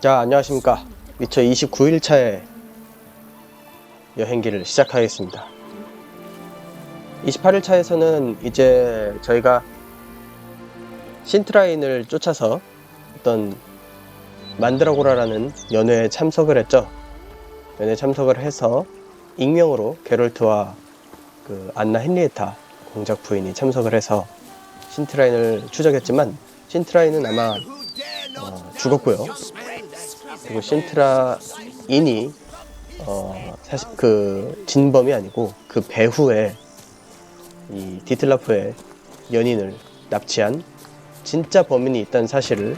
자, 안녕하십니까. 위쳐 29일차의 여행기를 시작하겠습니다. 28일차에서는 이제 저희가 신트라인을 쫓아서 어떤 만드라고라라는 연회에 참석을 했죠. 연회에 참석을 해서 익명으로 게롤트와 그 안나 헨리에타 공작 부인이 참석을 해서 신트라인을 추적했지만 신트라인은 아마 죽었고요. 그리고 신트라인이 사실 그 진범이 아니고 그 배후에 이 디틀라프와의 연인을 납치한 진짜 범인이 있다는 사실을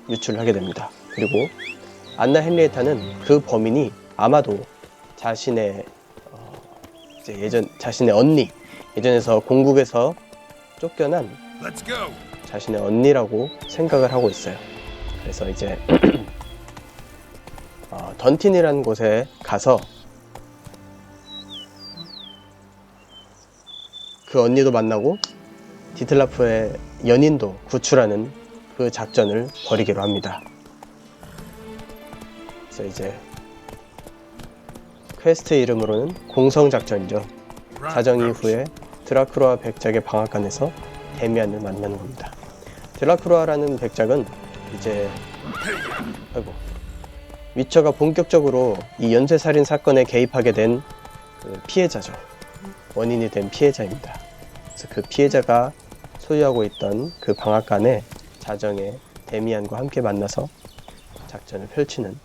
유출하게 됩니다. 그리고 안나 헨리에타는 그 범인이 아마도 자신의 자신의 언니, 예전에서 공국에서 쫓겨난 자신의 언니라고 생각을 하고 있어요. 그래서 이제 던틴이라는 곳에 가서 그 언니도 만나고 디틀라프의 연인도 구출하는 그 작전을 벌이기로 합니다. 그래서 이제 퀘스트 이름으로는 공성작전이죠. 자정 이후에 드라큘라 백작의 방앗간에서 데미안을 만나는 겁니다. 드라큘라라는 백작은 이제 위쳐가 본격적으로 이 연쇄살인 사건에 개입하게 된 그 피해자죠. 원인이 된 피해자입니다. 그래서 그 피해자가 소유하고 있던 그 방앗간에 자정에 데미안과 함께 만나서 작전을 펼치는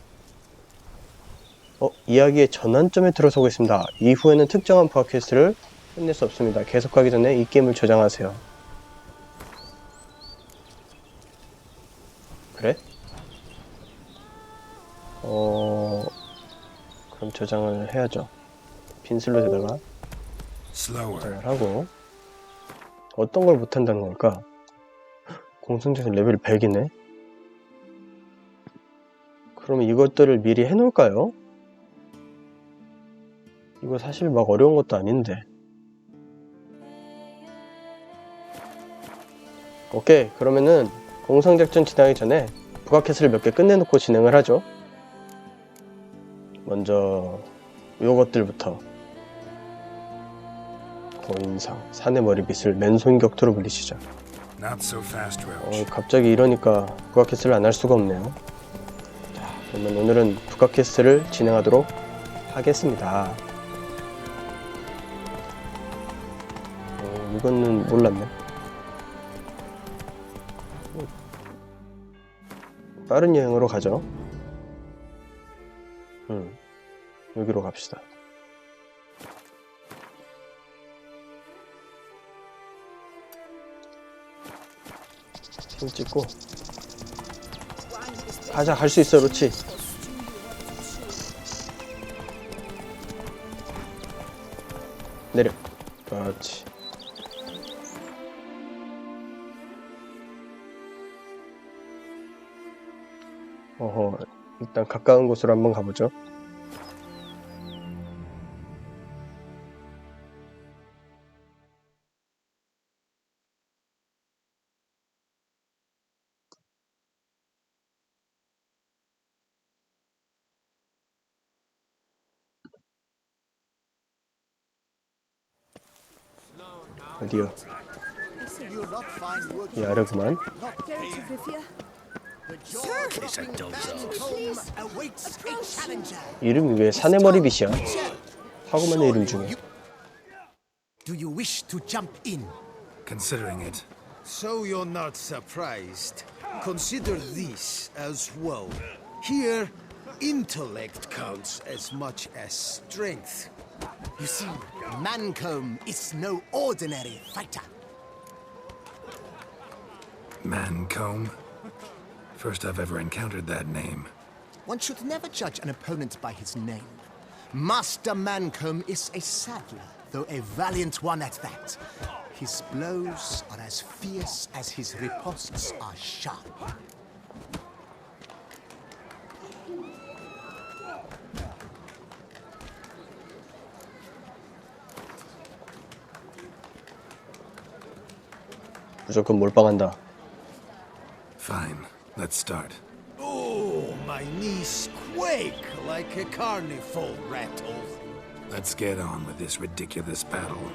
이야기의 전환점에 들어서고 있습니다. 이후에는 특정한 부하 퀘스트를 끝낼 수 없습니다. 계속하기 전에 이 게임을 저장하세요. 그래? 그럼 저장을 해야죠. 빈 슬롯에다가 저장을 하고. 어떤 걸 못한다는 걸까? 공성작전 레벨 100이네? 그러면 이것들을 미리 해놓을까요? 이거 사실 막 어려운 것도 아닌데. 오케이, 그러면은 공성작전 진행하기 전에 부가 퀘스트를 몇 개 끝내놓고 진행을 하죠. 먼저 요것들부터. 고인상, 산의 머리빗을 맨손 격투로 물리시죠. 갑자기 이러니까 부가 퀘스트를 안 할 수가 없네요. 자, 그러면 오늘은 부가 퀘스트를 진행하도록 하겠습니다. 이거는 몰랐네. 빠른 여행으로 가죠. 여기로 갑시다. 힘 찍고 가자. 갈 수 있어. 그렇지. 내려. 그렇지. 일단 가까운 곳으로 한번 가보죠. 어디요? 이 아래구만. 이름이 왜 산의 머리빗이야? 하고 많은 이름 중에. Do you wish to jump in? Considering it. So you're not surprised. Consider this as well. Here, intellect counts as much as strength. You see, Mancomb is no ordinary fighter. Mancomb? First I've ever encountered that name. One should never judge an opponent by his name. Master Mancomb is a saddler, though a valiant one at that. His blows are as fierce as his riposts are sharp. 무조건 몰빵한다. Fine, let's start. Oh, my knees quake like a carnival rattle. Let's get on with this ridiculous battle.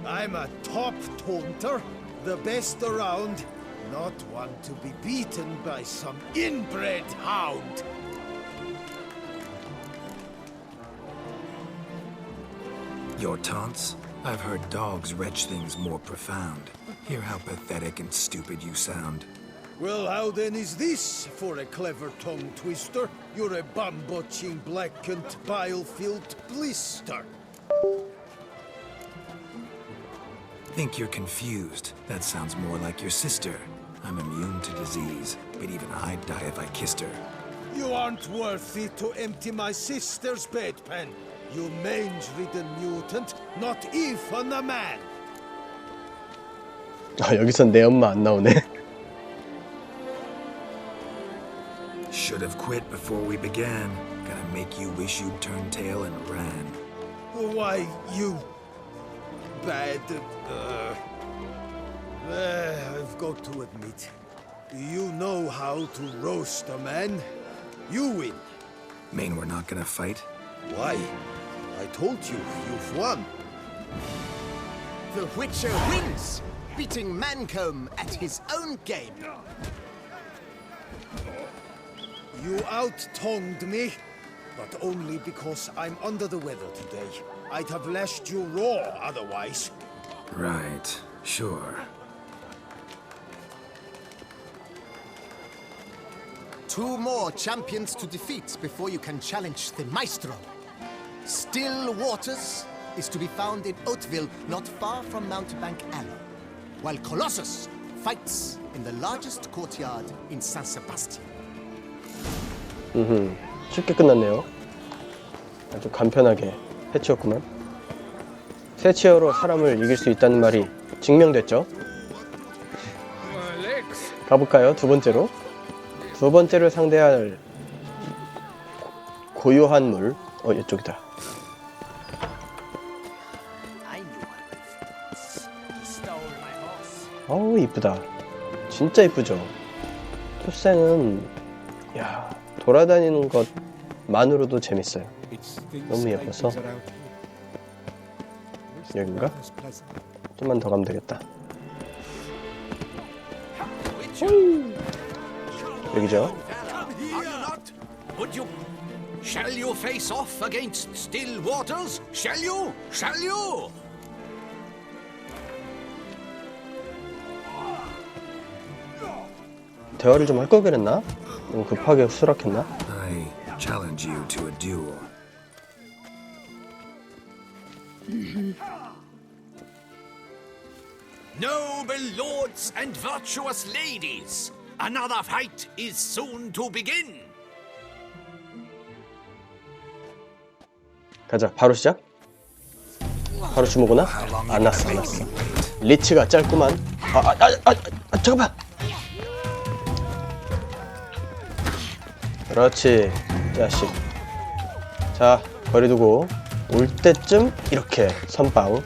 I'm a top taunter, the best around, not one to be beaten by some inbred hound. Your taunts? I've heard dogs retch things more profound. Hear how pathetic and stupid you sound. Well, how then is this for a clever tongue twister? You're a bum-botching, blackened, bile-filled blister. Think you're confused. That sounds more like your sister. I'm immune to disease, but even I'd die if I kissed her. You aren't worthy to empty my sister's bedpan. You mange-ridden mutant, not even a man. 아, 여기선 내 엄마 안 나오네. Should have quit before we began. Gonna make you wish you'd turned tail and ran. Why, you bad... I've got to admit, you know how to roast a man. You win. Mean we're not gonna fight? Why? I told you, you've won. The Witcher wins, beating Mancomb at his own game. You out-tongued me, but only because I'm under the weather today. I'd have lashed you raw otherwise. Right, sure. Two more champions to defeat before you can challenge the Maestro. Still Waters is to be found in Oatville, not far from Mountebank Alley, while Colossus fights in the largest courtyard in San Sebastian. 쉽게 끝났네요. 아주 간편하게 패치였구만. 새 치어로 사람을 이길 수 있다는 말이 증명됐죠. 가볼까요? 두 번째로. 두 번째로 상대할 고요한 물. 이쪽이다. 어우, 이쁘다. 진짜 이쁘죠. 토생은 야, 돌아다니는 것만으로도 재밌어요. 너무 예뻐서. 여긴가? 좀만 더 가면 되겠다. 여기죠. Shall you face off against still waters? Shall you? Shall you? 대화를 좀 할 걸 그랬나? 너무 급하게 수락했나? I challenge you to a duel. Noble lords and virtuous ladies, another fight is soon to begin. 가자. 바로 시작. 바로 주먹구나. 안 났어. 리치가 짧구만. 잠깐만. 그렇지, 자식. 자, 거리 두고 올 때쯤 이렇게 선빵.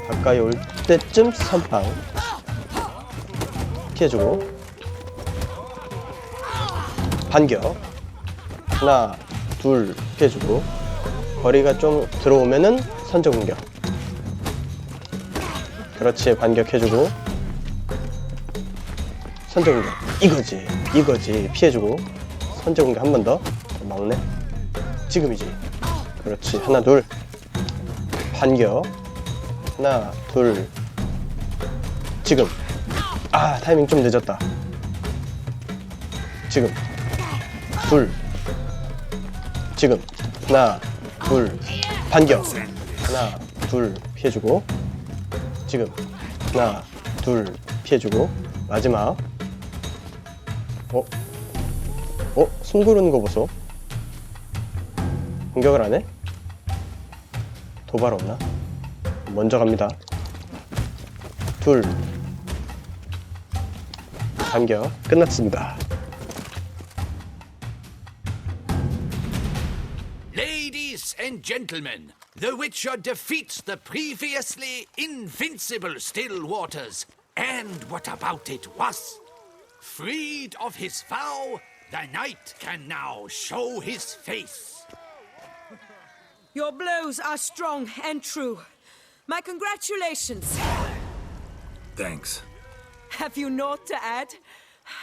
가까이 올 때쯤 선빵. 피해주고 반격. 하나, 둘 피해주고. 거리가 좀 들어오면은 선제 공격. 그렇지, 반격해주고 선제 공격. 이거지. 피해주고 선제 공격 한 번 더. 막네. 지금이지. 그렇지. 하나, 둘. 반격. 하나, 둘. 지금. 타이밍 좀 늦었다. 지금. 둘. 지금. 하나, 둘. 반격. 하나, 둘. 피해주고. 지금. 하나, 둘. 피해주고. 마지막. 숨 고르는 거 보소. 공격을 안 해? 도발 없나? 먼저 갑니다. 둘. 반격. 끝났습니다. Ladies and gentlemen, the Witcher defeats the previously invincible still waters. And what about it was? Freed of his vow, The knight can now show his face. Your blows are strong and true. My congratulations. Thanks. Have you naught to add?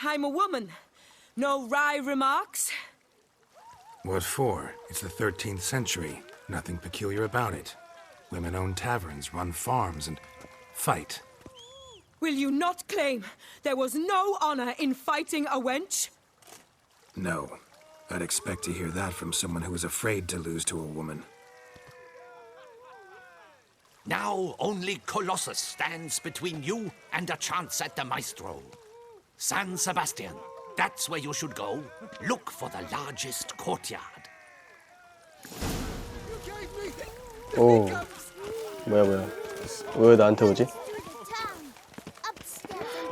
I'm a woman. No wry remarks? What for? It's the 13th century. Nothing peculiar about it. Women own taverns, run farms, and fight. Will you not claim there was no honor in fighting a wench? No. I'd expect to hear that from someone who is afraid to lose to a woman. Now only Colossus stands between you and a chance at the Maestro. San Sebastian, that's where you should go. Look for the largest courtyard. 오, 뭐야. 왜 나한테 오지?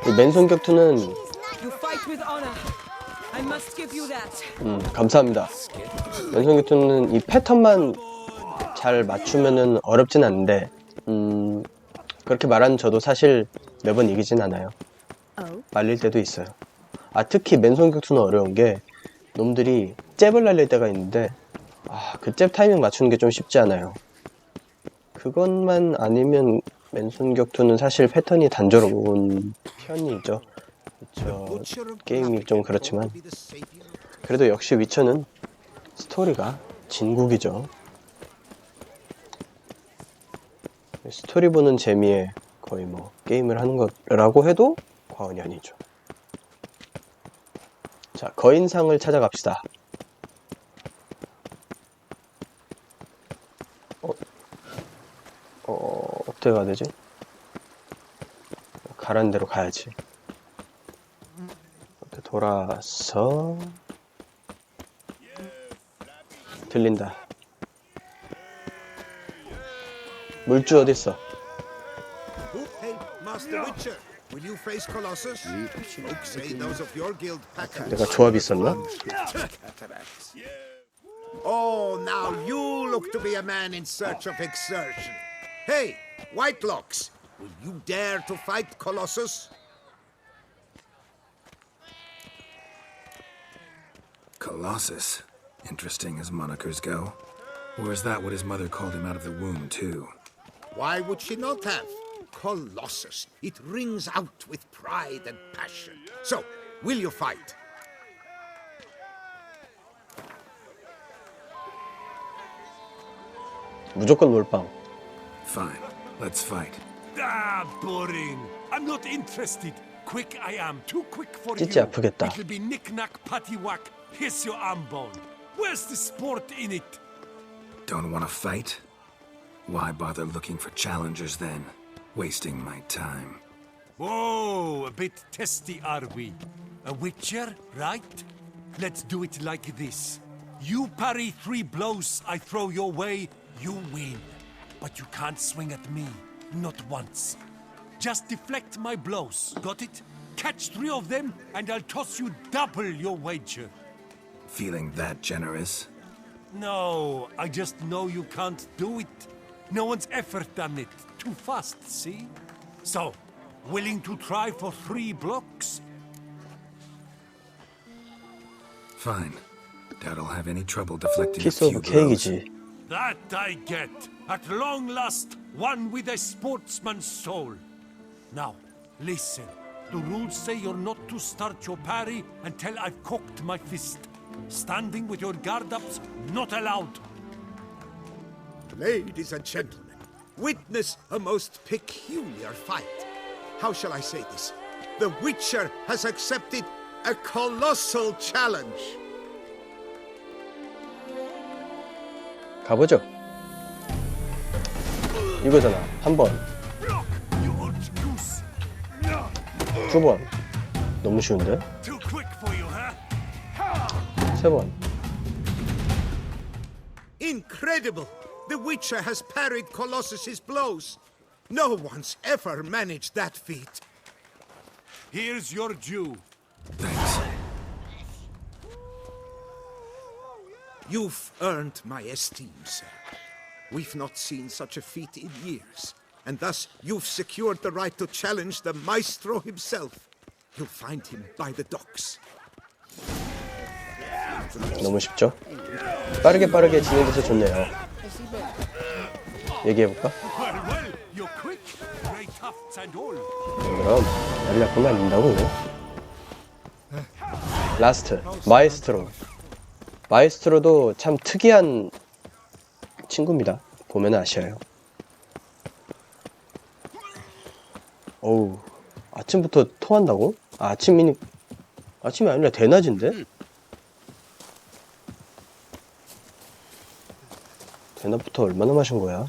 이 맨손 격투는 You fight with honor. I must give you that. 감사합니다. 맨손 격투는 이 패턴만 잘 맞추면은 어렵진 않은데 그렇게 말하는 저도 사실 매번 이기진 않아요. 말릴 때도 있어요. 특히 맨손 격투는 어려운 게 놈들이 잽을 날릴 때가 있는데 그 잽 타이밍 맞추는 게 좀 쉽지 않아요. 그것만 아니면 맨손 격투는 사실 패턴이 단조로운 편이죠. 그쵸. 게임이 좀 그렇지만 그래도 역시 위쳐는 스토리가 진국이죠. 스토리 보는 재미에 거의 뭐 게임을 하는 거라고 해도 과언이 아니죠. 자, 거인상을 찾아갑시다. 어떻게 가야 되지? 가라는 대로 가야지. 이렇게 돌아서 들린다. 물주 어딨어? Hey, Master Witcher, will you face Colossus? Folks say those of your guild pack 내가 조합이 있었나? Oh, now you look to be a man in search of exertion. Hey, Whitelocks, will you dare to fight Colossus? Colossus. Interesting as monikers go. Or is that what his mother called him out of the womb, too? Why would she not have? Colossus. It rings out with pride and passion. So, will you fight? 무조건 몰빵. Fine. Let's fight. Boring. I'm not interested. Quick I am. Too quick for 찌찌 you. 아프겠다. It'll be knick-knack, paddywhack. Here's your arm bone. Where's the sport in it? Don't want to fight? Why bother looking for challengers then? Wasting my time. Whoa, a bit testy are we? A witcher, right? Let's do it like this. You parry 3 blows I throw your way, you win. But you can't swing at me, not once. Just deflect my blows, got it? Catch 3 of them, and I'll toss you double your wager. Feeling that generous? No, I just know you can't do it. No one's ever done it. Too fast, see? So, willing to try for 3 blocks? Fine. Doubt I'll have any trouble deflecting a 피스 few 오브 blows. 케이크지. That I get. At long last, one with a sportsman's soul. Now, listen. The rules say you're not to start your parry until I've cocked my fist. Standing with your guard-ups, not allowed. Ladies and gentlemen, witness a most peculiar fight. How shall I say this? The Witcher has accepted a colossal challenge. 가보죠. 이거잖아. 한 번, You old goose. 2번. 너무 쉬운데? Too quick for you, huh? 3번. Incredible! The Witcher has parried Colossus's blows. No one's ever managed that feat. Here's your due. Thanks. You've earned my esteem, sir. We've not seen such a feat in years, and thus you've secured the right to challenge the Maestro himself. You'll find him by the docks. 너무 쉽죠? 빠르게 진행돼서 좋네요. 얘기해볼까? 그럼 난리가 보면 안 된다고. 라스트 마에스트로도 참 특이한 친구입니다. 보면 아셔요. 어우, 아침부터 토한다고? 아침이 아니라 대낮인데? 대낮부터 얼마나 마신 거야?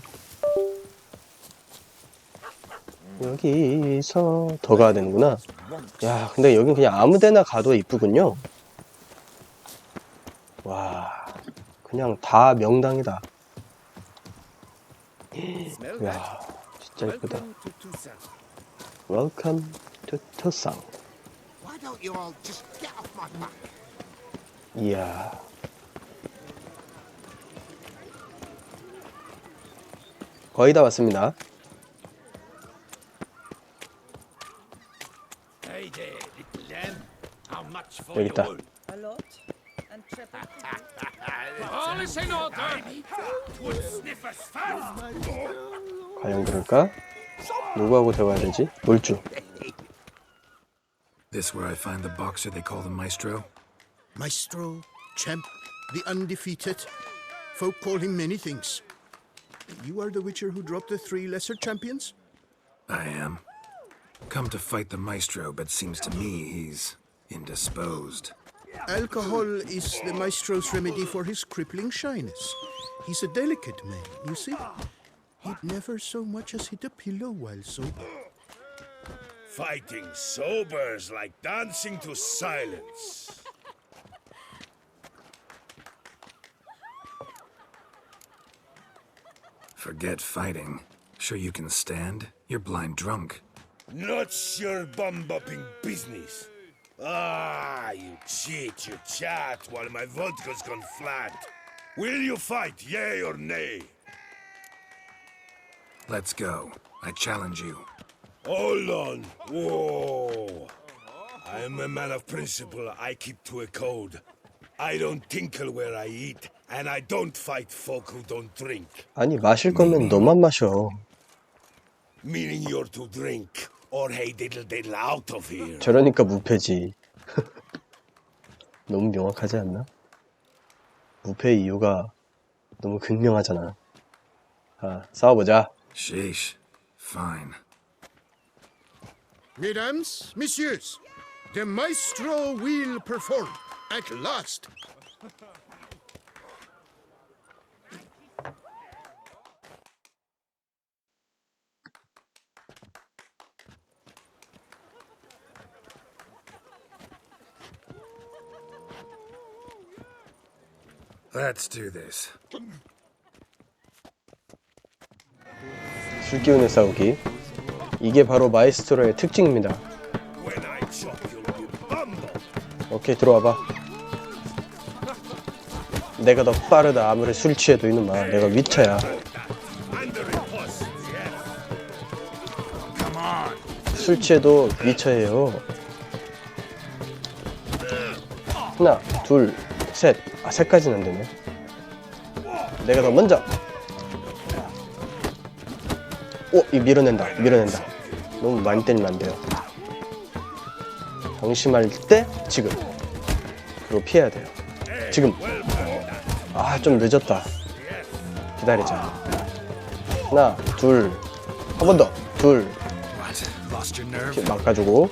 여기서 더 가야 되는구나. 야, 근데 여긴 그냥 아무 데나 가도 이쁘군요. 와, 그냥 다 명당이다. 야, 진짜 이쁘다. Welcome to Tucson. Why don't you all just get off my back? 이야. 거의 다 왔습니다. Hey there, little lamb. How much for 여기 있다. your wool? A lot. And triple. All is in order. Would sniff us fast. 과연 그럴까? 누구하고 대화해야 되지? 몰주. This where I find the boxer they call the Maestro? Maestro, champ, the undefeated. Folk call him many things. You are the Witcher who dropped the 3 lesser champions? I am. Come to fight the Maestro, but seems to me he's indisposed. Alcohol is the Maestro's remedy for his crippling shyness. He's a delicate man, you see. He'd never so much as hit a pillow while sober. Fighting sober's like dancing to silence. Forget fighting. Sure you can stand? You're blind drunk. Not your bum-bopping business. Ah, you cheat, you chat while my vodka's gone flat. Will you fight, yay or nay? Let's go. I challenge you. Hold on. Whoa. I'm a man of principle. I keep to a code. I don't tinkle where I eat, and I don't fight folk who don't drink. 아니, 마실 거면 너만 마셔. Meaning you're to drink, or hey diddle diddle out of here. 저러니까 무패지. 너무 명확하지 않나? 무패의 이유가 너무 극명하잖아. 자, 싸워보자. Sheesh. Fine. Mesdames, messieurs, the Maestro will perform at last. Let's do this. 술 기운의 싸우기. 이게 바로 마에스트로의 특징입니다. When I chop, you'll be bumble. 오케이, 들어와봐. 내가 더 빠르다. 아무리 술 취해도 이놈아. 내가 위쳐야. Under riposte, yes. Come on. 술 취해도 위쳐예요. 하나, 둘, 셋. 아, 셋까지는 안 되네. 내가 더 먼저. 오, 이 밀어낸다. 너무 많이 때리면 안 돼요. 방심할 때 지금. 그리고 피해야 돼요. 지금. 아, 좀 늦었다. 기다리자. 하나, 둘. 한 번 더. 둘. What? Lost your nerve? 막아주고.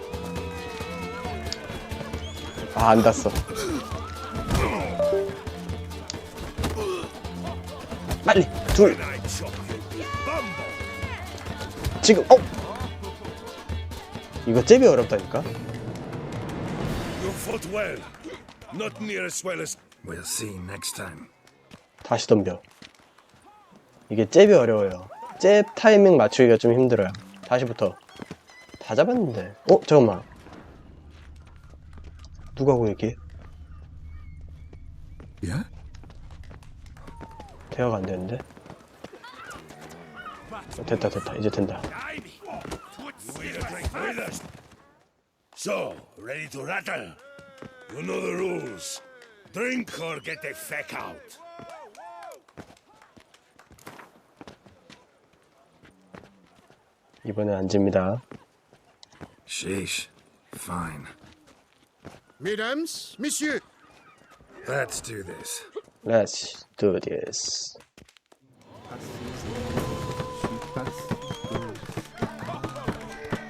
아, 안 닿았어. 빨리. 둘. When I chop, you'll be bumble. 지금. 이거 잽이 어렵다니까. You fought well. Not near as well as. We'll see next time. 다시 덤벼. 이게 잽이 어려워요. 잽 타이밍 맞추기가 좀 힘들어요. 다시부터. 다 잡았는데. 잠깐만. 누구하고 얘기해? Yeah? 대화가 안 되는데. 됐다. 이제 된다. We'll drink with us. So, ready to rattle? You know the rules. Drink or get the feck out. 이번엔 안 집니다. Sheesh. Fine. Mesdames, messieurs, Let's do this. Let's do this.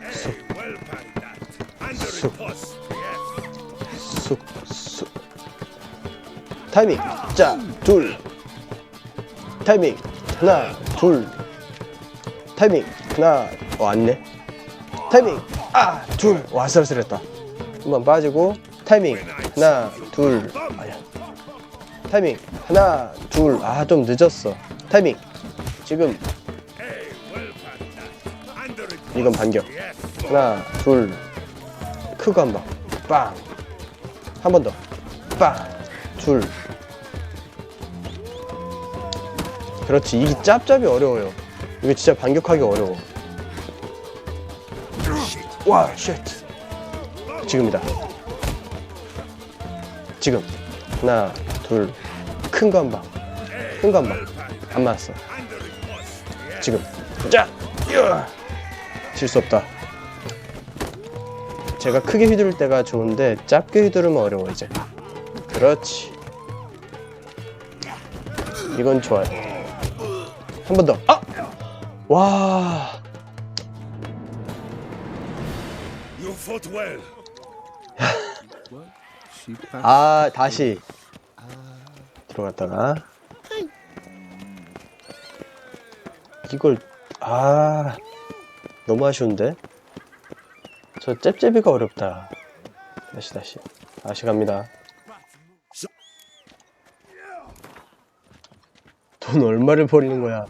Hey, well parried that. Under it, boss. Yes. 쑥. 타이밍. 자, 둘. 타이밍. 하나, 둘. 타이밍. 하나. 왔네. 타이밍. 아, 둘. 와, 아슬아슬했다. 한번 빠지고 타이밍. 하나, 둘. 아니야. 타이밍. 하나, 둘. 아, 좀 늦었어. 타이밍. 지금. Hey, well parried that. Under it. 이건 반격. Yes. 하나, 둘. 크고 한 방. 빵. 한 번 더. 빵. 둘. 그렇지. 이게 짭짭이 어려워요. 이거 진짜 반격하기 어려워. 와, 쉣. 지금이다. 지금. 하나, 둘. 큰 거 한 방. 큰 거 한 방. 안 맞았어. Under it, boss. Yes. 지금. 자! 질 수 없다. 제가 크게 휘두를 때가 좋은데 짧게 휘두르면 어려워 이제. 그렇지. 이건 좋아요. 한 번 더. 아! 와. You fought well. 아, 다시 들어갔다가 이걸 너무 아쉬운데. 저 잽잽이가 어렵다. 다시 갑니다. 돈 얼마를 버리는 거야?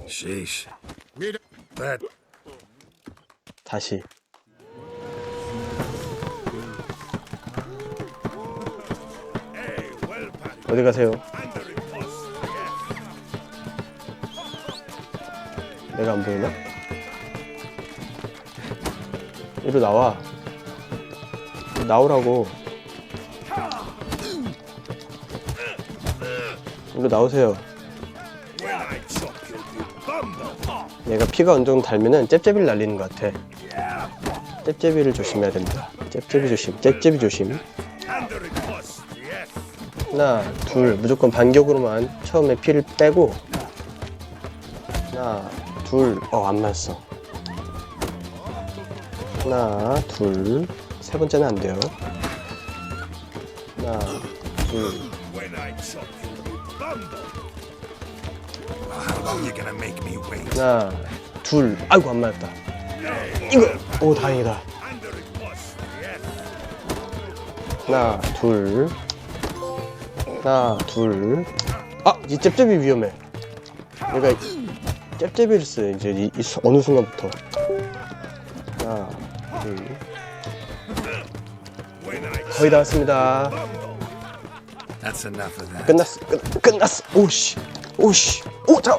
Sheesh. That. 다시. Hey, well parried. 어디 가세요? Under it, boss. Yes. 내가 안 보이나? 이리로 나와. 나오라고. 이리로 나오세요. When I chop you, you bumble. 얘가 피가 어느 정도 달면은 잽잽이를 날리는 것 같아. 잽잽이를 조심해야 됩니다. 잽잽이 조심. 잽잽이 조심. Under it, boss. Yes. 하나, 둘. 무조건 반격으로만 처음에 피를 빼고. 하나, 둘. 안 맞았어. 하나, 둘. 세 번째는 안 돼요. 하나, 둘. When I chop you, you bumble. How long you gonna make me wait? 하나, 둘. 아이고, 안 맞았다. 이거! 오, 다행이다. Under it, boss. Yes. 하나, 둘. 하나, 둘. 아! 이 잽잽이 위험해. 얘가 잽잽이를 써, 이제 어느 순간부터. 하나, 둘. When I 거의 다 왔습니다. That's enough of that. 끝났어. 오씨. 자.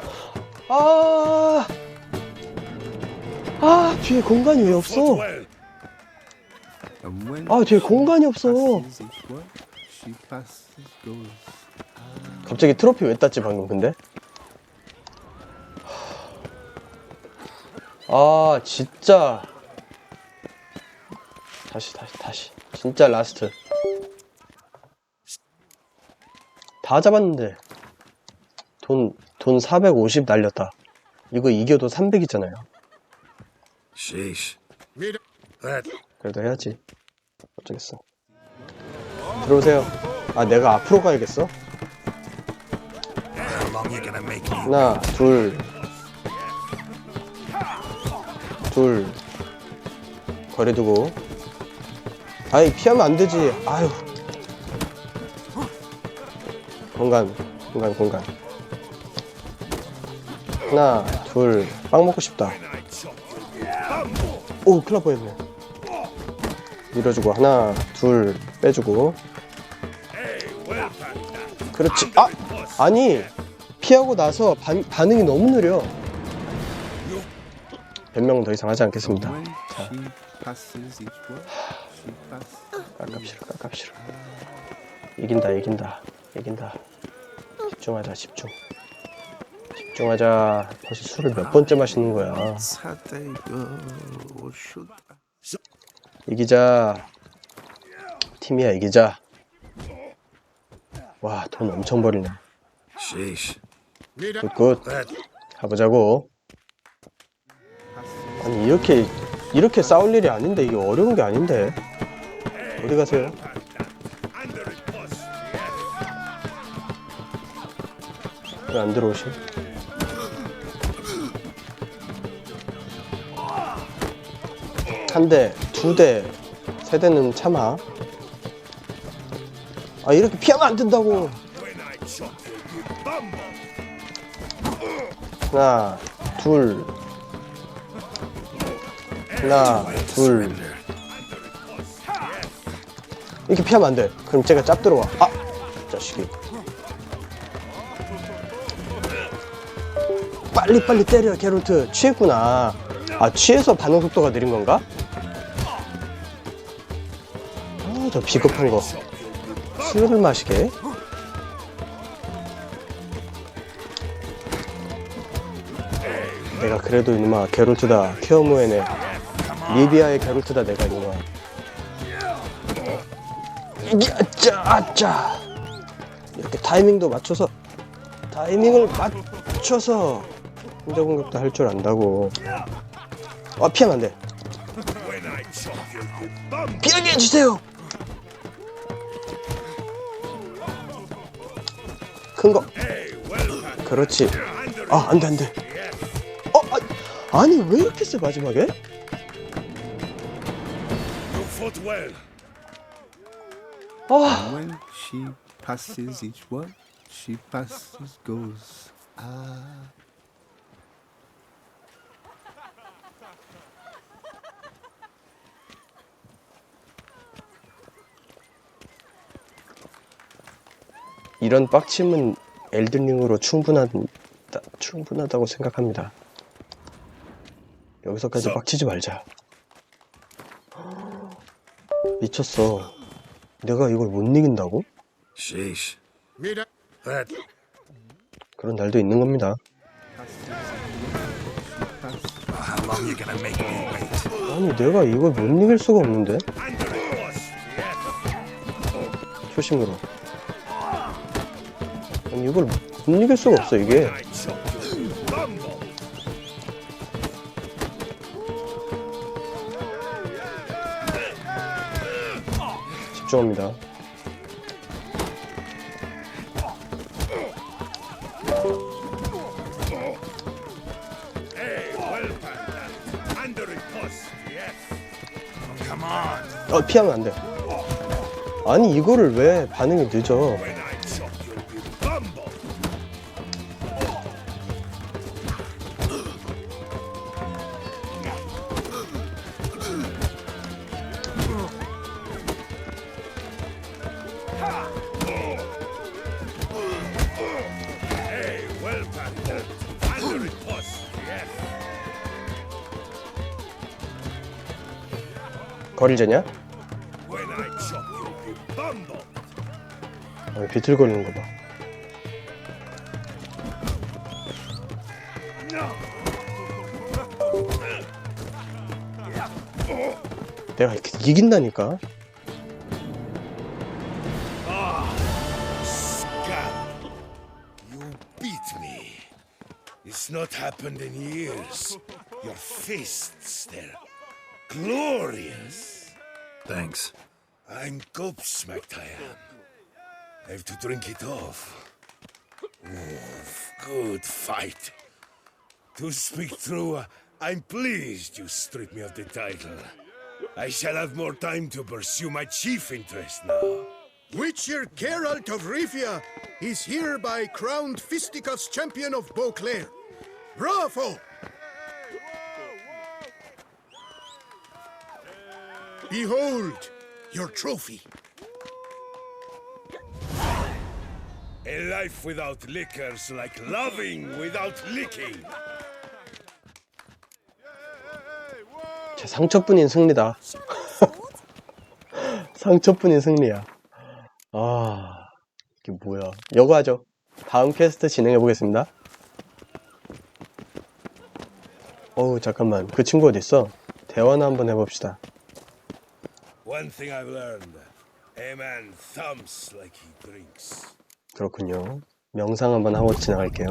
뒤에 공간이 왜 없어? fought well. 뒤에 공간이 없어. 갑자기 트로피 왜 땄지 방금 근데? 진짜. 다시. 진짜 라스트. 다 잡았는데. 돈 450 날렸다. 이거 이겨도 300이잖아요. Sheesh. That. 그래도 해야지. 어쩌겠어. 들어오세요. 내가 앞으로 가야겠어? How long you gonna make me? 하나, 둘. 거리 두고. 피하면 안 되지. 아유. 공간. 하나, 둘. 빵 먹고 싶다. 오, 큰일 날 뻔했네. 밀어주고, 하나, 둘, 빼주고. 그렇지. 아니, 피하고 나서 반응이 너무 느려. 변명 더 이상 하지 않겠습니다. 자. 깎갑시다. 이긴다. 집중하자. 벌써 술을 몇 번째 마시는 거야. 이기자. 팀이야, 이기자. 와, 돈 엄청 버리네. 굿. 가보자고. 아니, 이렇게 싸울 일이 아닌데, 이게 어려운 게 아닌데. 어디 가세요? 왜 안 들어오시? 한 대, 두 대, 세 대는 참아. 아, 이렇게 피하면 안 된다고. 하나, 둘. 이렇게 피하면 안 돼. 그럼 제가 짭 들어와. 아, 자식이. 빨리 때려, 게롤트. 취했구나. 아, 취해서 반응 속도가 느린 건가? 아, 저 비겁한 거. 술을 마시게. 내가 그래도 이놈아 게롤트다. 큐어무에네 리비아의 게롤트다. 내가 이놈아. 아짜. 이렇게 타이밍을 맞춰서 혼자 공격도 할 줄 안다고. 아, 피하면 안 돼. 피하게 해주세요. 큰 거. 그렇지. 아, 안 돼. 아니, 왜 이렇게 세, 마지막에? When she passes each one, she passes goes. 이런 빡침은 엘든링으로 충분하다고 생각합니다. 여기서까지 빡치지 말자. 미쳤어. 내가 이걸 못 이긴다고? 그런 날도 있는 겁니다. 아니, 내가 이걸 못 이길 수가 없는데? 초심으로. 아니, 이걸 못 이길 수가 없어, 이게. 집중합니다. 피하면 안 돼. 아니, 이거를 왜 반응이 늦어? 거리를 재냐? 비틀거리는 거 봐. 내가 이렇게 이긴다니까. You beat me. It's not happened in years. Your fists, they're glorious. Thanks. I'm gobsmacked, I am. I have to drink it off. Oof, good fight. To speak true, I'm pleased you stripped me of the title. I shall have more time to pursue my chief interest now. Witcher Geralt of Rivia is hereby crowned Fisticuffs champion of Beauclair. Bravo! Behold your trophy. A life without liquor's like loving without licking. 제 상처뿐인 승리다. 상처뿐인 승리야. 아, 이게 뭐야. 이거 하죠. 다음 퀘스트 진행해 보겠습니다. 어우, 잠깐만. 그 친구 어딨어? 대화나 한번 해봅시다. One thing I've learned. A man thumps like he drinks. 그렇군요. 명상 한번 하고 지나갈게요.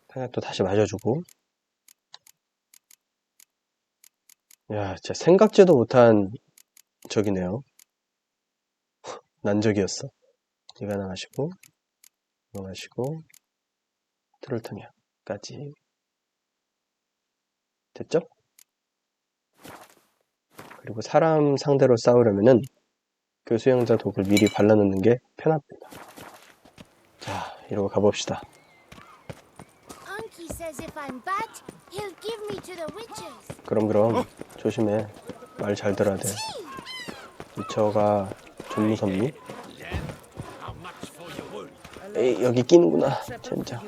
탄약도 다시 마셔주고. 야, 진짜 생각지도 못한 적이네요. 난적이었어. 이거 하나 마시고, 이거 마시고, 트롤통약까지. 됐죠? 그리고 사람 상대로 싸우려면은 그 수영자 독을 미리 발라놓는 게 편합니다. 자, 이러고 가봅시다. 그럼 조심해. 말 잘 들어야 돼. 위쳐가 좀 무섭니? 에이, 여기 끼는구나. 진짜.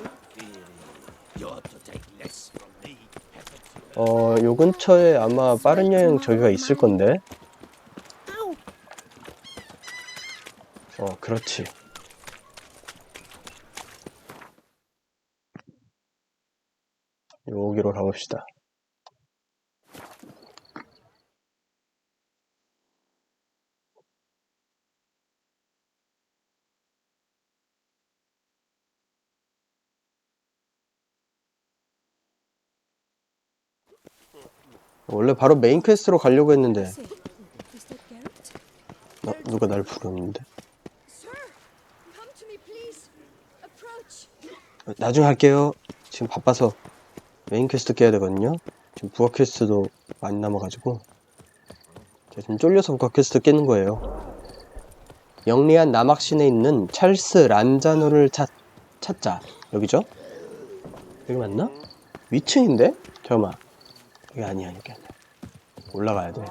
요 근처에 아마 빠른 여행 저기가 있을 건데. 그렇지. 여기로 가봅시다. 원래 바로 메인 퀘스트로 가려고 했는데 누가 날 부르는데? 나중에 할게요. 지금 바빠서 메인 퀘스트 깨야 되거든요. 지금 부하 퀘스트도 많이 남아가지고 제가 지금 쫄려서 부하 퀘스트 깨는 거예요. 영리한 남학신에 있는 찰스 란자노를 찾자. 여기죠? 여기 맞나? 위층인데? 잠깐만. 이게 아니야, 이게 아니야. 올라가야 돼.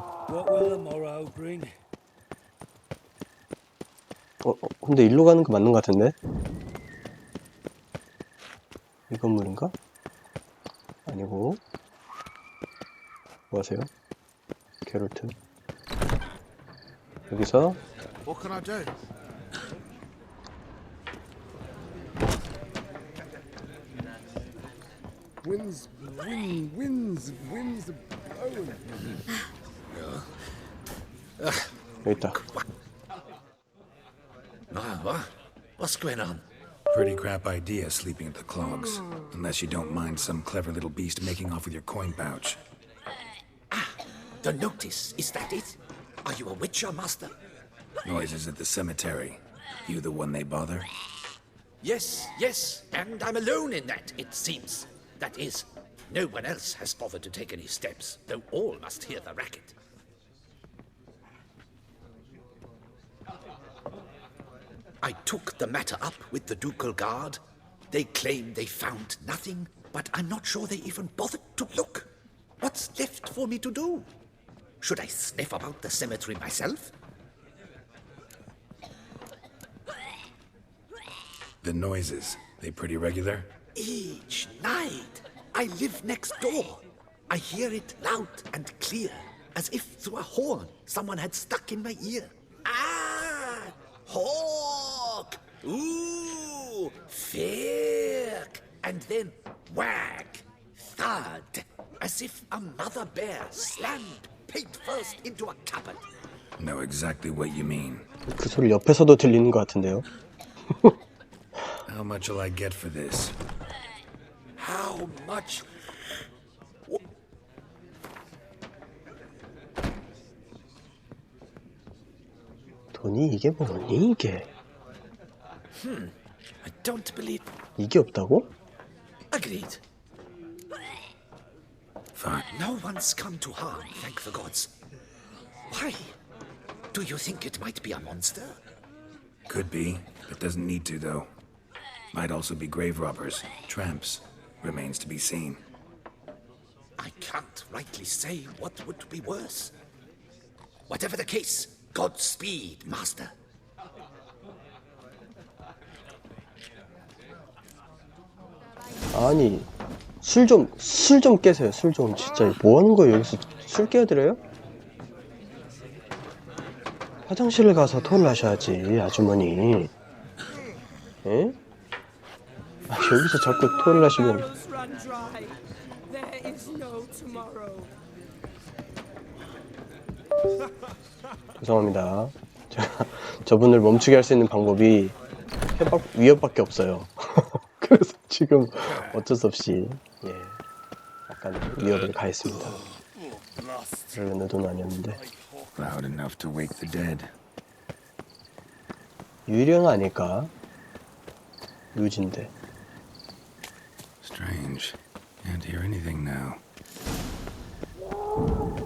근데 일로 가는 거 맞는 거 같은데? 이 건물인가? 아니고. 뭐 하세요? 게롤트. 여기서 What can I do? Winds 여기 있다. What's going on? Pretty crap idea sleeping at the clogs. Unless you don't mind some clever little beast making off with your coin pouch. The notice, is that it? Are you a witcher, master? Noises at the cemetery. You the one they bother? Yes, and I'm alone in that, it seems. That is, no one else has bothered to take any steps, though all must hear the racket. I took the matter up with the ducal guard. They claim they found nothing, but I'm not sure they even bothered to look. What's left for me to do? Should I sniff about the cemetery myself? The noises, they pretty regular? Each night. I live next door. I hear it loud and clear, as if through a horn someone had stuck in my ear. Ah! Hawk! Ooh! Firk! And then whack! Thud! As if a mother bear slammed paint first into a cupboard. Know exactly what you mean. 그 소리 옆에서도 들리는 것 같은데요. How much will I get for this? How much? 돈이 이게 뭐니 이게? I don't believe. 이게 없다고? Agreed. Fine. No one's come to harm, thank the gods. Why? Do you think it might be a monster? Could be, but doesn't need to though. Might also be grave robbers, tramps. Remains to be seen. I can't rightly say what would be worse. Whatever the case, Godspeed, master. 아니 술 좀 깨세요. 술 좀 진짜 뭐 하는 거예요? 여기서 술 깨어드려요? 화장실을 가서 토를 하셔야지, 아주머니. 에? 아, 여기서 자꾸 토를 하시면. Barrels run dry. There is no tomorrow. 죄송합니다. 제가 저분을 멈추게 할 수 있는 방법이 위협밖에 없어요. 그래서 지금 어쩔 수 없이 약간 위협을 가했습니다. 그런 의도는 아니었는데. Loud enough to wake the dead. 유령 아닐까? 뮤지인데. Strange. Can't hear anything now.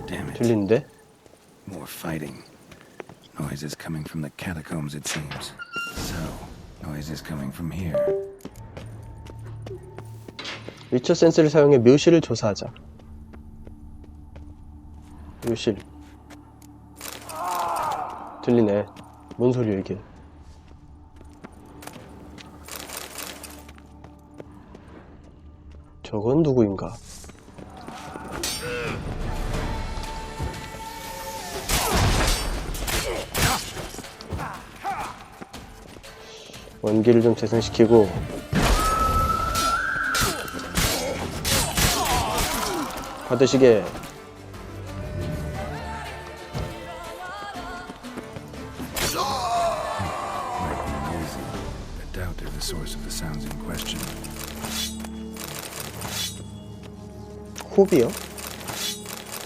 Damn it. 들리는데? More fighting. Noise is coming from the catacombs, it seems. So, noise is coming from here. 위쳐 센스를 사용해 묘실을 조사하자. 묘실. 들리네. 뭔 소리야 이게. 저건 누구인가? 원기를 좀 재생시키고 받으시게. I doubt they're the source of the sounds in question. 호비요?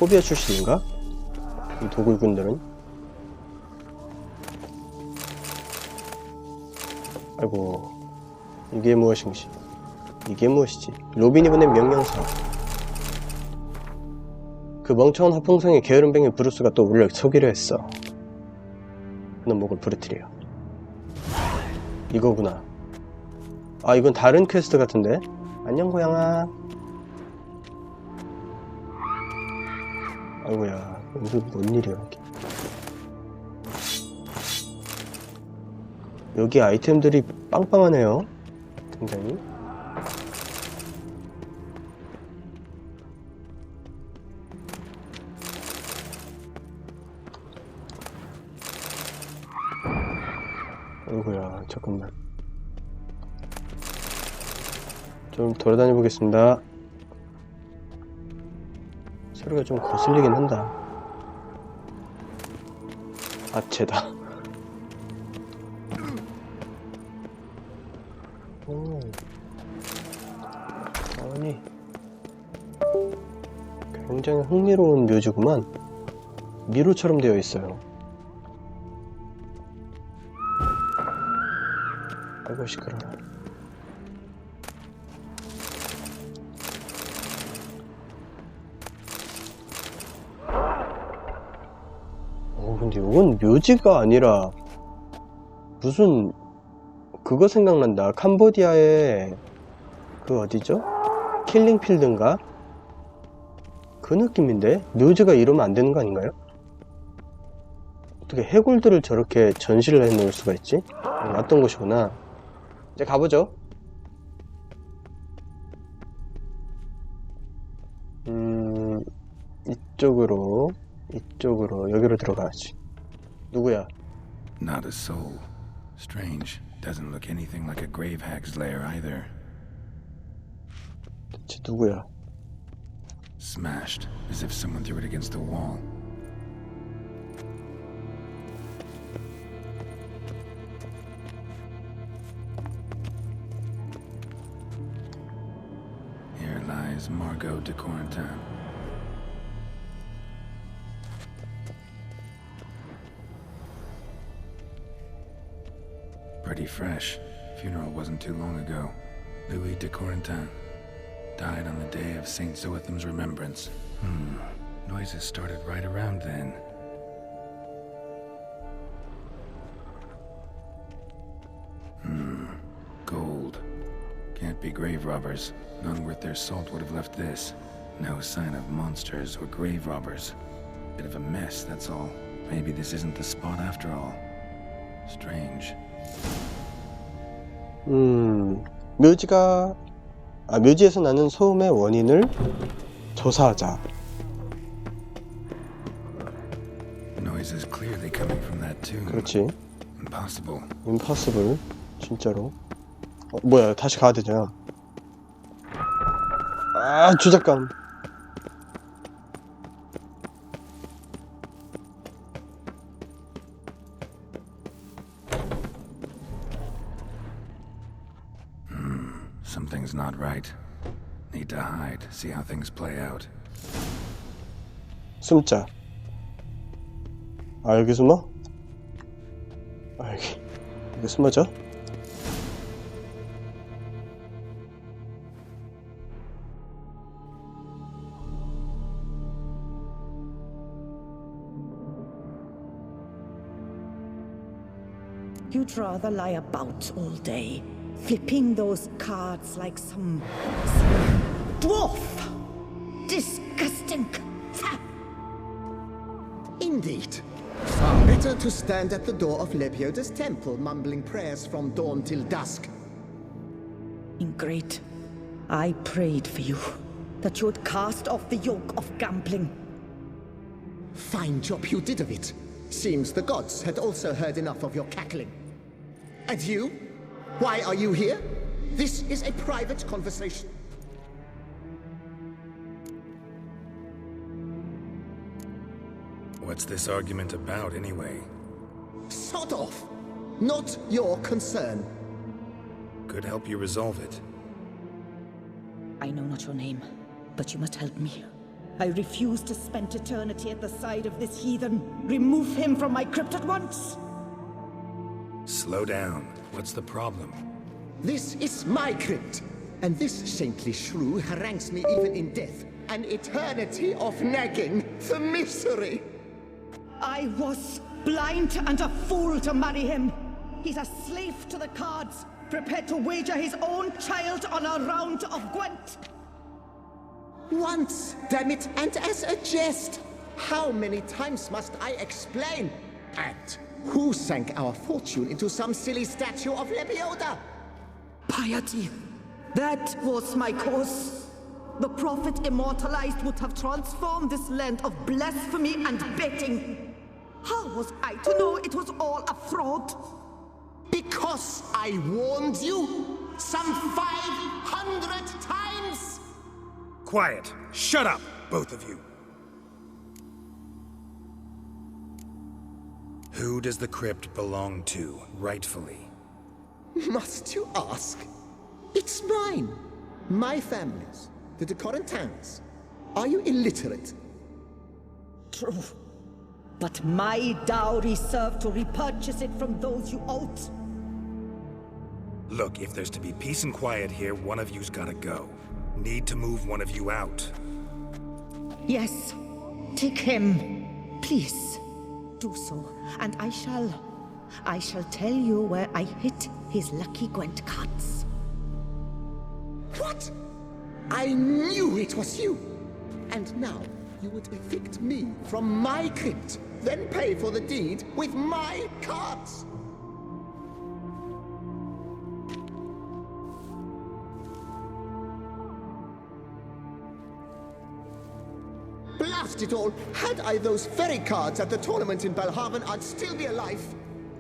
호비아 출신인가? 이 도굴꾼들은? 아이고, 이게 무엇인지. 이게 무엇이지? 로빈이 보낸 명령서. 그 멍청한 화풍성의 게으름뱅이 브루스가 또 우리를 속이려 했어. 그는 목을 부르뜨려. 이거구나. 아, 이건 다른 퀘스트 같은데? 안녕 고양아. 아이고야, 여기 뭔 일이야 여기. 여기 아이템들이 빵빵하네요. 굉장히. 아이고야, 잠깐만. 좀 돌아다녀 보겠습니다. 소리가 좀 거슬리긴 한다. 아체다. 오. 아니, 굉장히 흥미로운 묘지구만. 미로처럼 되어 있어요. 아이고 시끄러워. 근데 이건 묘지가 아니라 무슨 그거 생각난다. 캄보디아의 그 어디죠? 킬링필드인가? 그 느낌인데? 묘지가 이러면 안 되는 거 아닌가요? 어떻게 해골들을 저렇게 전시를 해 놓을 수가 있지? 왔던 곳이구나. 이제 가보죠. 이쪽으로 여기로 들어가야지. 누구야? Not a soul. Strange. Doesn't look anything like a grave hag's lair either. 대체 누구야? Smashed, as if someone threw it against the wall. Here lies Margot de Corentin. Pretty fresh. Funeral wasn't too long ago. Louis de Corentin died on the day of Saint Zoetham's remembrance. Noises started right around then. Gold. Can't be grave robbers. None worth their salt would have left this. No sign of monsters or grave robbers. Bit of a mess, that's all. Maybe this isn't the spot after all. Strange. 묘지에서 나는 소음의 원인을 조사하자. noise is clearly coming from that tomb. 그렇지. Impossible. 임파서블. 진짜로. 뭐야, 다시 가야 되잖아. 아, 주작감. Something's not right. Need to hide, see how things play out. 숨자. 아, 여기 숨어? 아, 여기 숨어져? You'd rather lie about all day, flipping those cards like some dwarf. Disgusting. Indeed. Far better to stand at the door of Lebioda's temple, mumbling prayers from dawn till dusk. Ingrate. I prayed for you, that you would cast off the yoke of gambling. Fine job you did of it. Seems the gods had also heard enough of your cackling. And you? Why are you here? This is a private conversation. What's this argument about, anyway? Sod off! Not your concern. Could help you resolve it. I know not your name, but you must help me. I refuse to spend eternity at the side of this heathen. Remove him from my crypt at once! Slow down. What's the problem? This is my crypt, and this saintly shrew harangues me even in death. An eternity of nagging, the misery! I was blind and a fool to marry him. He's a slave to the cards, prepared to wager his own child on a round of Gwent. Once, damn it, and as a jest. How many times must I explain? And who sank our fortune into some silly statue of Lebioda? Piety. That was my cause. The prophet immortalized would have transformed this land of blasphemy and betting. How was I to know it was all a fraud? Because I warned you some 500 times! Quiet. Shut up, both of you. Who does the crypt belong to, rightfully? Must you ask? It's mine. My family's. The de Corentins. Are you illiterate? True. But my dowry served to repurchase it from those you owed. Look, if there's to be peace and quiet here, one of you's gotta go. Need to move one of you out. Yes. Take him. Please. Do so. And I shall tell you where I hid his lucky Gwent cards. What? I knew it was you! And now you would evict me from my crypt, then pay for the deed with my cards! Blast it all! Had I those very cards at the tournament in Belhaven, I'd still be alive!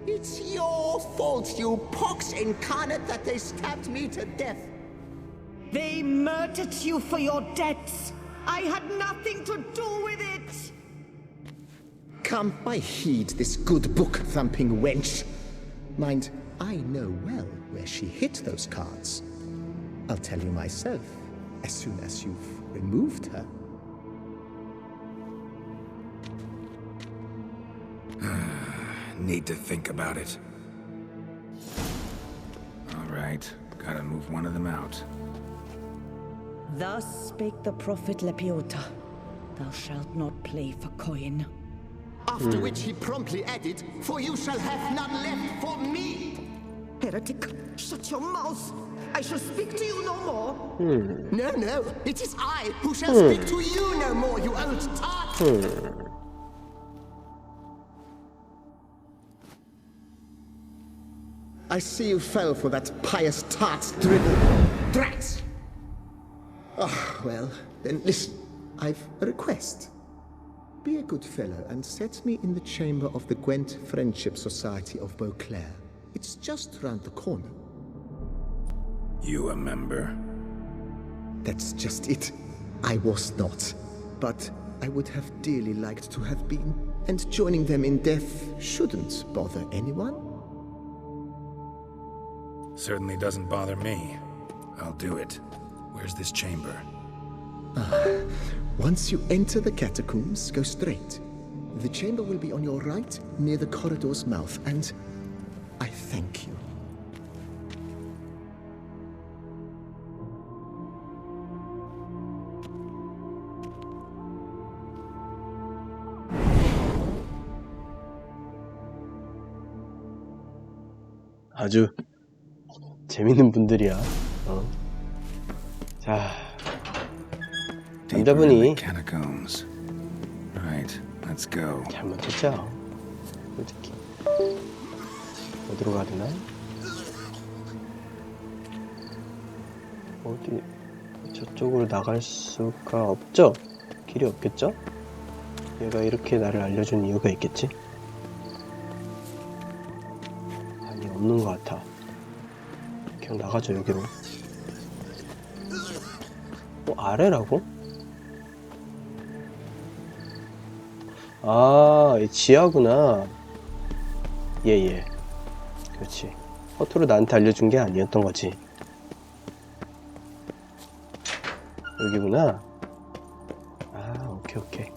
It's your fault, you pox incarnate, that they stabbed me to death! They murdered you for your debts. I had nothing to do with it. Come, I heed this good book-thumping wench. Mind, I know well where she hid those cards. I'll tell you myself, as soon as you've removed her. Need to think about it. All right, gotta move one of them out. Thus spake the prophet Lepiota. Thou shalt not play for coin. After which he promptly added, "For you shall have none left for me!" Heretic, shut your mouth. I shall speak to you no more. No, no, it is I who shall speak to you no more, you old tart! I see you fell for that pious tart's dribble. Drats! Ah, well, then listen. I've a request. be a good fellow and set me in the chamber of the Gwent Friendship Society of Beauclair. It's just round the corner. You a member? That's just it. I was not. But I would have dearly liked to have been. And joining them in death shouldn't bother anyone. Certainly doesn't bother me. I'll do it. Where's this chamber? Once you enter the catacombs, go straight. The chamber will be on your right, near the corridor's mouth, and I thank you. 아주 재밌는 분들이야. 자, 남자분이 Catacombs. Right, let's go. 잘못했죠. 솔직히 어디로 가야 되나? 어디 저쪽으로 나갈 수가 없죠? 길이 없겠죠? 얘가 이렇게 나를 알려준 이유가 있겠지? 아니, 없는 것 같아. 그냥 나가죠, 여기로. 아래라고? 아, 이 지하구나. 예. 그렇지. 허투루 나한테 알려준 게 아니었던 거지. 여기구나. 아, 오케이.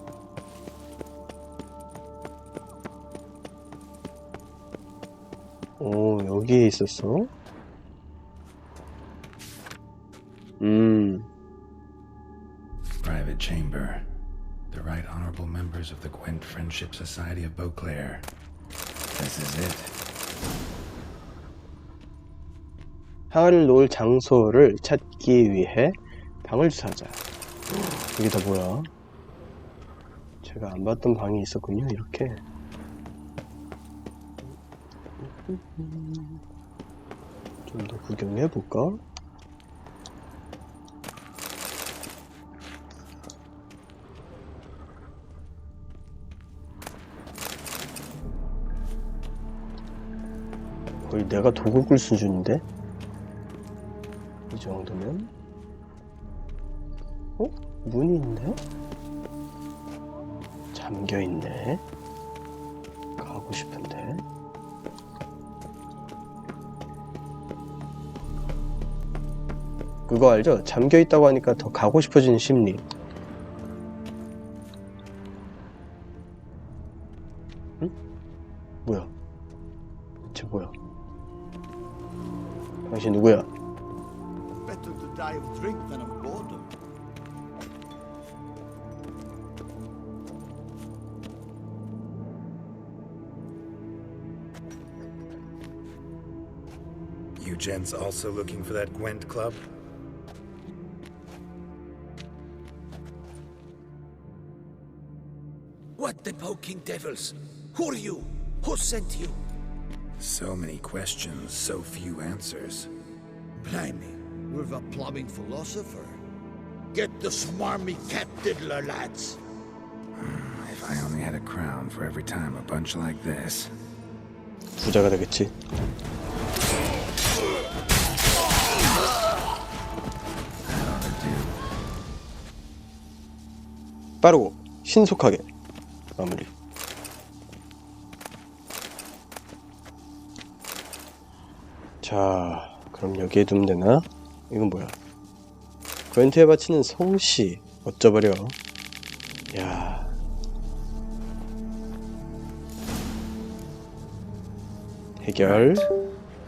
오, 여기에 있었어? Private chamber. The right honorable members of the Gwent Friendship Society of Beauclair. This is it. 향을 놓을 장소를 찾기 위해 방을 주사하자. 이게 다 뭐야? 제가 안 봤던 방이 있었군요. 이렇게. 좀 더 구경해볼까? 거의 내가 도구굴 수준인데? 이 정도면? 문이 있네? 잠겨있네? 가고 싶은데? 그거 알죠? 잠겨있다고 하니까 더 가고 싶어지는 심리. 응? 뭐야? 대체 뭐야? 당신 누구야? Better to die of drink than of boredom. You gents also looking for that Gwent club? What the poking devils? Who are you? Who sent you? So many questions, so few answers. Blimey, we're the plumbing philosopher. Get the smarmy cat diddler, lads. If I only had a crown for every time a bunch like this. 부자가 되겠지. 빠르고 신속하게 마무리. 자, 그럼 여기에 두면 되나? 이건 뭐야? 그웬트에 바치는 성씨 어쩌버려. 야, 해결.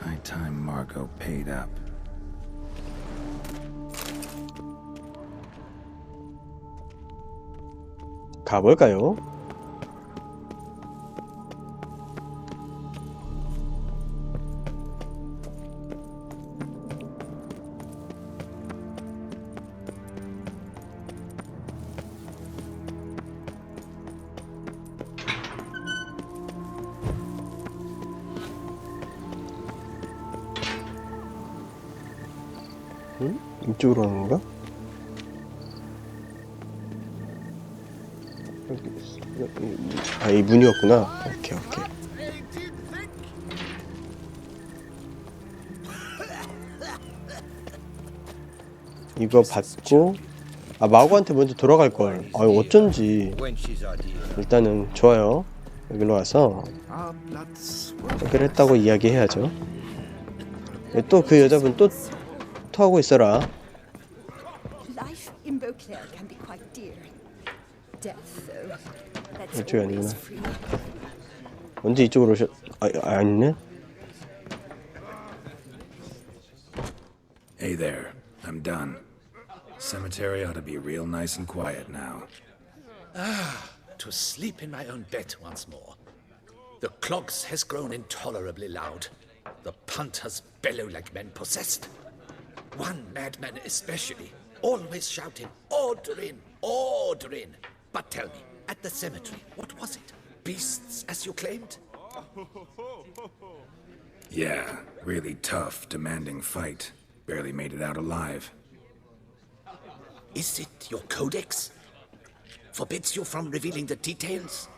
High time Margot paid up. 가볼까요? 응? 이쪽으로 가는 건가? 아, 이 문이었구나. 오케이, 오케이. 이거 받고, 아, 마구한테 먼저 돌아갈걸. 아, 어쩐지. 일단은, 좋아요. 여기로 와서, 해결 했다고 이야기해야죠. 또 그 여자분 또 토하고 있어라. 이쪽이 아니구나. 언제 이쪽으로 오셨... 아니네? Hey there, I'm done. Cemetery ought to be real nice and quiet now. To sleep in my own bed once more. The clogs has grown intolerably loud. The punters bellow like men possessed. One madman especially, always shouting, "Order in, order in." But tell me, at the cemetery, what was it? Beasts, as you claimed? Yeah, really tough, demanding fight. Barely made it out alive. Is it your codex? Forbids you from revealing the details?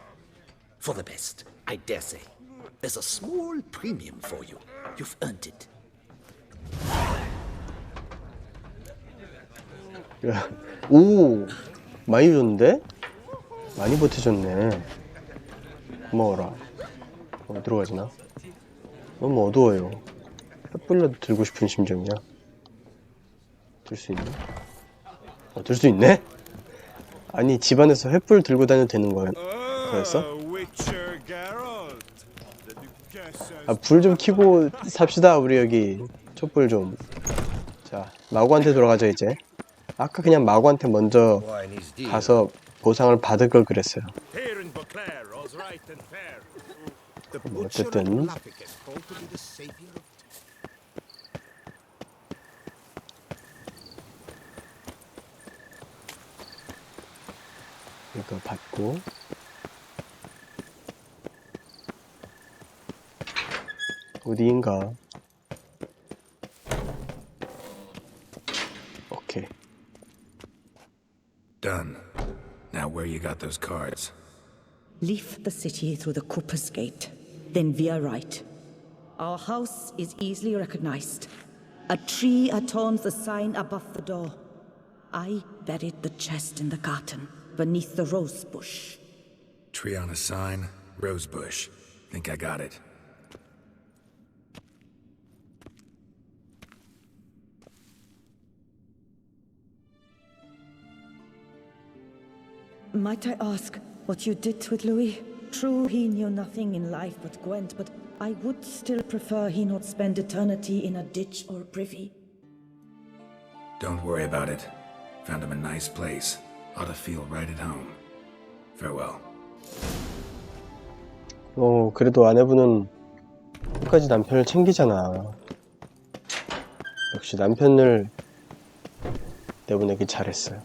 For the best, I dare say. There's a small premium for you. You've earned it. 야, 오! 많이 줬는데? 많이 버텨줬네. 고마워라. 어디로 가지나? 너무 어두워요. 횃불라도 들고 싶은 심정이야. 들 수 있나? 들 수 있네? 아니, 집안에서 횃불 들고 다녀도 되는 거였어? 아, 불 좀 켜고 삽시다, 우리 여기. 촛불 좀. 자, 마구한테 돌아가죠, 이제. 아까 그냥 마구한테 먼저 가서 보상을 받을 걸 그랬어요. 어쨌든 이거 받고 어디인가? 오케이. Done. Now where you got those cards? Leave the city through the Cooper's Gate, then veer right. Our house is easily recognized. A tree adorns the sign above the door. I buried the chest in the garden, beneath the rose bush. Tree on a sign, rose bush. Think I got it. Might I ask what you did with Louis? True, he knew nothing in life but Gwent, but I would still prefer he not spend eternity in a ditch or privy. Don't worry about it. Found him a nice place. Ought to feel right at home. Farewell. 그래도 아내분은 끝까지 남편을 챙기잖아. 역시 남편을 내보내기 잘했어요.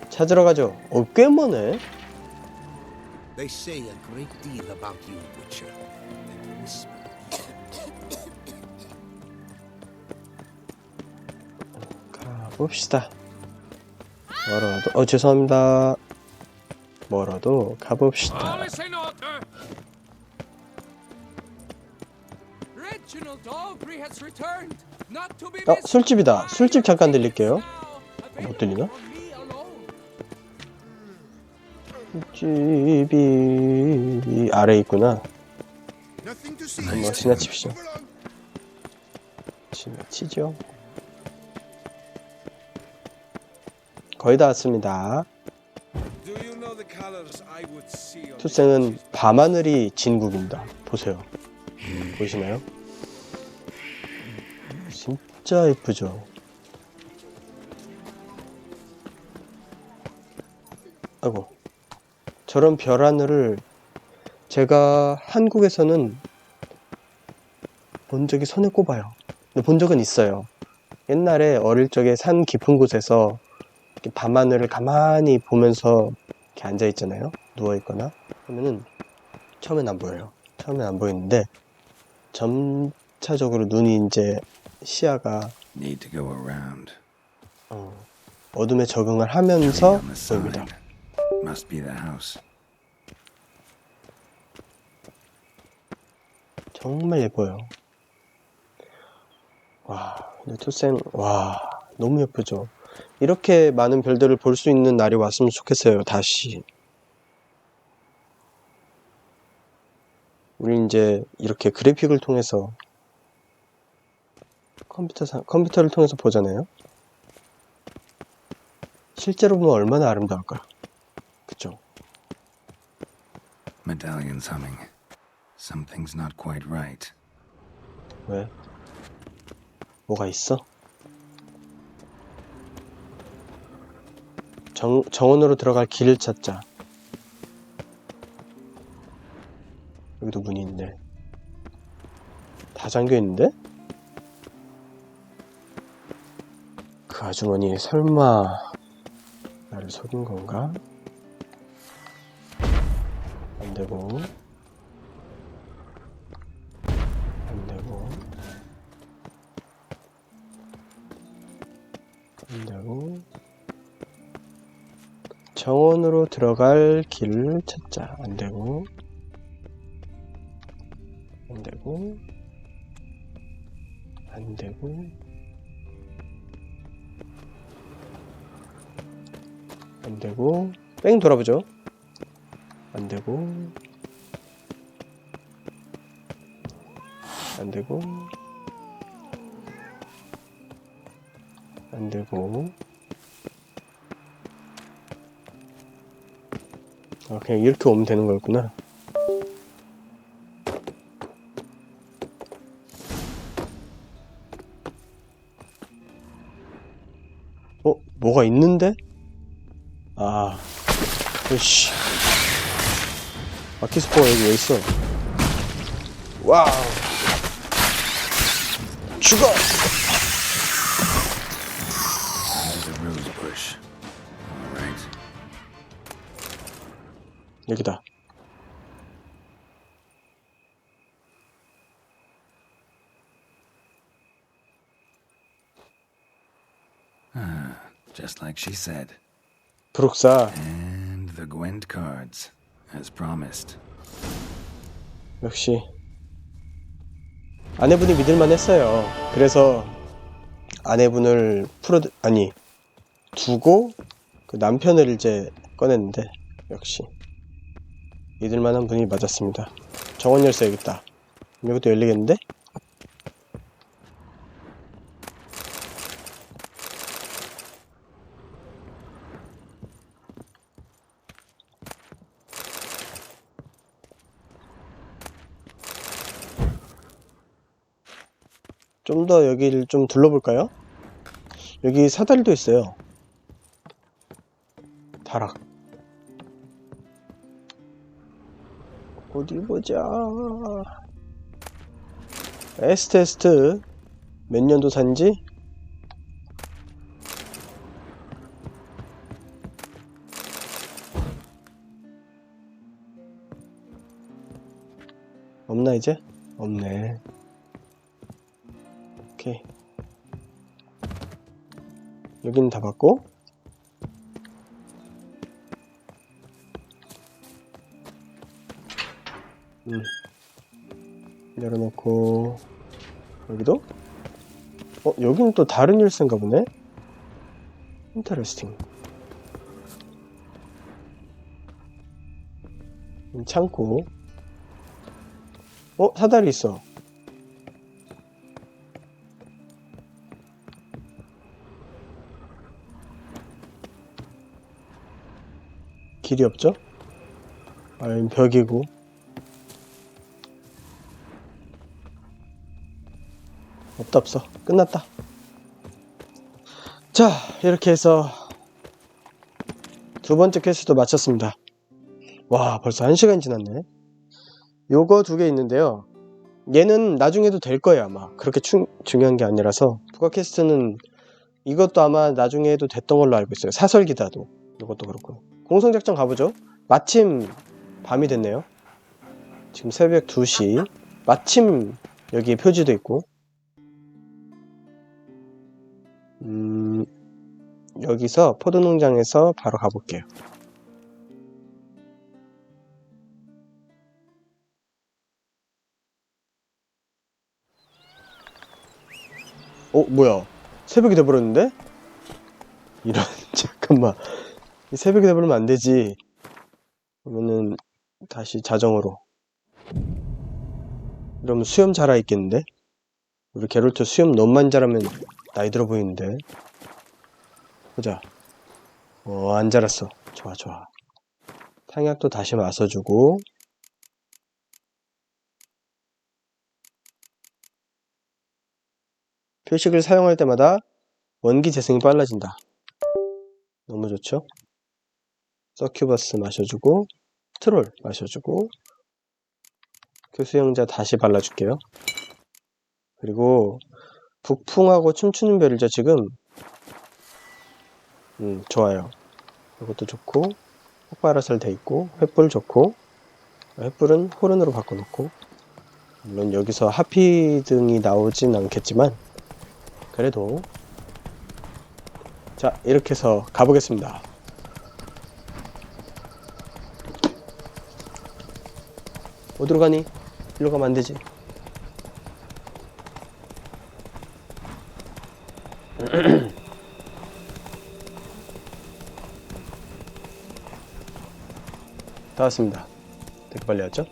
찾으러 가죠. 꽤 머네. They say a great deal about you, Witcher. 가봅시다. 멀어도 죄송합니다. 멀어도 가봅시다. 술집이다. 술집 잠깐 들릴게요. 못 들리나? 술집이 아래에 있구나. 한번 지나칩시오. 지나치죠. 거의 다 왔습니다. 투생은 밤하늘이 진국입니다. 보세요. 보이시나요? 진짜 예쁘죠? 아이고, 저런 별 하늘을 제가 한국에서는 본 적이 손에 꼽아요. 근데 본 적은 있어요. 옛날에 어릴 적에 산 깊은 곳에서 이렇게 밤하늘을 가만히 보면서 이렇게 앉아 있잖아요. 누워 있거나 그러면은 처음엔 안 보여요. 처음엔 안 보이는데 점차적으로 눈이 이제 시야가 Need to go around. 어둠에 적응을 하면서 보입니다. Must be the house. 정말 예뻐요. 와, 근데 투생, 와, 너무 예쁘죠? 이렇게 많은 별들을 볼 수 있는 날이 왔으면 좋겠어요, 다시. 우리 이제 이렇게 그래픽을 통해서 컴퓨터를 통해서 보잖아요? 실제로 보면 얼마나 아름다울까? 그쵸? Medallion's humming. Something's not quite right. 왜? 뭐가 있어? 정원으로 들어갈 길을 찾자. 여기도 문이 있네. 다 잠겨있는데? 그 아주머니 설마 나를 속인 건가? 안되고 안되고 안되고 정원으로 들어갈 길을 찾자. 안되고 안되고 안되고 안되고 뺑 돌아보죠. 안되고 안되고 안되고 그냥 이렇게 오면 되는 거였구나. 뭐가 있는데? 아, 으씨. 마키스포가 여기 왜 있어? 와우. 죽어! There's a rose bush. All right. 여기다. Just like she said. 브룩사. And the Gwent cards, as promised. 역시 아내분이 믿을만 했어요. 그래서 아내분을 두고 그 남편을 이제 꺼냈는데 역시 믿을만한 분이 맞았습니다. 정원 열쇠 여기 있다. 여기도 열리겠는데? 좀 더 여기를 좀 둘러볼까요? 여기 사다리도 있어요. 다락. 어디 보자. 에스테스트 몇 년도 산지? 없나 이제? 없네. 오케이. 여기는 다 봤고 열어놓고 여기도? 여기는 또 다른 열쇠인가 보네? 인터레스팅. 창고. 사다리 있어. 길이 없죠? 여긴 벽이고. 없어. 끝났다. 자, 이렇게 해서 두 번째 퀘스트도 마쳤습니다. 와, 벌써 1시간 지났네. 요거 두 개 있는데요. 얘는 나중에도 될 거예요, 아마. 그렇게 중요한 게 아니라서. 부가 퀘스트는 이것도 아마 나중에 해도 됐던 걸로 알고 있어요. 사설기다도. 이것도 그렇고. 공성작전 가보죠. 마침 밤이 됐네요. 지금 새벽 2시. 마침 여기에 표지도 있고. 여기서 포도농장에서 바로 가볼게요. 뭐야, 새벽이 돼버렸는데? 이런 잠깐만, 새벽이 돼버리면 안 되지. 그러면은 다시 자정으로. 이러면 수염 자라 있겠는데? 우리 게롤트 수염 너무 많이 자라면 나이 들어 보이는데. 보자. 안 자랐어. 좋아 좋아. 탕약도 다시 마셔주고. 표식을 사용할 때마다 원기 재생이 빨라진다. 너무 좋죠? 서큐버스 마셔주고, 트롤 마셔주고, 교수형자 다시 발라줄게요. 그리고 북풍하고 춤추는 별이죠 지금. 좋아요. 이것도 좋고, 폭발화살 돼있고, 횃불 좋고, 횃불은 호른으로 바꿔놓고, 물론 여기서 하피 등이 나오진 않겠지만 그래도. 자, 이렇게 해서 가보겠습니다. 어디로 가니? 일로 가면 안되지. 다 왔습니다. 되게 빨리 왔죠?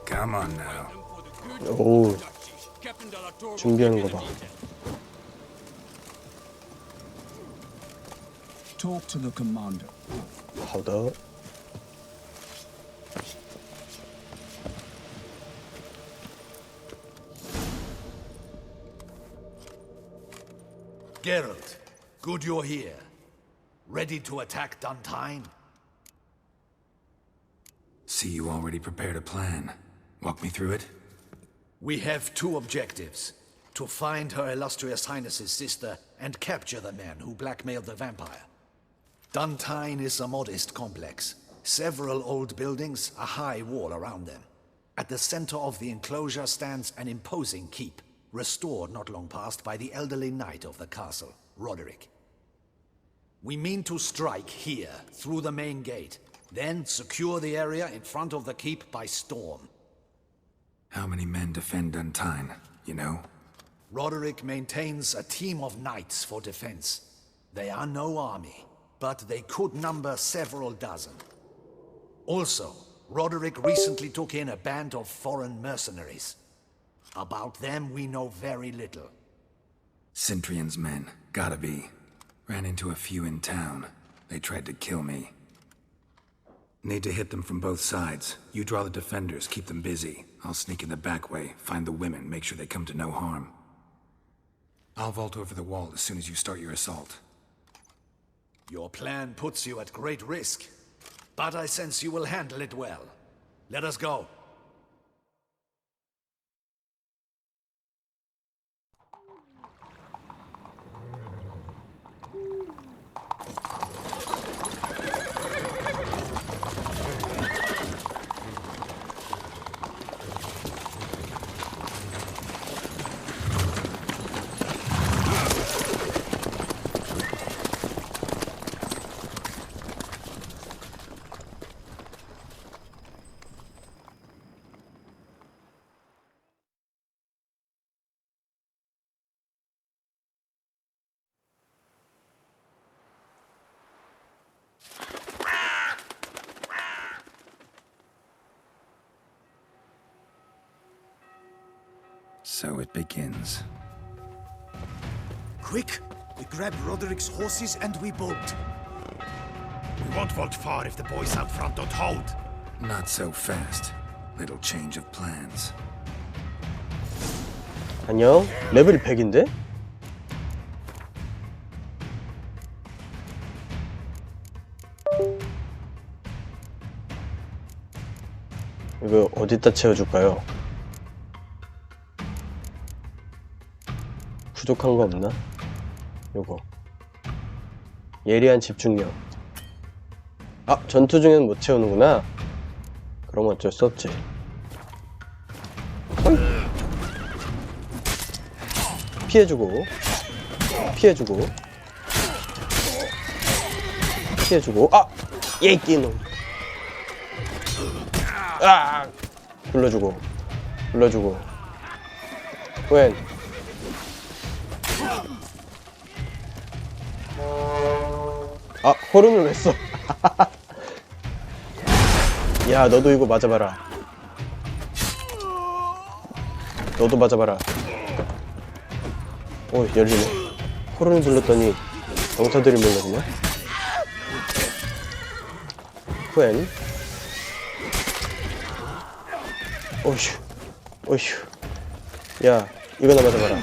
Come on now. 오, 준비하는 거 봐. Talk to the commander. 好的. Geralt, good you're here. Ready to attack Duntine? See, you already prepared a plan. Walk me through it. We have two objectives. To find Her Illustrious Highness's sister and capture the men who blackmailed the vampire. Duntine is a modest complex. Several old buildings, a high wall around them. At the center of the enclosure stands an imposing keep, restored not long past by the elderly knight of the castle, Roderick. We mean to strike here, through the main gate, then secure the area in front of the keep by storm. How many men defend Duntine, you know? Roderick maintains a team of knights for defense. They are no army, but they could number several dozen. Also, Roderick recently took in a band of foreign mercenaries. About them we know very little. Cintrian's men, gotta be. Ran into a few in town. They tried to kill me. Need to hit them from both sides. You draw the defenders, keep them busy. I'll sneak in the back way, find the women, make sure they come to no harm. I'll vault over the wall as soon as you start your assault. Your plan puts you at great risk, but I sense you will handle it well. Let us go. So it begins. Quick! We grab Roderick's horses and we bolt. We won't vault far if the boys out front don't hold. Not so fast. Little change of plans. 안녕. 레벨이 100인데? 이거 어디다 채워줄까요? 부족한 거 없나? 요거 예리한 집중력. 아, 전투 중에는 못 채우는구나. 그럼 어쩔 수 없지. 어이. 피해주고 피해주고 피해주고. 아! 예끼놈. 아! 불러주고 불러주고. 웬. 아, 호른을 왜 써? 야, 너도 이거 맞아봐라. 너도 맞아봐라. 오, 열리네. 호른을 불렀더니 병사들이 몰려드네. 후엔. 오휴, 오휴. 야, 이거나 맞아봐라.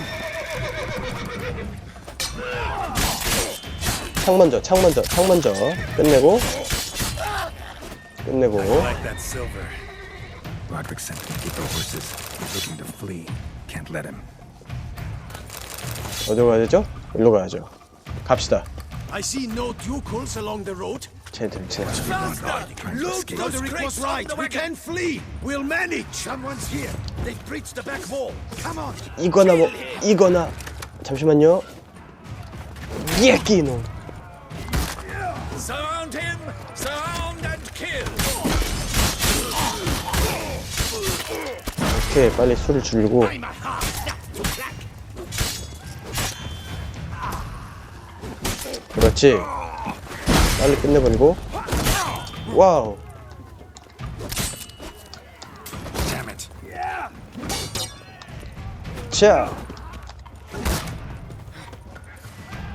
창 먼저, 창 먼저, 창 먼저. 끝내고. 끝내고. Like that silver. Roderick sent me to get the horses. He's looking to flee. Can't let him. 어디로 가야 되죠? 일로 가야죠. 갑시다. I see no ducals along the road. 쟤들. Look, Roderick was right. We can flee. We'll manage. Someone's here. They've breached the back wall. Come on. 이거나 뭐, 이거나. 잠시만요. 예끼놈. Surround him! Surround and kill! 오케이, 빨리 술을 줄이고. 그렇지. 빨리 끝내버리고. 와우. 자,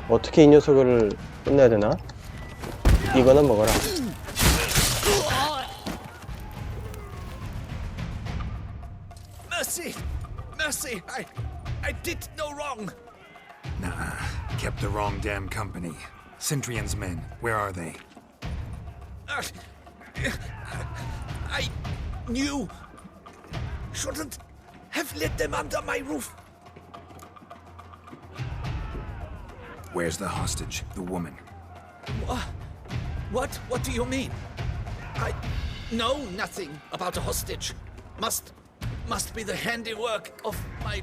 어떻게 이 녀석을 끝내야 되나? 이거나 먹어라. Mercy! Mercy! I did no wrong! Nah, kept the wrong damn company. Centrion's men, where are they? I knew... Shouldn't have let them under my roof. Where's the hostage, the woman? What do you mean? I know nothing about a hostage. Must be the handiwork of my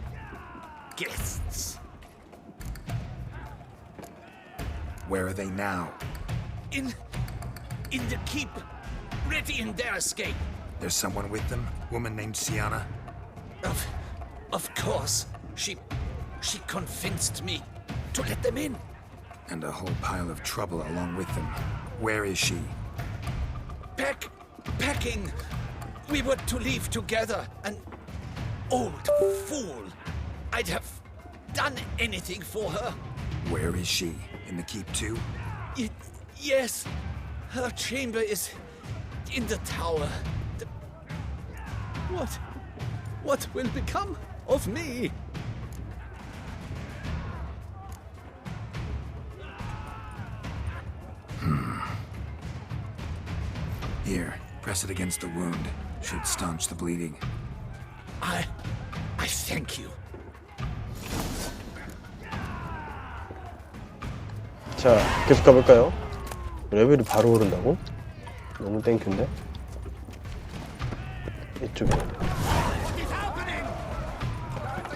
guests. Where are they now? In the keep, ready in their escape. There's someone with them? Woman named Sienna? Of course. She convinced me to let them in. And a whole pile of trouble along with them. Where is she? Packing. We were to leave together. An old fool. I'd have done anything for her. Where is she? In the keep too? Yes. Her chamber is in the tower. What will become of me? Here, press it against the wound. Should staunch the bleeding. I thank you. 자, 계속 가볼까요? 레벨이 바로 오른다고? 너무 땡큐인데? 이쪽에.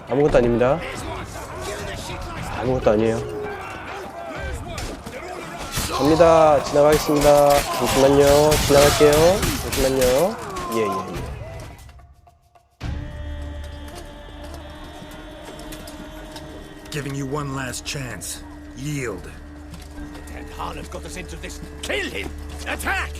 아무것도 아닙니다. 아무것도 아니에요. 갑니다. 지나가겠습니다. 잠시만요. 지나갈게요. 잠시만요. 예. Giving you one last chance. Yield. And Harlan got us into this. Kill him! Attack!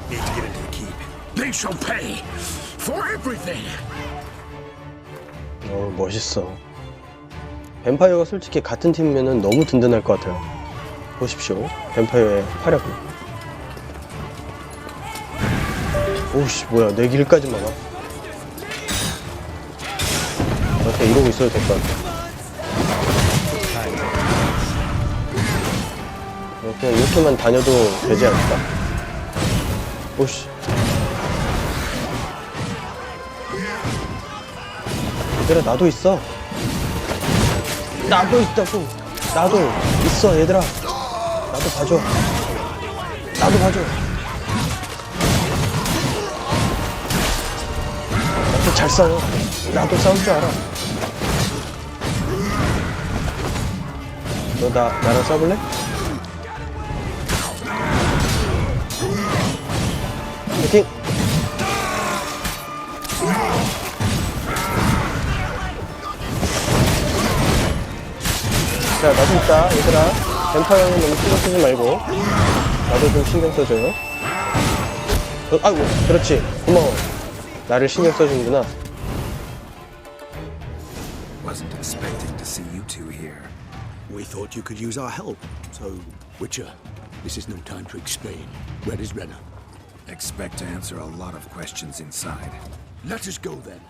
Need to get into the keep. They shall pay for everything. 멋있어. 뱀파이어가 솔직히 같은 팀이면 너무 든든할 것 같아요. 보십시오. 뱀파이어의 활약을. 오우씨, 뭐야. 내 길까지 막아. 어떻게 이러고 있어도 될 것 같아. 그냥 이렇게만 다녀도 되지 않을까? 오씨. 얘들아, 나도 있어. 나도 있다고. 나도 있어, 얘들아. 나도 봐줘. 나도 봐줘. 나도 잘 싸워. 나도 싸울 줄 알아. 너 나랑 싸볼래? 파이팅! 자, 나도 있다, 얘들아. 뱀파이어는 너무 신경 쓰지 말고 나도 좀 신경 써줘요. 아이고, 그렇지. 고마워. 나를 신경 써주는구나. Wasn't expecting to see you two here. We thought you could use our help, so... Witcher, this is no time to explain. Where is Renna? Expect to answer a lot of questions inside. Let us go then.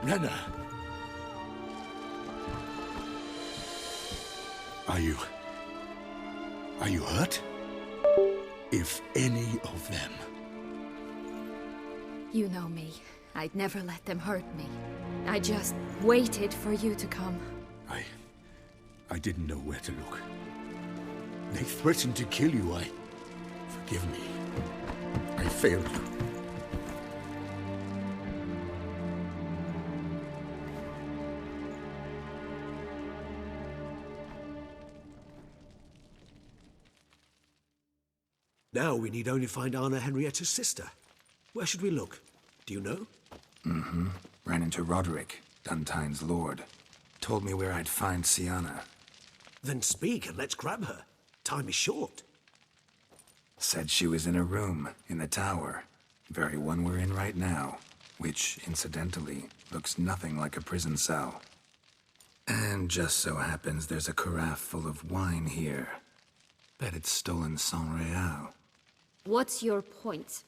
Renna! Are you hurt? If any of them... You know me. I'd never let them hurt me. I just waited for you to come. I didn't know where to look. They threatened to kill you. Forgive me. I failed you. Now we need only find Anna Henrietta's sister. Where should we look? Do you know? Mm-hmm. Ran into Roderick, Duntine's lord. Told me where I'd find Sienna. Then speak and let's grab her. Time is short. Said she was in a room in the tower. Very one we're in right now. Which, incidentally, looks nothing like a prison cell. And just so happens there's a carafe full of wine here. Bet it's stolen San Real. What's your point?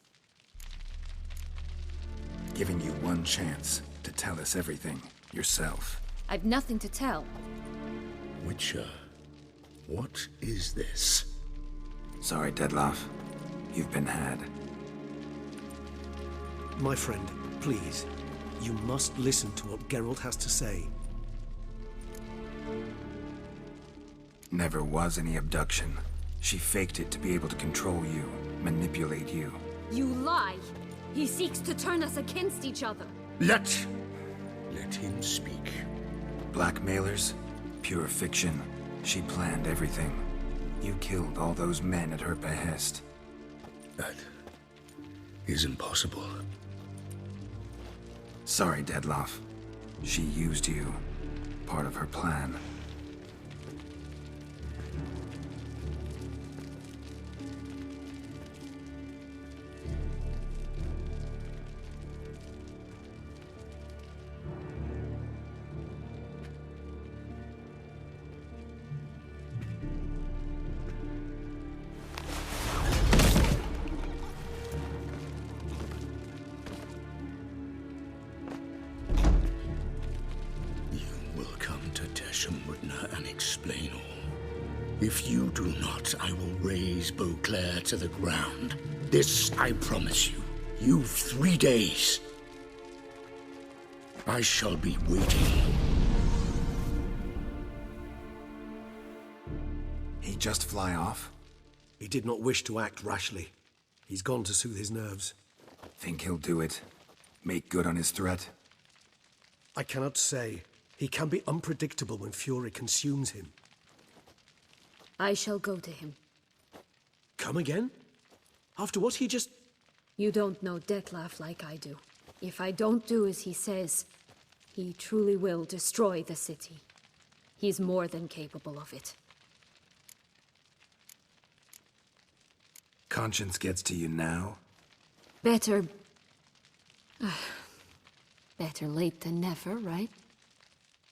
Giving you one chance to tell us everything yourself. I've nothing to tell. Witcher, what is this? Sorry, Dettlaff. You've been had. My friend, please. You must listen to what Geralt has to say. Never was any abduction. She faked it to be able to control you, manipulate you. You lie! He seeks to turn us against each other. Let him speak. Blackmailers? Pure fiction. She planned everything. You killed all those men at her behest. That is impossible. Sorry, Dettlaff. She used you. Part of her plan. And explain all. If you do not, I will raise Beauclair to the ground. This I promise you. You've 3 days. I shall be waiting. He just fly off? He did not wish to act rashly. He's gone to soothe his nerves. Think he'll do it? Make good on his threat? I cannot say. He can be unpredictable when fury consumes him. I shall go to him. Come again? After what he just... You don't know Detlef like I do. If I don't do as he says, he truly will destroy the city. He's more than capable of it. Conscience gets to you now? Better... better late than never, right?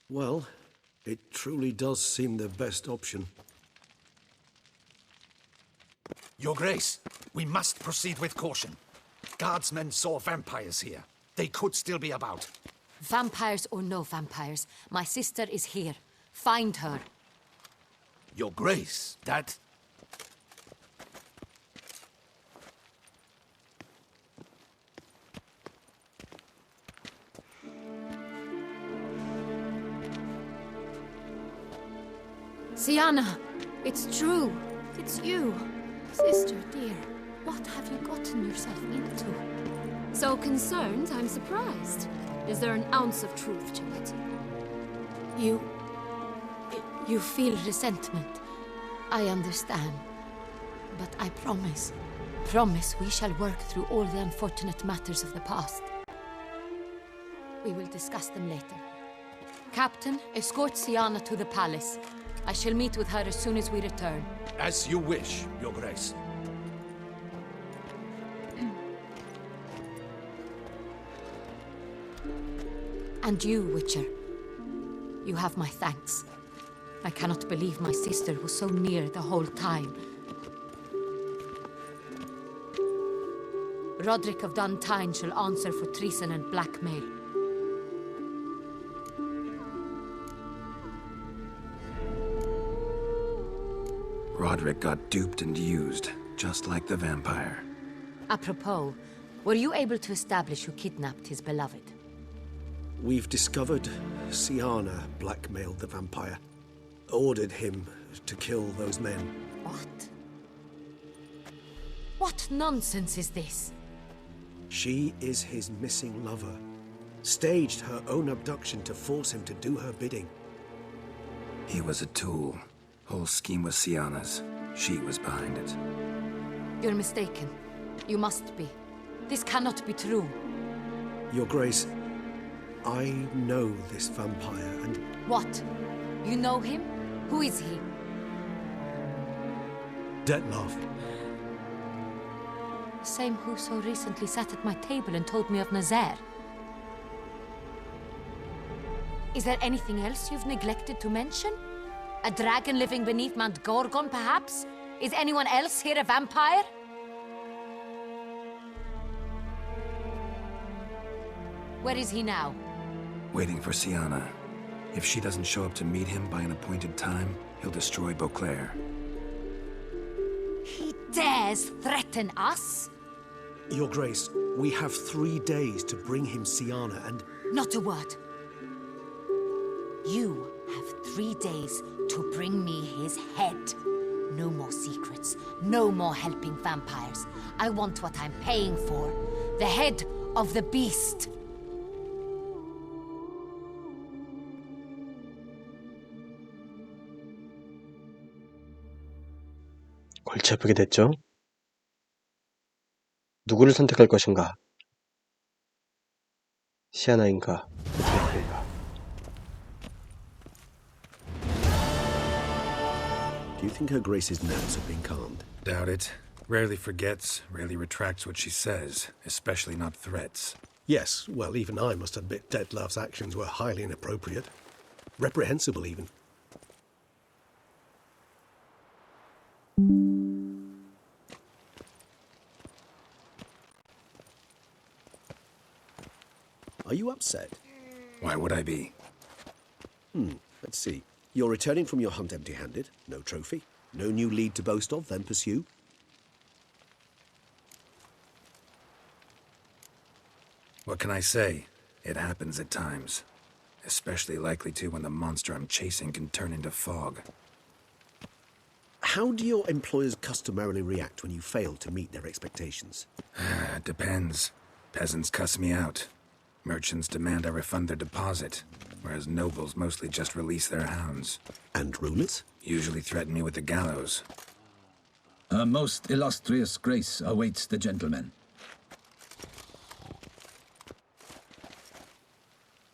Well, it truly does seem the best option. Your Grace, we must proceed with caution. Guardsmen saw vampires here. They could still be about. Vampires or no vampires, my sister is here. Find her. Your Grace, that... Sienna, it's true. It's you. Sister, dear, what have you gotten yourself into? So concerned, I'm surprised. Is there an ounce of truth to it? You feel resentment. I understand. But I promise we shall work through all the unfortunate matters of the past. We will discuss them later. Captain, escort Sienna to the palace. I shall meet with her as soon as we return. As you wish, Your Grace. And you, Witcher. You have my thanks. I cannot believe my sister was so near the whole time. Roderick of Duntine shall answer for treason and blackmail. Roderick got duped and used, just like the vampire. Apropos, were you able to establish who kidnapped his beloved? We've discovered Sienna blackmailed the vampire. Ordered him to kill those men. What? What nonsense is this? She is his missing lover. Staged her own abduction to force him to do her bidding. He was a tool. Whole scheme was Sienna's. She was behind it. You're mistaken. You must be. This cannot be true. Your Grace, I know this vampire and... What? You know him? Who is he? Detlef. The same who so recently sat at my table and told me of Nazaire. Is there anything else you've neglected to mention? A dragon living beneath Mount Gorgon, perhaps? Is anyone else here a vampire? Where is he now? Waiting for Sienna. If she doesn't show up to meet him by an appointed time, he'll destroy Beauclair. He dares threaten us? Your Grace, we have 3 days to bring him Sienna and... Not a word. You have 3 days to bring me his head. No more secrets. No more helping vampires. I want what I'm paying for. The head of the beast. 골치 아프게 됐죠? 누구를 선택할 것인가? 시아나인가? 데트라프인가? Do you think Her Grace's nerves have been calmed? Doubt it. Rarely forgets, rarely retracts what she says, especially not threats. Yes, well, even I must admit Detlef's actions were highly inappropriate. Reprehensible, even. Are you upset? Why would I be? Let's see. You're returning from your hunt empty-handed. No trophy. No new lead to boast of, then pursue. What can I say? It happens at times. Especially likely to when the monster I'm chasing can turn into fog. How do your employers customarily react when you fail to meet their expectations? It depends. Peasants cuss me out. Merchants demand I refund their deposit, whereas nobles mostly just release their hounds. And rulers? Usually threaten me with the gallows. Her most illustrious grace awaits the gentleman.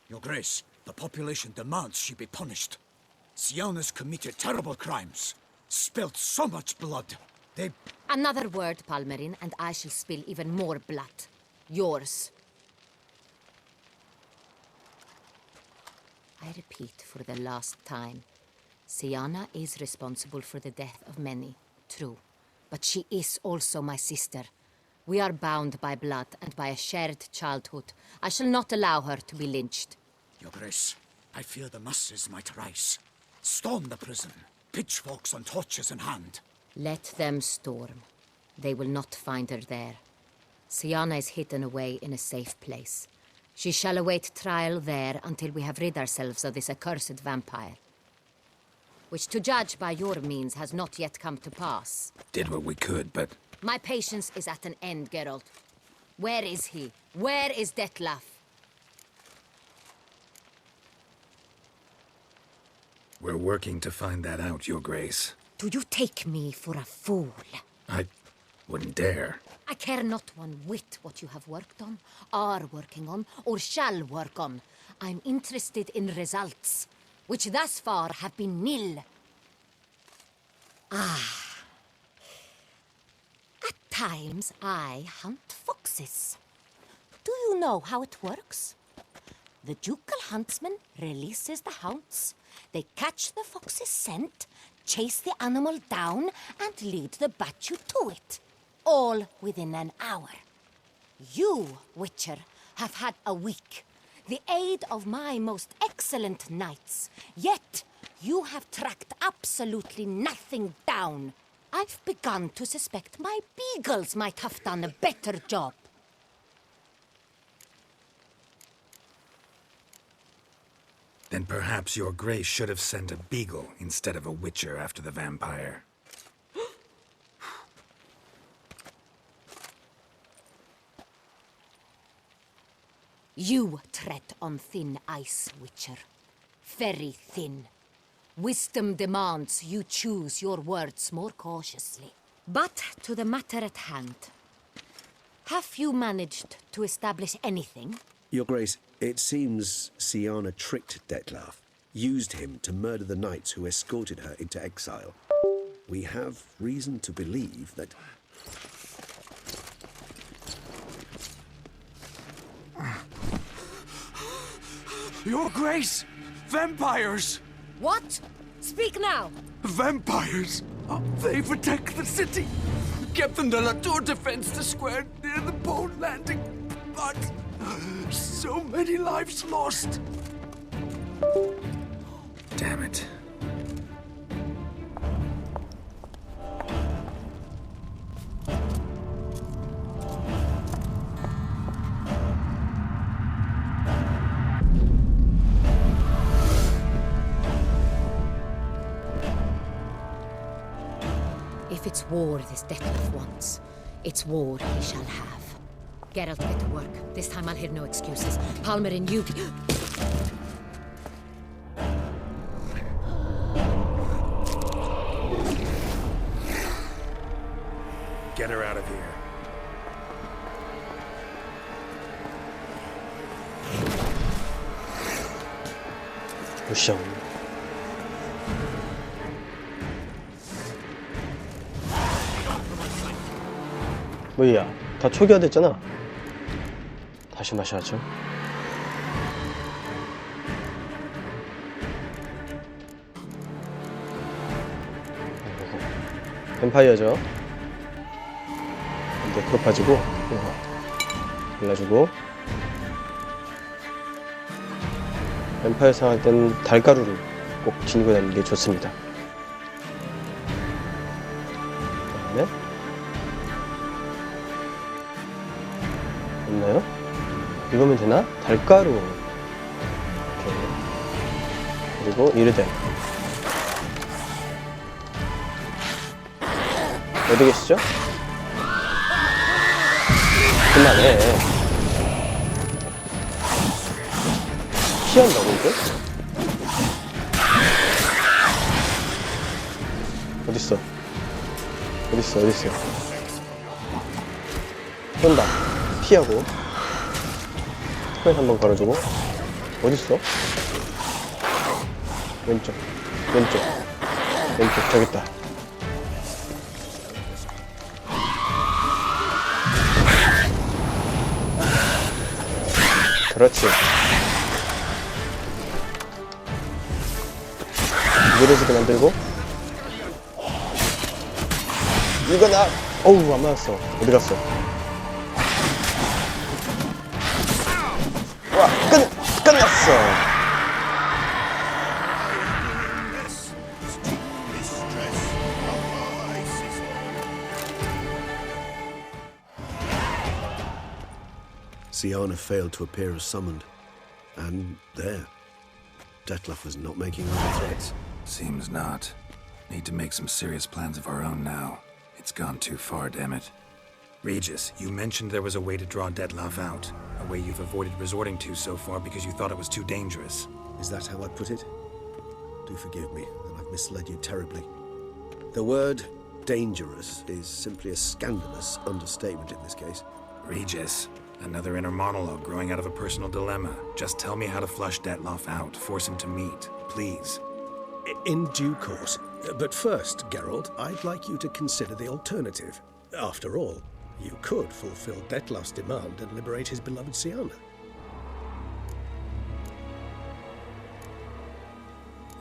Your Grace, the population demands she be punished. Siana's committed terrible crimes. Spilt so much blood. They... Another word, Palmerin, and I shall spill even more blood. Yours. I repeat for the last time. Siana is responsible for the death of many, true. But she is also my sister. We are bound by blood and by a shared childhood. I shall not allow her to be lynched. Your Grace, I fear the masses might rise. Storm the prison, pitchforks and torches in hand. Let them storm. They will not find her there. Siana is hidden away in a safe place. She shall await trial there until we have rid ourselves of this accursed vampire. Which, to judge by your means, has not yet come to pass. Did what we could, but... My patience is at an end, Geralt. Where is he? Where is Detlaf? We're working to find that out, Your Grace. Do you take me for a fool? I wouldn't dare. I care not one whit what you have worked on, are working on, or shall work on. I'm interested in results, which thus far have been nil. At times, I hunt foxes. Do you know how it works? The ducal huntsman releases the hounds. They catch the fox's scent, chase the animal down, and lead the battue to it. All within an hour. You, Witcher, have had a week. The aid of my most excellent knights. Yet, you have tracked absolutely nothing down. I've begun to suspect my beagles might have done a better job. Then perhaps Your Grace should have sent a beagle instead of a witcher after the vampire. You tread on thin ice, Witcher. Very thin. Wisdom demands you choose your words more cautiously. But to the matter at hand. Have you managed to establish anything? Your Grace, it seems Siana tricked Detlaf, used him to murder the knights who escorted her into exile. We have reason to believe that... Your Grace! Vampires! What? Speak now! Vampires! They protect the city! Captain de la Tour defends the square near the boat landing, but so many lives lost! Damn it. If it's war this Detlaf wants, it's war he shall have. Geralt, get to work. This time I'll hear no excuses. Palmerin, you... Get her out of here. 무시하고. 뭐야? 다 초기화됐잖아. 다시 마셔야죠. 뱀파이어죠. 이제 크롭파지고 골라주고 뱀파이어 상할 때는 달가루를 꼭 지니고 다니는 게 좋습니다. 그다음에 없나요? 이거면 되나? 달가루 이렇게. 그리고 이르덴 어디 계시죠? 그만해. 피한다고 이거? 어딨어? 어딨어? 쏜다. 피하고. 스페이스 한번 걸어주고. 어딨어? 왼쪽. 저기 있다. 그렇지. 느려지게 만들고. 이거 나, 어우, 안 맞았어. 어디 갔어? 와, 끝났어. Siana failed to appear as summoned. And there. Detlef was not making other threats. Seems not. Need to make some serious plans of our own now. It's gone too far, damn it. Regis, you mentioned there was a way to draw Detlef out. A way you've avoided resorting to so far because you thought it was too dangerous. Is that how I put it? Do forgive me that I've misled you terribly. The word dangerous is simply a scandalous understatement in this case. Regis, another inner monologue growing out of a personal dilemma. Just tell me how to flush Detlef out, force him to meet, please. In due course. But first, Geralt, I'd like you to consider the alternative. After all, you could fulfill Detlef's demand and liberate his beloved Siana.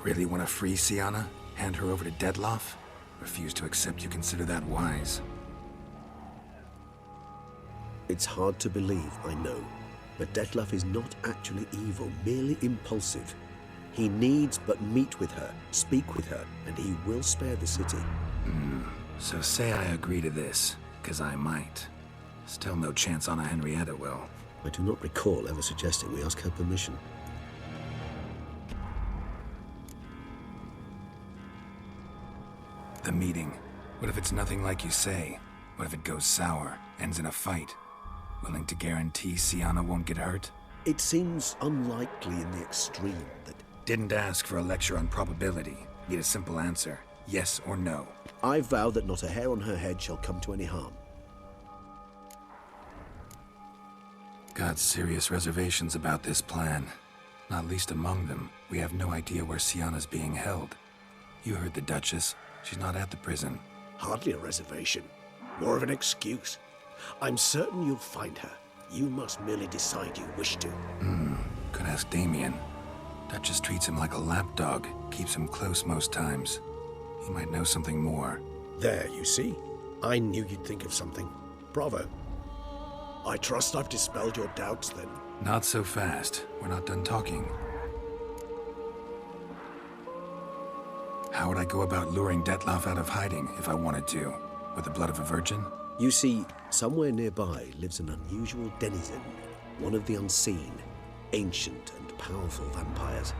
Really want to free Siana? Hand her over to Detlef? Refuse to accept you consider that wise. It's hard to believe, I know, but Detlef is not actually evil, merely impulsive. He needs but meet with her, speak with her, and he will spare the city. So say I agree to this, because I might. Still no chance Anna Henrietta will. I do not recall ever suggesting we ask her permission. The meeting. What if it's nothing like you say? What if it goes sour, ends in a fight? Willing to guarantee Siana won't get hurt? It seems unlikely in the extreme that... Didn't ask for a lecture on probability. Need a simple answer. Yes or no. I vow that not a hair on her head shall come to any harm. Got serious reservations about this plan. Not least among them, we have no idea where Siana's being held. You heard the Duchess. She's not at the prison. Hardly a reservation. More of an excuse. I'm certain you'll find her. You must merely decide you wish to. Could ask Damien. Duchess treats him like a lapdog. Keeps him close most times. He might know something more. There, you see? I knew you'd think of something. Bravo. I trust I've dispelled your doubts, then. Not so fast. We're not done talking. How would I go about luring Detlef out of hiding if I wanted to? With the blood of a virgin? You see, somewhere nearby lives an unusual denizen. One of the unseen, ancient and powerful vampires.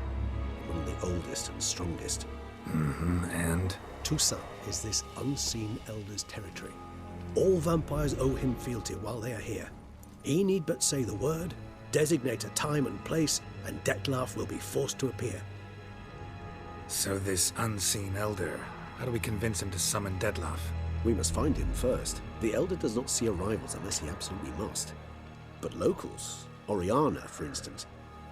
One of the oldest and strongest. And? Toussaint is this unseen elder's territory. All vampires owe him fealty while they are here. He need but say the word, designate a time and place, and Detlef will be forced to appear. So this unseen elder, how do we convince him to summon Detlef? We must find him first. The elder does not see arrivals unless he absolutely must. But locals, Oriana, for instance,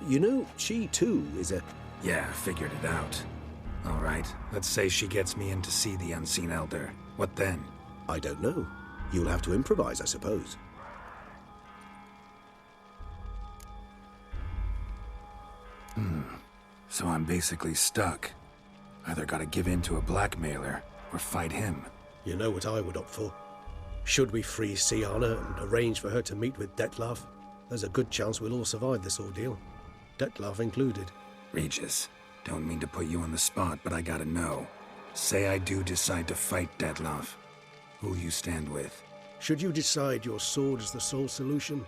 you know, she too is a... Yeah, figured it out. All right, let's say she gets me in to see the unseen elder. What then? I don't know. You'll have to improvise, I suppose. So I'm basically stuck. Either gotta give in to a blackmailer, or fight him. You know what I would opt for. Should we free Siana and arrange for her to meet with Detlef, there's a good chance we'll all survive this ordeal. Detlef included. Regis, don't mean to put you on the spot, but I gotta know. Say I do decide to fight Detlef. Who you stand with? Should you decide your sword is the sole solution,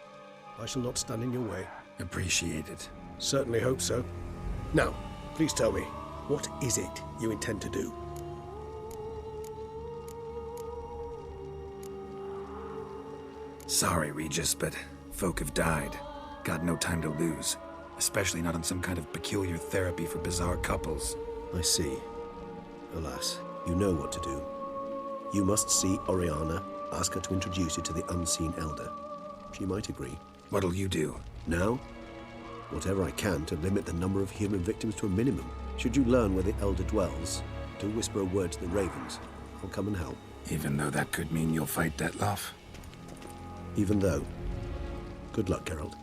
I shall not stand in your way. Appreciate it. Certainly hope so. Now, please tell me, what is it you intend to do? Sorry, Regis, but folk have died. Got no time to lose. especially not on some kind of peculiar therapy for bizarre couples. I see. Alas, you know what to do. You must see Oriana, ask her to introduce you to the unseen elder. She might agree. What'll you do? Now? Whatever I can to limit the number of human victims to a minimum. Should you learn where the elder dwells, do whisper a word to the ravens. I'll come and help. Even though that could mean you'll fight Dettlaff? Even though. Good luck, Geralt.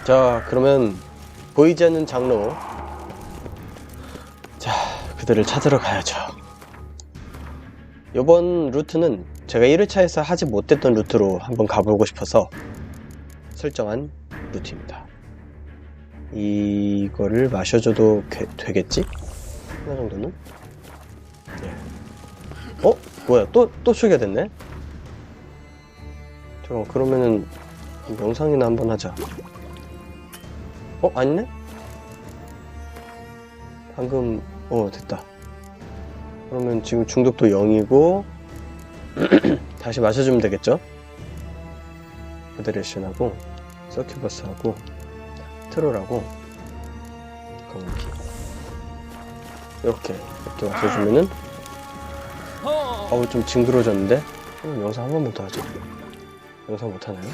자, 그러면 보이지 않는 장로, 자, 그들을 찾으러 가야죠. 이번 루트는 제가 1회차에서 하지 못했던 루트로 한번 가보고 싶어서 설정한 루트입니다. 이거를 마셔줘도 되겠지? 하나 정도는? 네. 뭐야, 또 초기화 됐네? 잠깐만, 그러면은 영상이나 한번 하자. 아니네? 방금 됐다. 그러면 지금 중독도 0이고 다시 마셔주면 되겠죠? 페데레이션하고 서큐버스하고 트롤하고 검은피 이렇게 마셔주면은 좀 징그러졌는데? 영상 한 번만 더 하자. 영상 못하나요?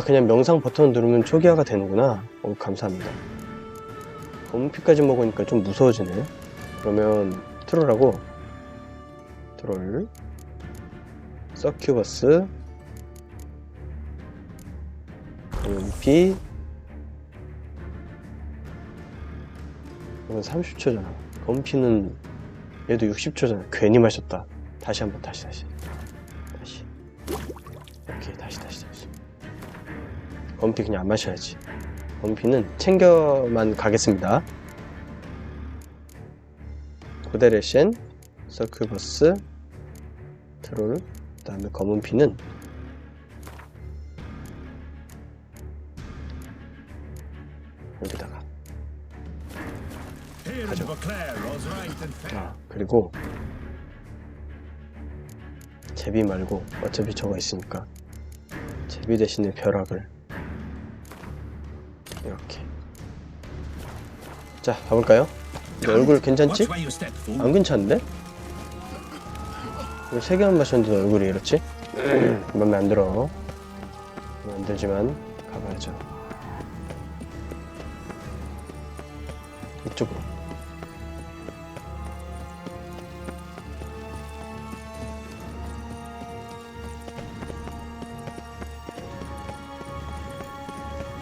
그냥 명상 버튼 누르면 초기화가 되는구나. 감사합니다. 검은피까지 먹으니까 좀 무서워지네. 그러면 트롤하고 트롤 서큐버스 검은피 이건 30초잖아. 검은피는 얘도 60초잖아. 괜히 마셨다. 다시 한번 다시 오케이, 다시 검은피 그냥 안 마셔야지. 검은피는 챙겨만 가겠습니다. 고데레셴, 서큐버스, 트롤, 그 다음에 검은피는 여기다가 가져. 그리고 제비 말고 어차피 저거 있으니까 제비 대신에 벼락을 이렇게. 자, 가볼까요? 얼굴 괜찮지? 안 괜찮은데? 이거 3개만 마셨는데 얼굴이 이렇지? 맘에 안 들어. 맘에 안 들지만 가봐야죠. 이쪽으로.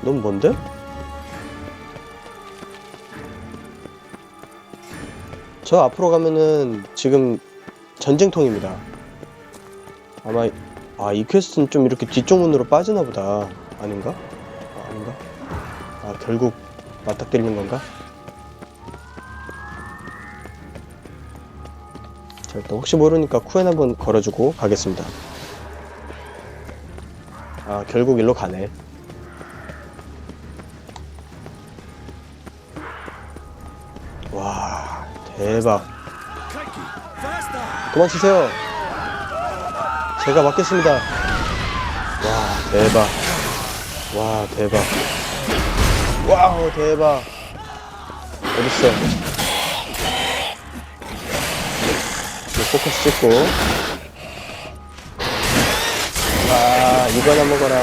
넌 뭔데? 저 앞으로 가면은 지금 전쟁통입니다. 아마 이 퀘스트는 좀 이렇게 뒤쪽 문으로 빠지나 보다. 아닌가? 아닌가? 결국 맞닥뜨리는 건가? 자, 일단 혹시 모르니까 쿠엔 한번 걸어주고 가겠습니다. 결국 일로 가네. 와, 대박. 도망치세요. 제가 막겠습니다. 와, 대박. 와, 대박. 와우, 대박. 어딨어? 포커스 찍고. 이거나 먹어라.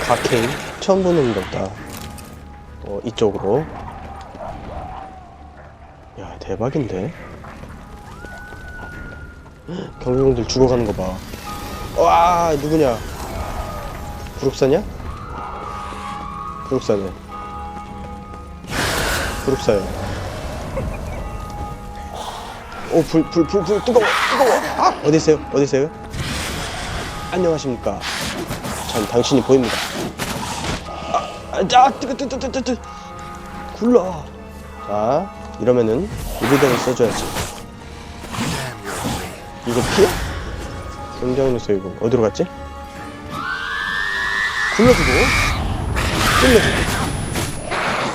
가케인. 처음 보는 거다. 이쪽으로. 야, 대박인데? 경비병들 죽어가는 거 봐. 와, 누구냐? 구룹사냐? 구룹사네. 구룹사요. 불, 뜨거워. 어디세요? 안녕하십니까. 전 당신이 보입니다. 뜨거. 굴러. 자, 이러면은 유리등을 써줘야지. 이거 피해? 굉장히 녀석 이거 어디로 갔지? 굴러주고 찔러주고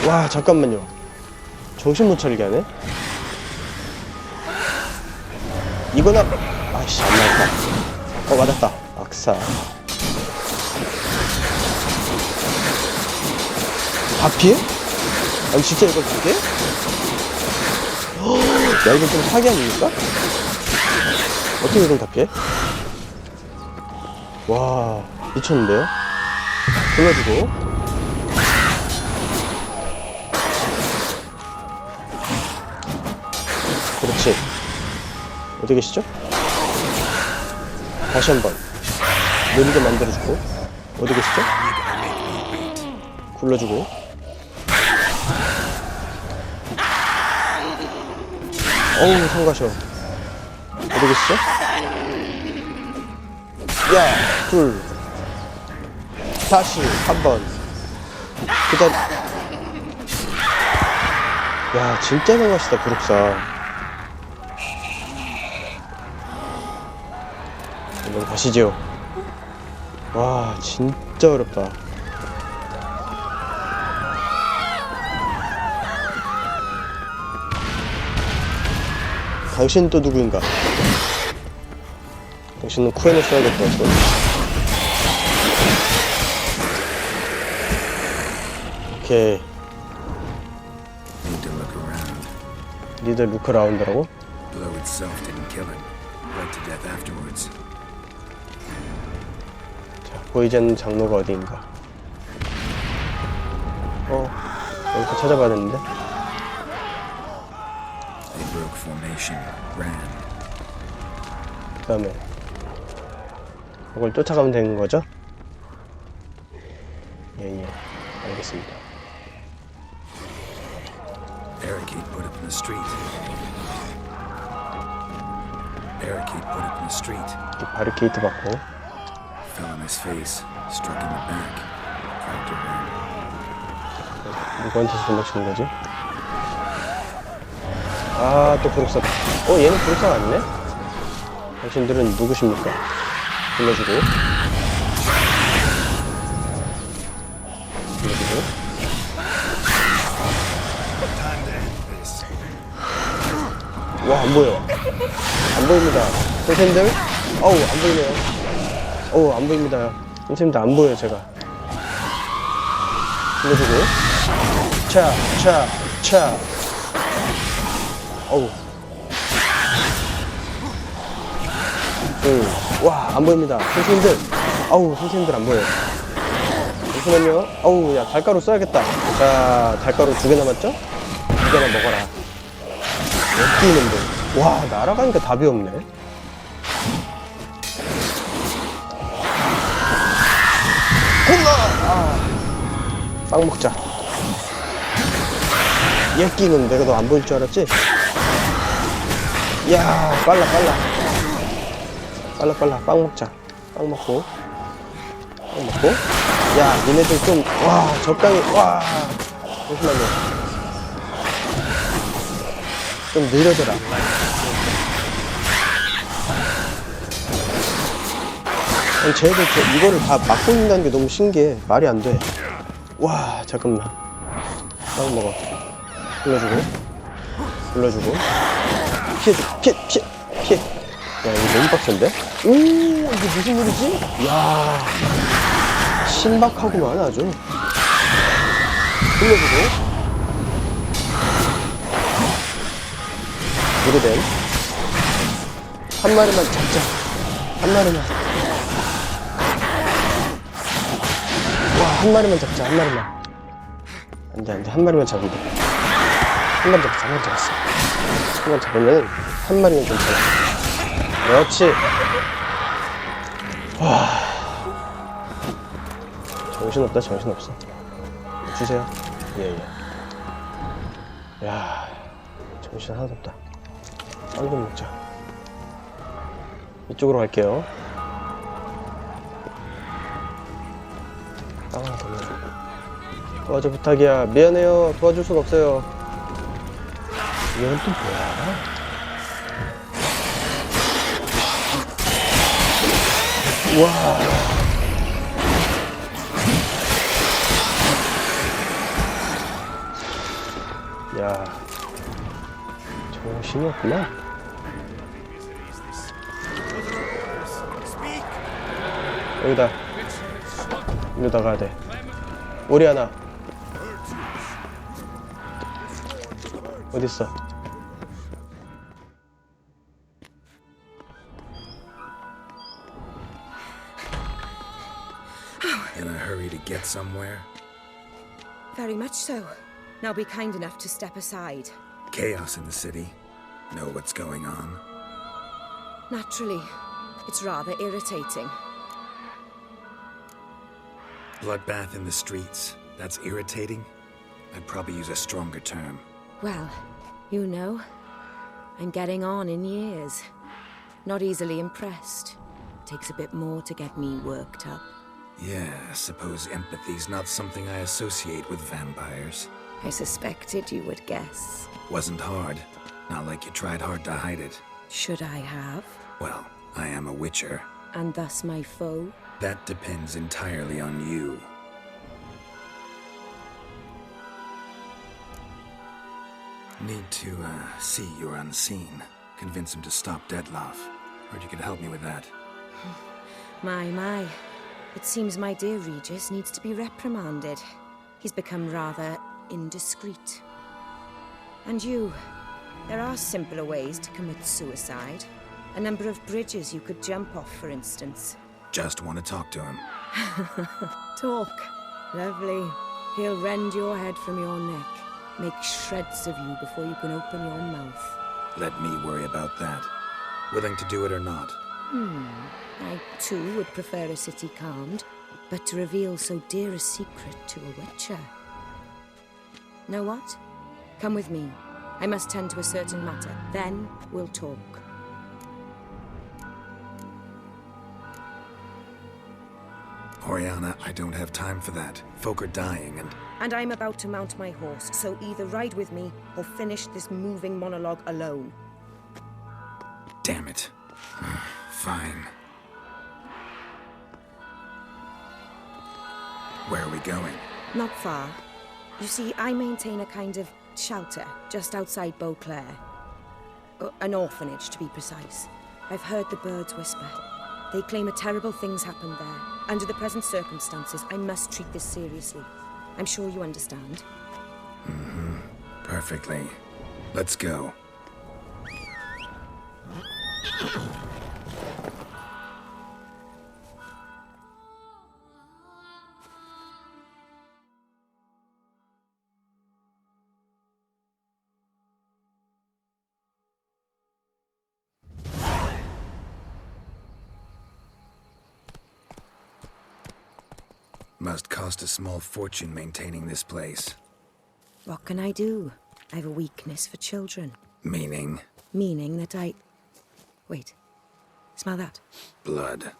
와 잠깐만요. 정신 못 차리게 하네. 이거나 아이씨 안 맞았다. 맞았다. 악사. 다 피해? 아니 진짜 이걸 다 피해? 야 이거 좀 사기 아닙니까? 어떻게 이걸 다 피해? 와 미쳤는데요? 불러주고 그렇지. 어디 계시죠? 다시 한번 느리게 만들어주고. 어디 계시죠? 굴러주고. 어우 성가셔. 어디 계시죠? 야 둘 다시 한번 그다음. 야 진짜 성가시다 부룩사. 이번 가시죠. 와 진짜 어렵다. 당신 또 누구인가? 당신은 쿠엔을 써야 될 것 같고. 오케이. 니들 루크 라운드라고? Blow itself didn't kill him. Bled to death afterwards. 자, 보이지 않는 장로가 어디인가? 여기서 찾아봐야 되는데. They broke formation, ran. 그 다음에 그걸 쫓아가면 되는 거죠? 예, 알겠습니다. Barricade put up in the street. Barricade put up in the street. 바리케이트 받고. Fell on his face, struck in the back. Tried to run. 누구한테 전락치는 거지? 또 부룩사. 얘는 부룩사가 아니네? 당신들은 누구십니까? 불러주고. 불러주고. 와, 안 보여. 안 보입니다. 선생님들? 안 보이네요. 안 보입니다. 선생님들 안 보여요, 제가. 불러주고. 차. 와, 안 보입니다. 선생님들. 선생님들 안 보여요. 잠시만요. 야, 달가루 써야겠다. 자, 달가루 2개 남았죠? 2개만 먹어라. 뛰는데. 와, 날아가니까 답이 없네. 빵 먹자. 얘 끼는 내가 너 안 보일 줄 알았지? 야, 빨라. 빵 먹자. 빵 먹고. 야, 니네들 좀, 적당히, 잠시만요. 좀 느려져라. 아니, 쟤들 이거를 다 막고 있는다는 게 너무 신기해. 말이 안 돼. 와, 잠깐만. 빵 먹어. 불러주고. 피해. 야, 이거 너무 빡센데? 이게 무슨 일이지? 야, 신박하구만, 아주. 불러주고. 무르댐. 한 마리만 잡자. 한 마리만 잡자. 안 돼. 한 마리만 잡으면 돼. 한 마리 잡았어. 한 마리 잡으면 한 마리는 괜찮아. 그렇지. 정신없다. 주세요. 예. 야, 정신 하나도 없다. 빵 좀 먹자. 이쪽으로 갈게요. 빵 하나 더 넣어줘. 도와줘, 부탁이야. 미안해요. 도와줄 수가 없어요. 이건 또 뭐야? 와. 야, 정신이 없구나. 여기다. 이리로 가야 돼. 오리아나. 어딨어? In a hurry to get somewhere? Very much so. Now be kind enough to step aside. Chaos in the city. Know what's going on? Naturally, it's rather irritating. Bloodbath in the streets. That's irritating? I'd probably use a stronger term. Well, you know, I'm getting on in years. Not easily impressed. Takes a bit more to get me worked up. Yeah, I suppose empathy's not something I associate with vampires. I suspected you would guess. Wasn't hard. Not like you tried hard to hide it. Should I have? Well, I am a witcher. And thus my foe? That depends entirely on you. Need to, see you're unseen. Convince him to stop Dettlaff. Heard you could help me with that. My. It seems my dear Regis needs to be reprimanded. He's become rather indiscreet. And you, there are simpler ways to commit suicide. A number of bridges you could jump off, for instance. Just want to talk to him. Talk. Lovely. He'll rend your head from your neck. Make shreds of you before you can open your mouth. Let me worry about that. Willing to do it or not? I, too, would prefer a city calmed, but to reveal so dear a secret to a witcher. Know what? Come with me. I must tend to a certain matter. Then we'll talk. Oriana, I don't have time for that. Folk are dying And I'm about to mount my horse, so either ride with me or finish this moving monologue alone. Damn it. Fine. Where are we going? Not far. You see, I maintain a kind of shelter just outside Beauclair. An orphanage, to be precise. I've heard the birds whisper. They claim a terrible thing's happened there. Under the present circumstances, I must treat this seriously. I'm sure you understand. Perfectly. Let's go. Must cost a small fortune maintaining this place. What can I do? I have a weakness for children. Meaning? Meaning that I... Wait. Smell that? Blood.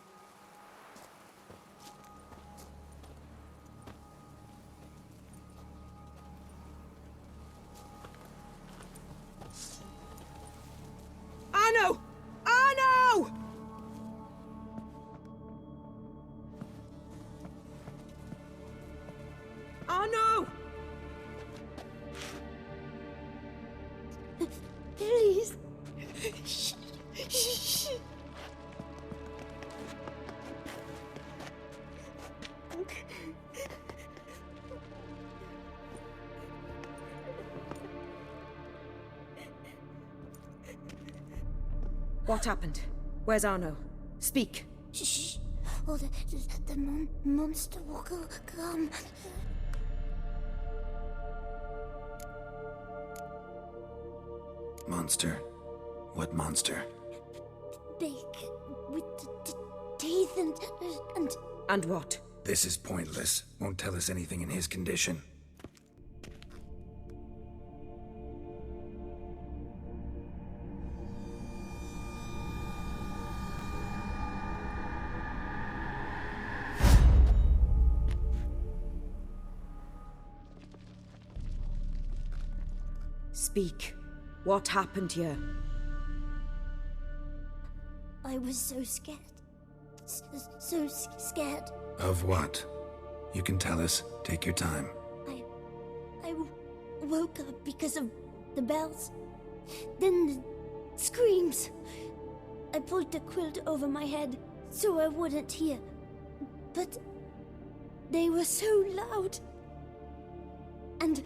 Arno! Arno! Arno! Please. What happened? Where's Arno? Speak. Shh. Oh, the monster will come. Monster? What monster? Big, with teeth and... And what? This is pointless. Won't tell us anything in his condition. Speak. What happened here? I was so scared. So scared. Of what? You can tell us. Take your time. I woke up because of the bells. Then the screams. I pulled the quilt over my head so I wouldn't hear. But they were so loud. And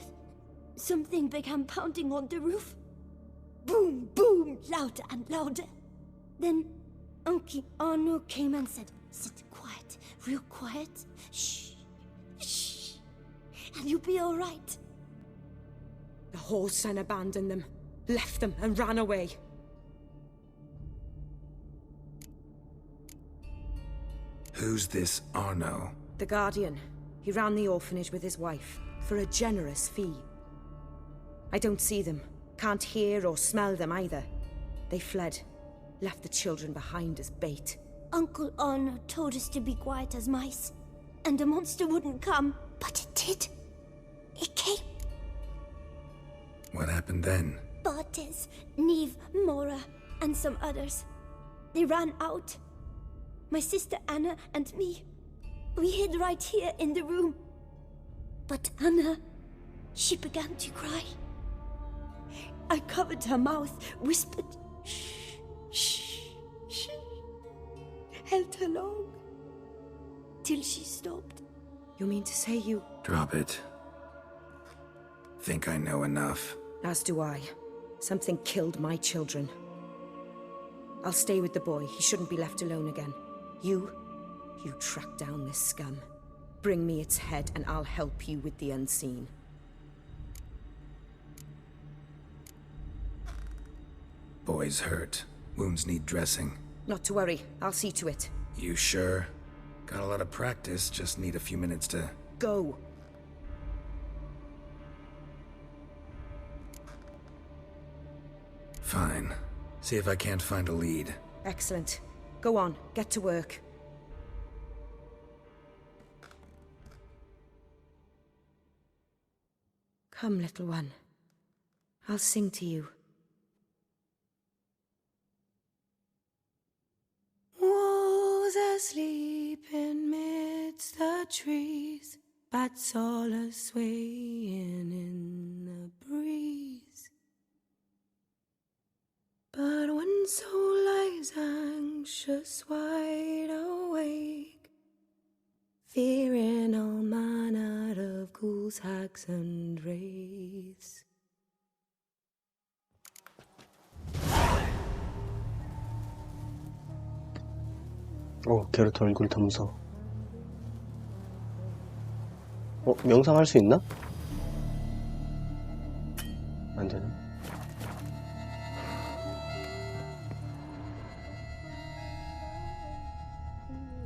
something began pounding on the roof. Boom, boom, louder and louder. Then Uncle Arno came and said, "Sit quiet, real quiet. Shh, shh, and you'll be all right." The whole son abandoned them, left them and ran away. Who's this Arno? The Guardian. He ran the orphanage with his wife, for a generous fee. I don't see them, can't hear or smell them either. They fled, left the children behind as bait. Uncle Arno told us to be quiet as mice, and the monster wouldn't come, but it did. It came. What happened then? Bartes, Neve, Mora, and some others. They ran out. My sister Anna and me, we hid right here in the room. But Anna, she began to cry. I covered her mouth, whispered, "Shh, shh, shh," held her long, till she stopped. You mean to say you... Drop it. Think I know enough. As do I. Something killed my children. I'll stay with the boy. He shouldn't be left alone again. You track down this scum. Bring me its head and I'll help you with the unseen. Boy's hurt. Wounds need dressing. Not to worry. I'll see to it. You sure? Got a lot of practice, just need a few minutes to... Go. Fine. See if I can't find a lead. Excellent. Go on, get to work. Come, little one. I'll sing to you. Wolves asleep in midst the trees, bats all a-swaying in the breeze. But when soul lies anxious, wide awake, fearing all manner of ghouls, hags, and wraiths. 게르트 얼굴 더 무서워. 명상할 수 있나? 안 되나?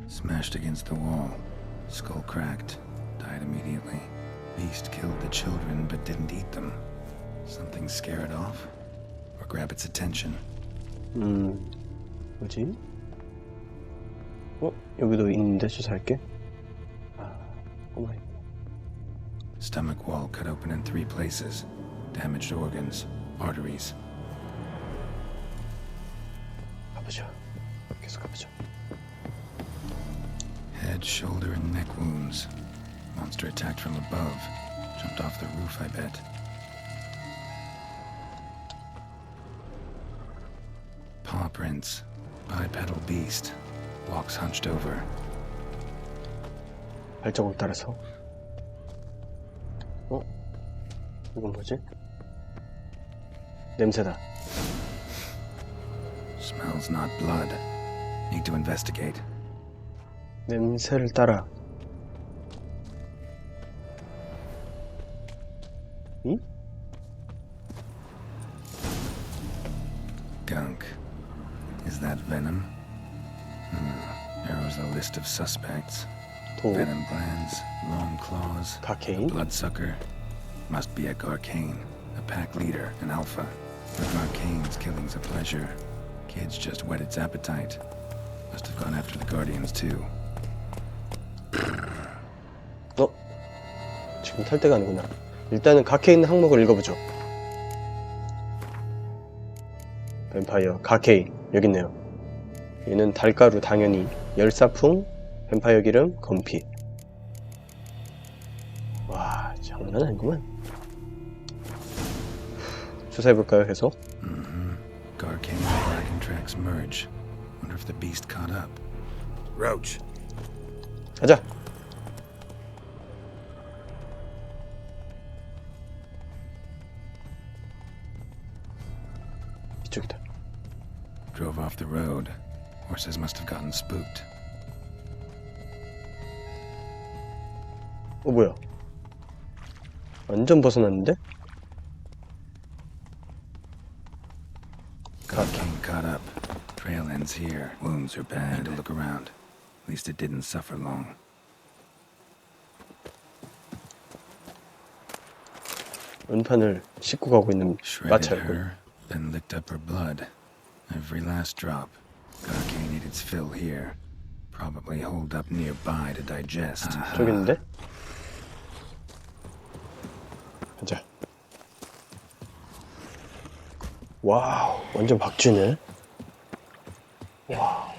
Smashed against the wall. Skull cracked. Died immediately. Beast killed the children but didn't eat them. Something scare it off? Or grab its attention? 뭐지? 여기도 있는데 조사할게. Stomach wall cut open in 3 places. Damaged organs. Arteries. 가보자. 계속 가보자. Head, shoulder, and neck wounds. Monster attacked from above. Jumped off the roof, I bet. Paw prints. Bipedal beast. Walks hunched over. 발자국 따라서. 이건 뭐지? 냄새다. Smells not blood. Need to investigate. 냄새를 따라. 응? Gunk. Is that venom? Narrows the list of suspects. Venom glands, long claws, a bloodsucker. Must be a Garcane, a pack leader, an alpha. The Garcane's killing's a pleasure. Kids just whet its appetite. Must have gone after the Guardians too. 지금 탈 때가 아니구나. 일단은 각해 있는 항목을 읽어보죠. 뱀파이어, 가케인, 여기 있네요. 얘는 달가루 당연히, 열사풍, 뱀파이어 기름, 건피. 와, 장난 아니구만. 조사해볼까요, 계속? Garcane and Dragon tracks merge. Wonder if the beast caught up. Roach. 가자. 이쪽이다. Drove off the road. Horses must have gotten spooked. 뭐야? 완전 벗어났는데? Garcane caught up. Trail ends here. Wounds are bad. Need to look around. At least it didn't suffer long. 은판을 씻고 가고 있는 Shredded 마찰군. her, then licked up her blood. Every last drop. Garcane ate its fill here. Probably holed up nearby to digest. 저기 있는데? 가자. 와우, 완전 박쥐네. 와.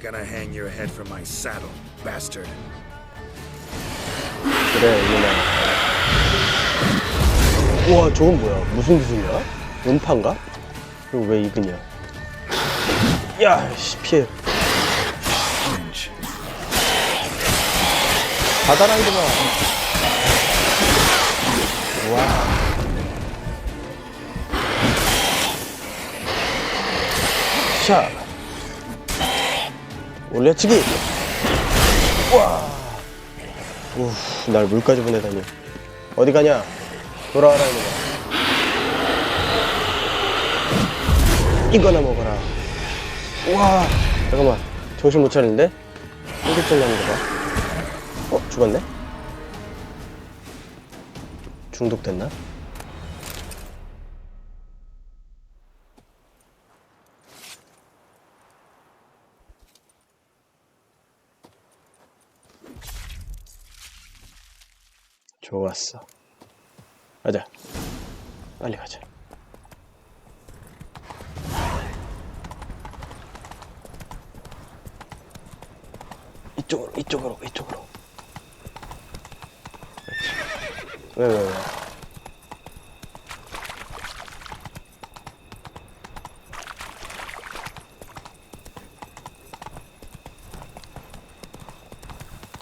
Gonna hang your head from my saddle, bastard. 그래, 이거나. 우와, 저건 뭐야? 무슨 기술이야? 음파인가? 그리고 왜 이그냐? 야, 씨, 피해. 받아라, 이놈아. 와. 샤. 올려치기. 와. 우, 날 물까지 보내다니. 어디 가냐? 돌아와라, 이놈아. 이거나 먹어라. 우와. 잠깐만. 정신 못 차리는데? 쫄깃쫄 나는 거 봐. 죽었네? 중독됐나? 좋았어. 가자. 빨리 가자. 이쪽으로. 그렇지. 왜.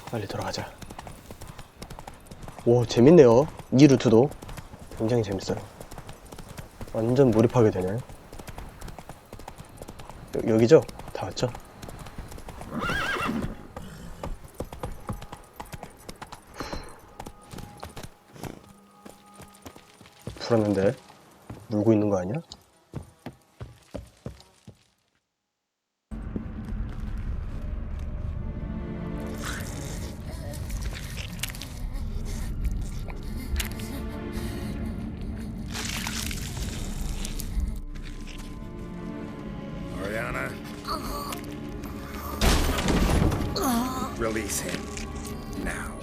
빨리 돌아가자. 오, 재밌네요. 이 루트도 굉장히 재밌어요. 완전 몰입하게 되네. 여기죠? 다 왔죠? 불었는데 물고 있는 거 아니야? Oriana. Release him. Now.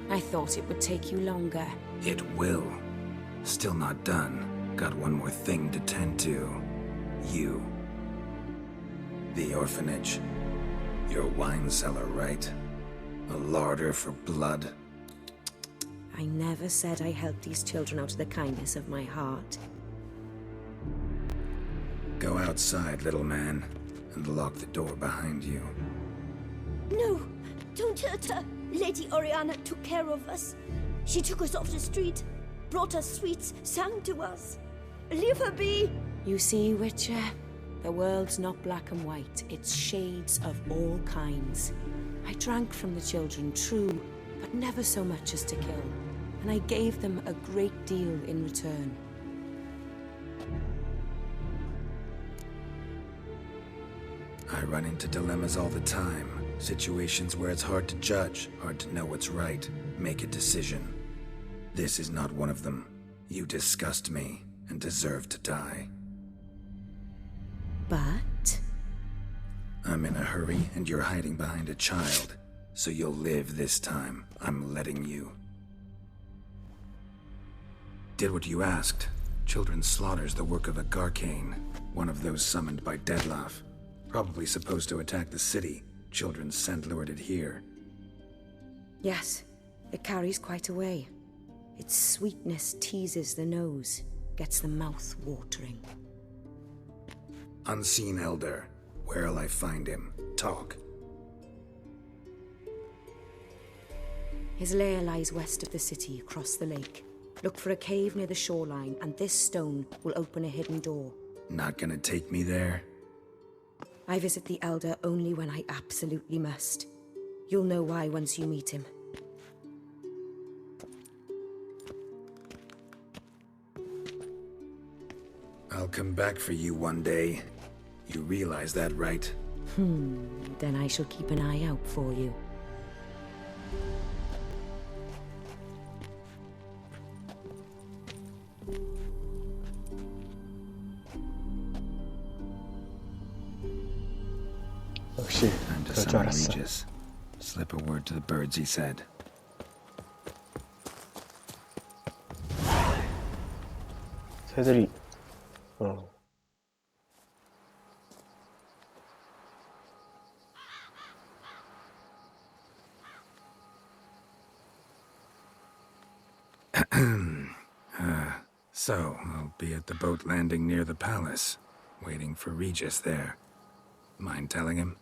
I thought it would take you longer. It will. Still not done. Got one more thing to tend to. You. The orphanage. Your wine cellar, right? A larder for blood. I never said I helped these children out of the kindness of my heart. Go outside, little man, and lock the door behind you. No, don't hurt her. Lady Oriana took care of us. She took us off the street, brought us sweets, sang to us. Leave her be. You see, Witcher, the world's not black and white. It's shades of all kinds. I drank from the children, true, but never so much as to kill. And I gave them a great deal in return. I run into dilemmas all the time. Situations where it's hard to judge, hard to know what's right, make a decision. This is not one of them. You disgust me and deserve to die. But? I'm in a hurry and you're hiding behind a child. So you'll live this time. I'm letting you. Did what you asked. Children's slaughter's the work of a Garcane, one of those summoned by Detlaf. Probably supposed to attack the city. Children's scent lured it here. Yes, it carries quite a way. Its sweetness teases the nose, gets the mouth watering. Unseen Elder. Where'll I find him? Talk. His lair lies west of the city, across the lake. Look for a cave near the shoreline, and this stone will open a hidden door. Not gonna take me there? I visit the Elder only when I absolutely must. You'll know why once you meet him. I'll come back for you one day. You realize that, right? Then I shall keep an eye out for you. 역시 그럴 줄 알았어. Regis. Slip a word to the birds, he said. 새들이 So, I'll be at the boat landing near the palace, waiting for Regis there. Mind telling him?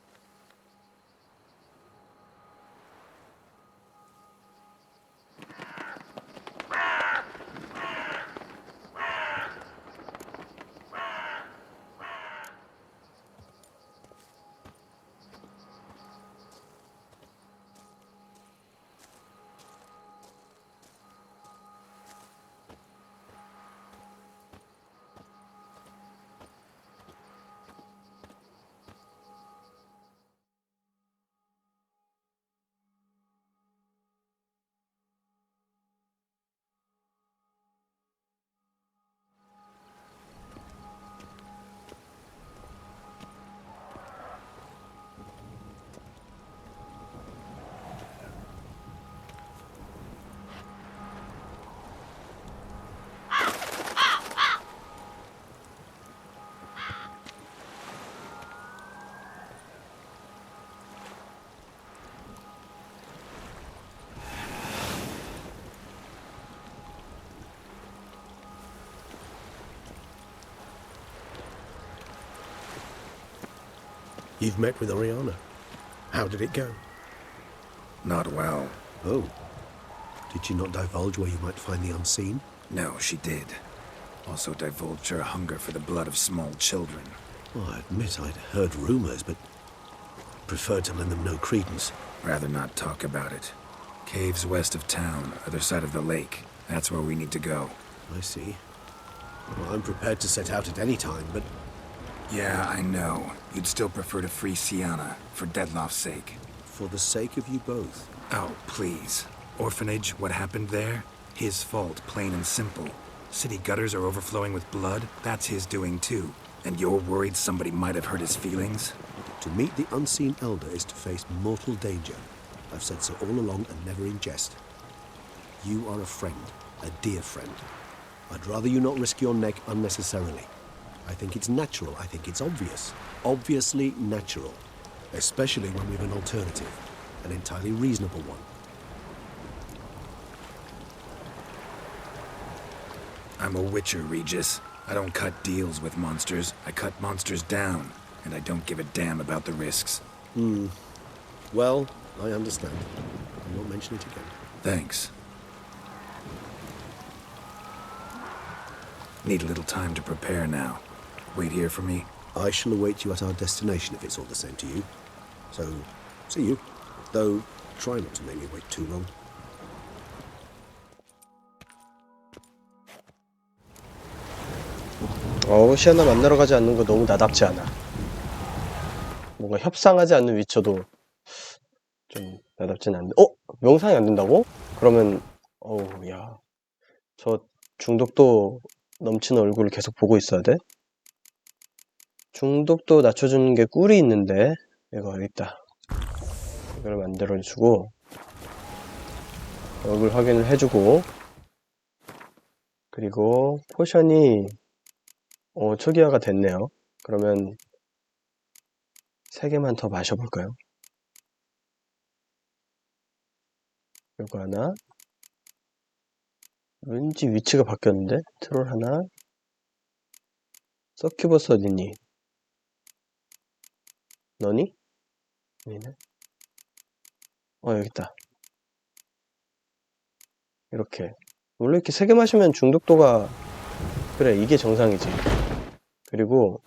You've met with Oriana. How did it go? Not well. Oh. Did she not divulge where you might find the unseen? No, she did. Also divulged her hunger for the blood of small children. Well, I admit I'd heard rumors, but preferred to lend them no credence. Rather not talk about it. Caves west of town, other side of the lake. That's where we need to go. I see. Well, I'm prepared to set out at any time, but... Yeah, I know. You'd still prefer to free Sienna, for Detlaf's sake. For the sake of you both. Oh, please. Orphanage, what happened there? His fault, plain and simple. City gutters are overflowing with blood. That's his doing too. And you're worried somebody might have hurt his feelings? To meet the unseen elder is to face mortal danger. I've said so all along and never in jest. You are a friend, a dear friend. I'd rather you not risk your neck unnecessarily. I think it's natural, I think it's obvious. Obviously natural. Especially when we have an alternative. An entirely reasonable one. I'm a witcher, Regis. I don't cut deals with monsters. I cut monsters down. And I don't give a damn about the risks. Well, I understand. I won't mention it again. Thanks. Need a little time to prepare now. Wait here for me? I shall await you at our destination if it's all the same to you. So, see you. Though, try not to make me wait too long. 시아나 만나러 가지 않는 거 너무 나답지 않아. 뭔가 협상하지 않는 위쳐도 좀 나답진 않은데. 명상이 안 된다고? 그러면 야, 저 중독도 넘치는 얼굴을 계속 보고 있어야 돼? 중독도 낮춰주는 게 꿀이 있는데 이거 여기 있다. 이걸 만들어주고 얼굴 확인을 해주고, 그리고 포션이 초기화가 됐네요. 그러면 3개만 더 마셔볼까요? 요거 하나. 왠지 위치가 바뀌었는데? 트롤 하나. 서큐버스 어딨니? 너니? 아니네. 여기있다. 이렇게. 원래 이렇게 3개 마시면 중독도가, 그래, 이게 정상이지. 그리고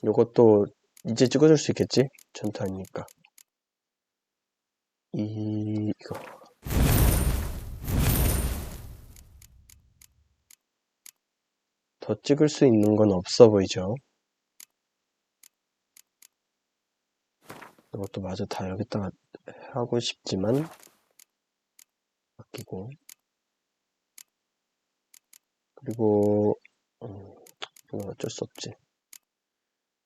요것도 이제 찍어줄 수 있겠지? 전투 아니니까. 이거. 더 찍을 수 있는 건 없어 보이죠? 이것도 마저 다 여기다가 하고 싶지만 아끼고, 그리고 이건 어쩔 수 없지.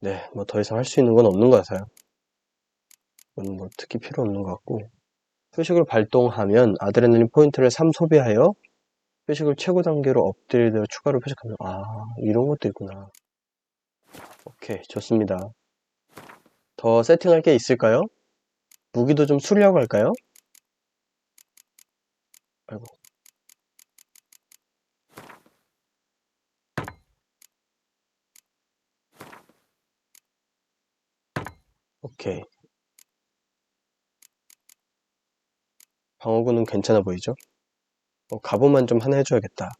네, 뭐 더 이상 할 수 있는 건 없는 것 같아요. 이건 뭐 특히 필요 없는 것 같고, 표식을 발동하면 아드레날린 포인트를 3 소비하여 표식을 최고 단계로 업그레이드 추가로 표식합니다. 이런 것도 있구나. 오케이, 좋습니다. 더 세팅할 게 있을까요? 무기도 좀 수리하고 할까요? 아이고. 오케이. 방어구는 괜찮아 보이죠? 갑옷만 좀 하나 해줘야겠다.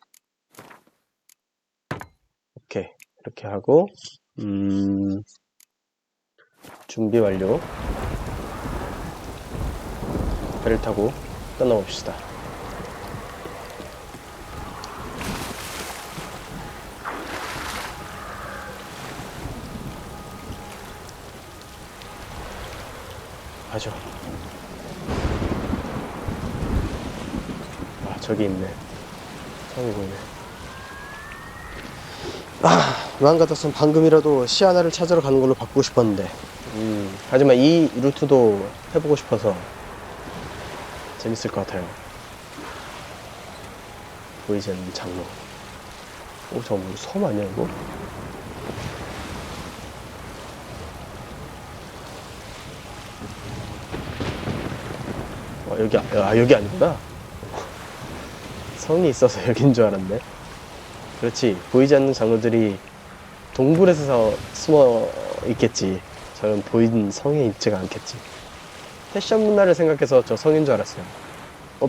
오케이. 이렇게 하고, 준비 완료. 배를 타고 떠나봅시다. 가죠. 저기 있네. 성이 보이네. 마음 같았으면 방금이라도 시아나를 찾으러 가는 걸로 바꾸고 싶었는데, 하지만 이 루트도 해보고 싶어서 재밌을 것 같아요. 보이지 않는 장로. 저거 뭐 섬 아니야 이거? 여기 아니구나. 성이 있어서 여긴 줄 알았네. 그렇지, 보이지 않는 장로들이 동굴에서 숨어 있겠지. 저는 보이는 성에 있지가 않겠지. 패션 문화를 생각해서 저 성인 줄 알았어요.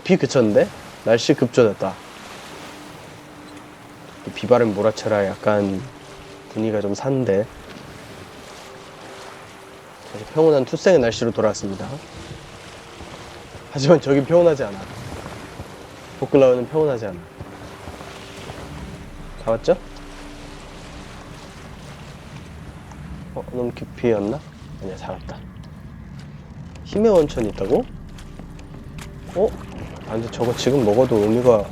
비 그쳤는데? 날씨 급조됐다. 비바람 몰아쳐라. 약간 분위기가 좀 산데 다시 평온한 투생의 날씨로 돌아왔습니다. 하지만 저긴 평온하지 않아. 보클라우는 평온하지 않아. 다 왔죠? 너무 깊이였나? 아니야, 다 왔다. 힘의 원천이 있다고? 근데 저거 지금 먹어도 의미가...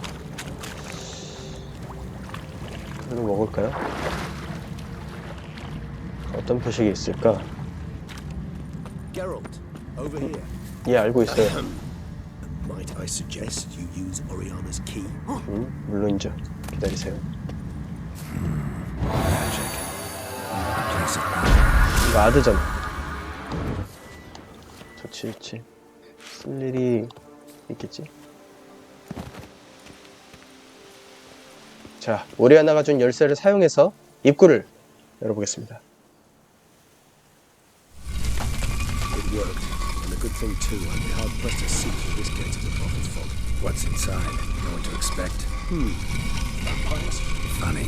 그래도 먹을까요? 어떤 표식이 있을까? Geralt, over here. 예, 알고 있어요. Might I suggest you use Oriana's key? 물론이죠. 기다리세요. 이거 아드잖아. 좋지. 쓸 일이 있겠지. 자, 오리아나가 준 열쇠를 사용해서 입구를 열어보겠습니다. It worked, and a good thing too. I'd be hard pressed to see through this gate of the prophet's fog. What's inside? Know what to expect? Vampires? Funny.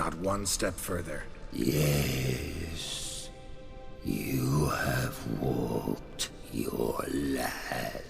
Not one step further. Yes, you have walked your last.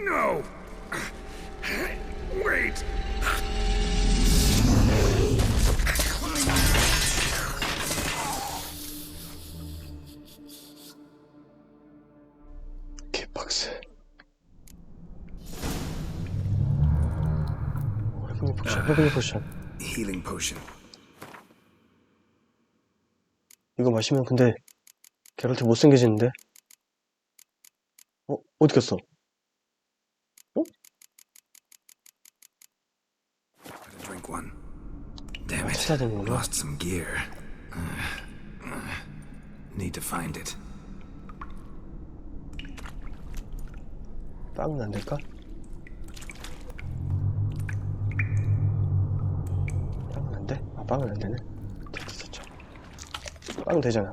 No! Wait! 개박스. 회복의 포션. Healing potion. 이거 마시면 근데 게롤트 못생겨지는데? 어디 갔어? Better drink one. Damn it. 찾아야 되는구나. Lost some gear. Need to find it. 빵은 안 될까? 빵은 안 돼? 아, 빵은 안 되네. 됐죠. 빵 되잖아.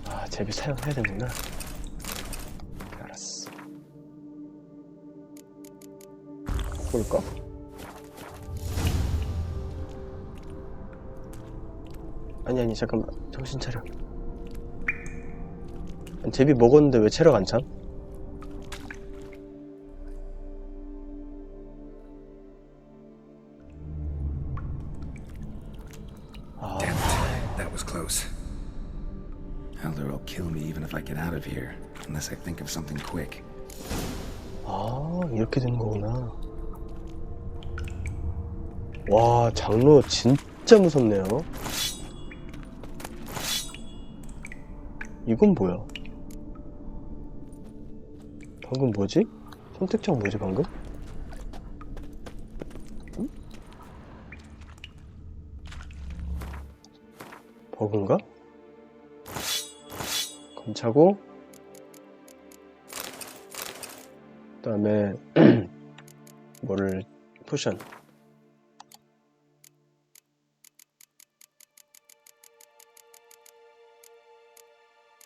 아, 제비 사용해야 되는구나. 알았어. 볼까? 아니, 잠깐만. 정신 차려. 제비 먹었는데 왜 체력 안 참? Damn it. That was close. Elder will kill me even if I get out of here, unless I think of something quick. 아, 이렇게 되는 거구나. 와, 장로 진짜 무섭네요. 이건 뭐야? 방금 뭐지? 선택장 뭐지 방금? 응? 버그인가? 검차고 그 다음에 뭐를 포션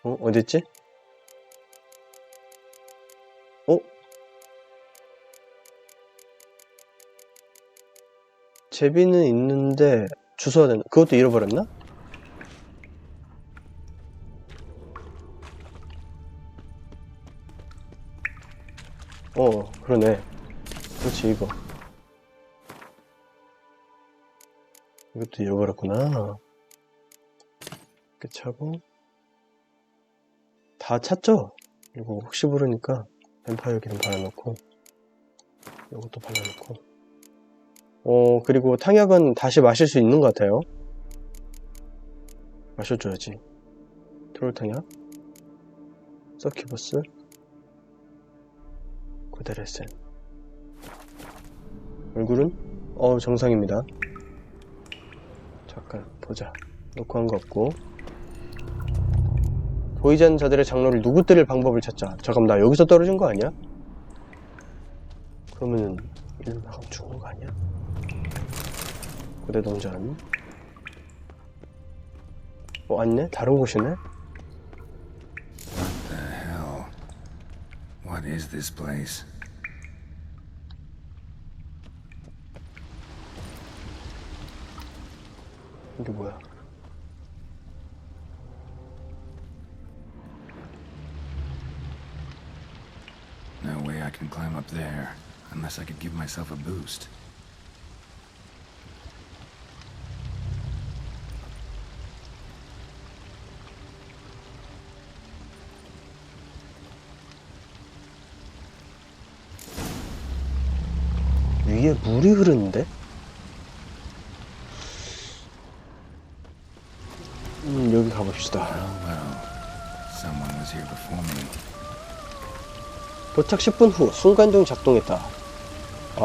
어딨지? 제비는 있는데 주소가 되나? 그것도 잃어버렸나? 그러네. 그렇지, 이거. 이것도 잃어버렸구나. 이렇게 차고 다 찼죠? 이거 혹시 모르니까 뱀파이어 기름 발라놓고 이것도 발라놓고 그리고 탕약은 다시 마실 수 있는 것 같아요. 마셔줘야지. 트롤 탕약 서큐버스 고데레센. 얼굴은 정상입니다. 잠깐 보자. 놓고 한 거 없고. 보이지 않는 자들의 장로를 누구 때릴 방법을 찾자. 잠깐 나 여기서 떨어진 거 아니야? 그러면은 일로 나가면 죽은 거 아니야? 고대 동전. 아니네? 다른 곳이네? What the hell? What is this place? 이게 뭐야? No way I can climb up there, unless I could give myself a boost. 위에 물이 흐르는데? 여기 가봅시다. Someone was here before me. 도착 10분 후 순간종 작동했다.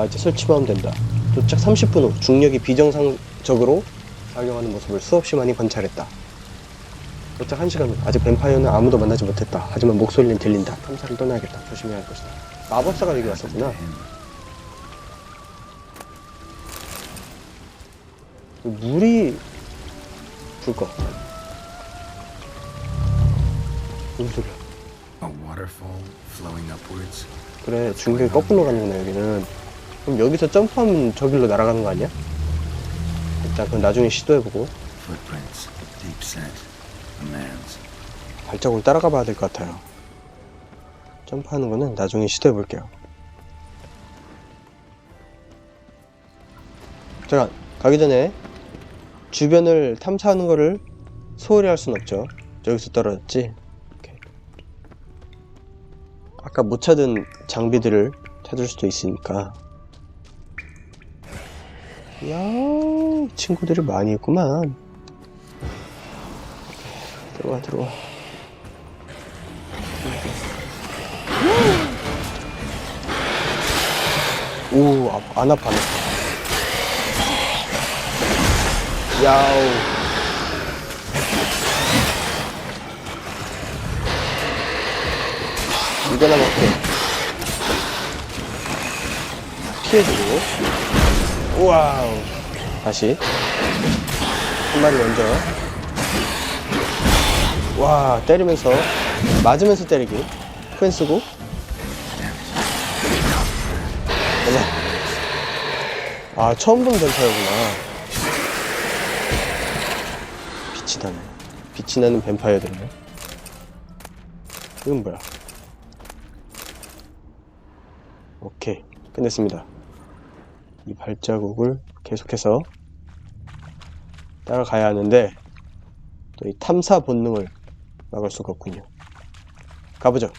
이제 설치만 하면 된다. 도착 30분 후 중력이 비정상적으로 악용하는 모습을 수없이 많이 관찰했다. 도착 1시간 후 아직 뱀파이어는 아무도 만나지 못했다. 하지만 목소리는 들린다. 탐사를 떠나야겠다. 조심해야 할 것이다. 마법사가 여기 왔었구나. 물이 불 것 같아. 무슨 소리야? 그래, 중력이 거꾸로 가는구나 여기는. 그럼 여기서 점프하면 저길로 날아가는 거 아니야? 일단 그건 나중에 시도해보고. 발자국을 따라가 봐야 될 것 같아요. 점프하는 거는 나중에 시도해볼게요. 잠깐, 가기 전에 주변을 탐사하는 거를 소홀히 할 순 없죠. 여기서 떨어졌지? 오케이. 아까 못 찾은 장비들을 찾을 수도 있으니까. 이야, 친구들이 많이 있구만. 들어와, 들어와. 오, 안 아파, 안 아파. 야우. 이거나 먹게. 피해주고. 와우. 다시. 한 마리 먼저. 와, 때리면서. 맞으면서 때리기. 펜 쓰고. 아, 처음 본 뱀파이어구나. 빛이 나네. 빛이 나는 뱀파이어들이네. 이건 뭐야? 오케이, 끝냈습니다. 이 발자국을 계속해서 따라가야 하는데 또 이 탐사 본능을 막을 수가 없군요. 가보죠.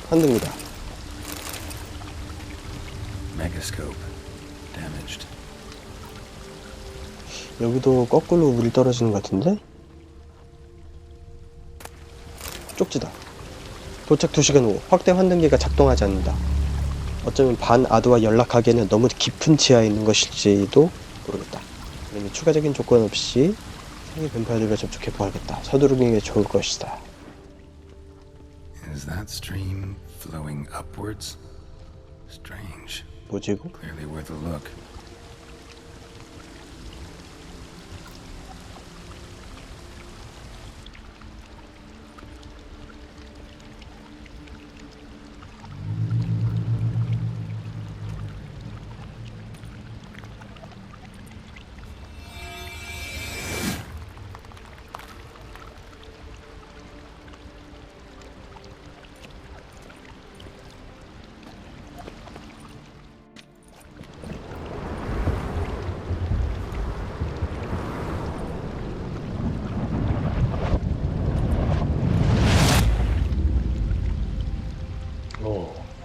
한듭니다. 여기도 거꾸로 물이 떨어지는 것 같은데? 쪽지다. 도착 2시간 후 확대 환등기가 작동하지 않는다. 어쩌면 반아드와 연락하기에는 너무 깊은 지하에 있는 것일지도 모르겠다. 그러니 추가적인 조건 없이 세계 뱀파이어들과 접촉해 보아야겠다. 서두르는 게 좋을 것이다. Is that stream flowing upwards? Strange. 뭐지 이거? Clearly worth a look.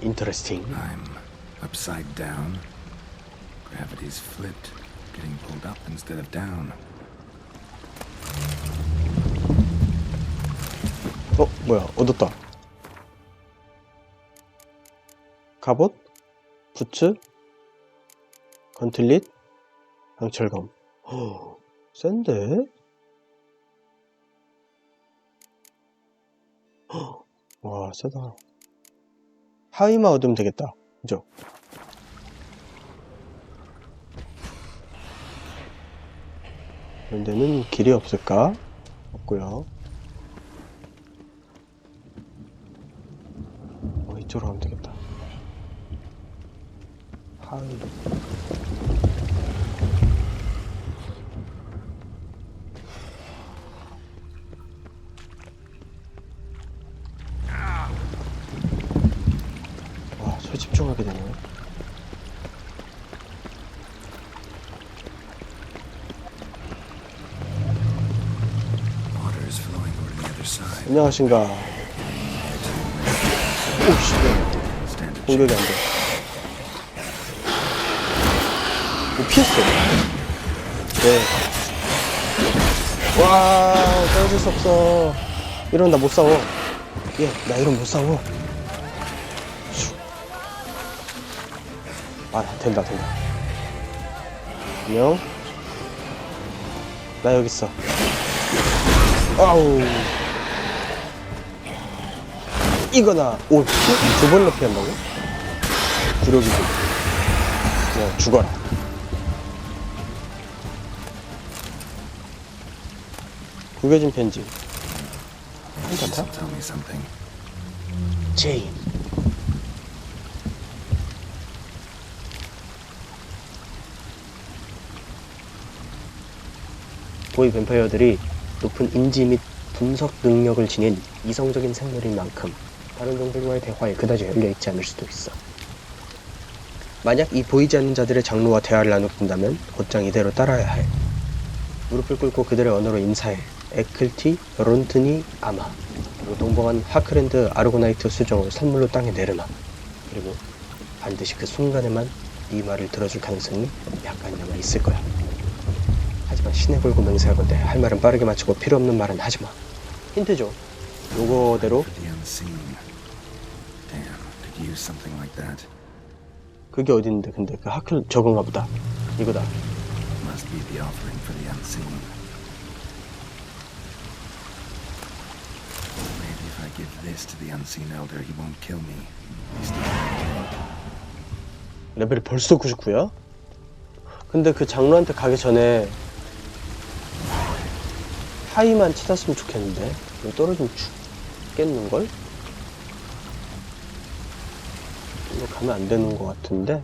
Interesting. I'm upside down. Gravity's flipped, getting pulled up instead of down. 뭐야? 얻었다. 갑옷, 부츠, 건틀릿, 강철검. 센데? 와, 세다. 하위만 얻으면 되겠다. 그죠? 이런 데는 길이 없을까? 없고요. 이쪽으로 가면 되겠다. 하위. 집중하게 되네요. 안녕하신가. 오씨, 공격이 안 돼. 오, 피했어. 네. 와, 떨어질 수 없어. 이러면 나 못 싸워. 예, 나 이러면 못 싸워. 아, 된다. 안녕. 나 여기 있어. 아우. 이거나. 오, 두 번이나 피한다고? 구력이고. 그냥 죽어라. 구겨진 편지. 괜찮다? 제인. 고위 뱀파이어들이 높은 인지 및 분석 능력을 지닌 이성적인 생물인 만큼 다른 종들과의 대화에 그다지 열려있지 않을 수도 있어. 만약 이 보이지 않는 자들의 장로와 대화를 나눈다면 곧장 이대로 따라야 해. 무릎을 꿇고 그들의 언어로 인사해. 에클티, 론트니, 아마. 그리고 동봉한 하크랜드 아르고나이트 수정을 선물로 땅에 내려놔. 그리고 반드시 그 순간에만 네 말을 들어줄 가능성이 약간이나마 있을 거야. 하지만 신의 걸고 맹세하건대 할 말은 빠르게 마치고 필요 없는 말은 하지마. 힌트 줘. 요거대로. 그게 어디 있는데? 근데 그 하클 저건가 보다. 이거다. 레벨이 벌써 99야? 근데 그 장로한테 가기 전에 하이만 찾았으면 좋겠는데. 이거 떨어지면 죽겠는걸? 이거 가면 안 되는 것 같은데?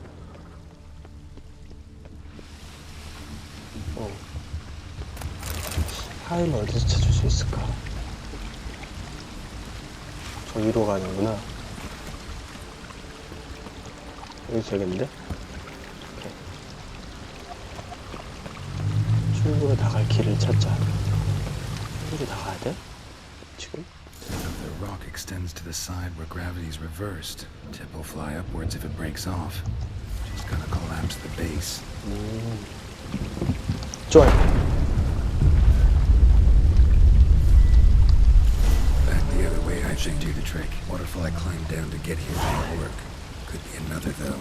하이는 어디서 찾을 수 있을까? 저 위로 가는구나. 여기서 되겠는데? 오케이. 출구로 나갈 길을 찾자. 출구로 나가야 돼? 지금? The rock extends to the side where gravity is reversed. Tip will fly upwards if it breaks off. Just gonna collapse the base. 좋아요. Back the other way, I think, do the trick. Waterfall I climbed down to get here won't work. Could be another though.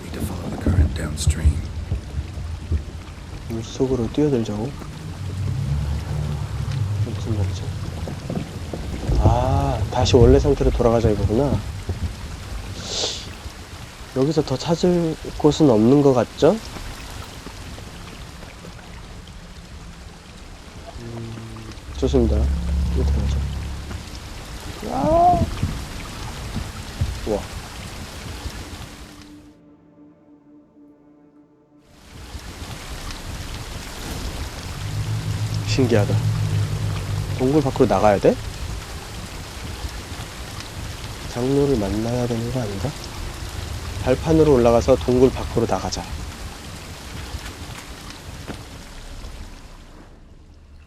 Need to follow the current downstream. 물속으로 뛰어들자고? 무슨 말이죠? 아, 다시 원래 상태로 돌아가자 이거구나. 여기서 더 찾을 곳은 없는 것 같죠? 좋습니다. 이거 들어가자. 아! 우와. 신기하다. 동굴 밖으로 나가야 돼? 장로를 만나야 되는 거 아닌가? 발판으로 올라가서 동굴 밖으로 나가자.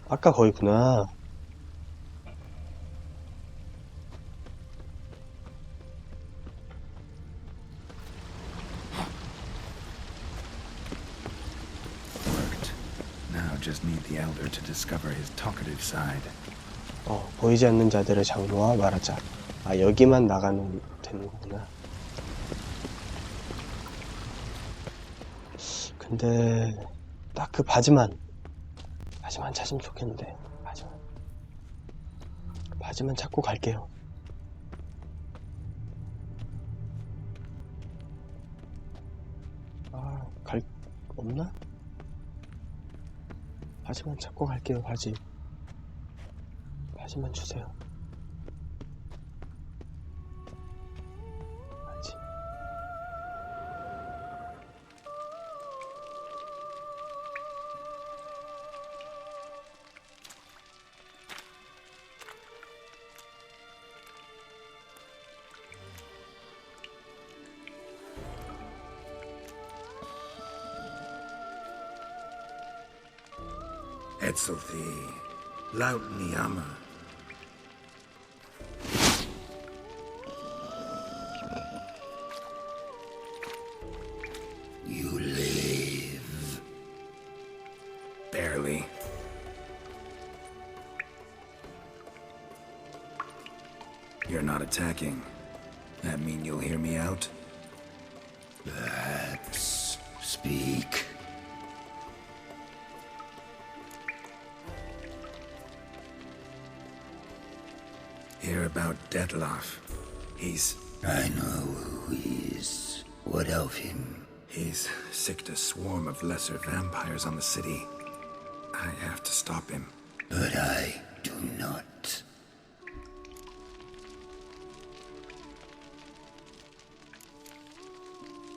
아까 거기구나. Just need the elder to discover his talkative side. 보이지 않는 자들의 장로와 말하자. 아, 여기만 나가면 되는 거구나. 근데 딱 그 바지만 찾으면 좋겠는데. 바지만 찾고 갈게요. 아, 없나? 바지만 찾고 갈게요. 바지만 주세요. 바지. Etzelthi, laut ni ama. not attacking. That mean you'll hear me out? Let's speak. Hear about Dettlaff. I know who he is. What of him? He's sicked a swarm of lesser vampires on the city. I have to stop him. But I do not.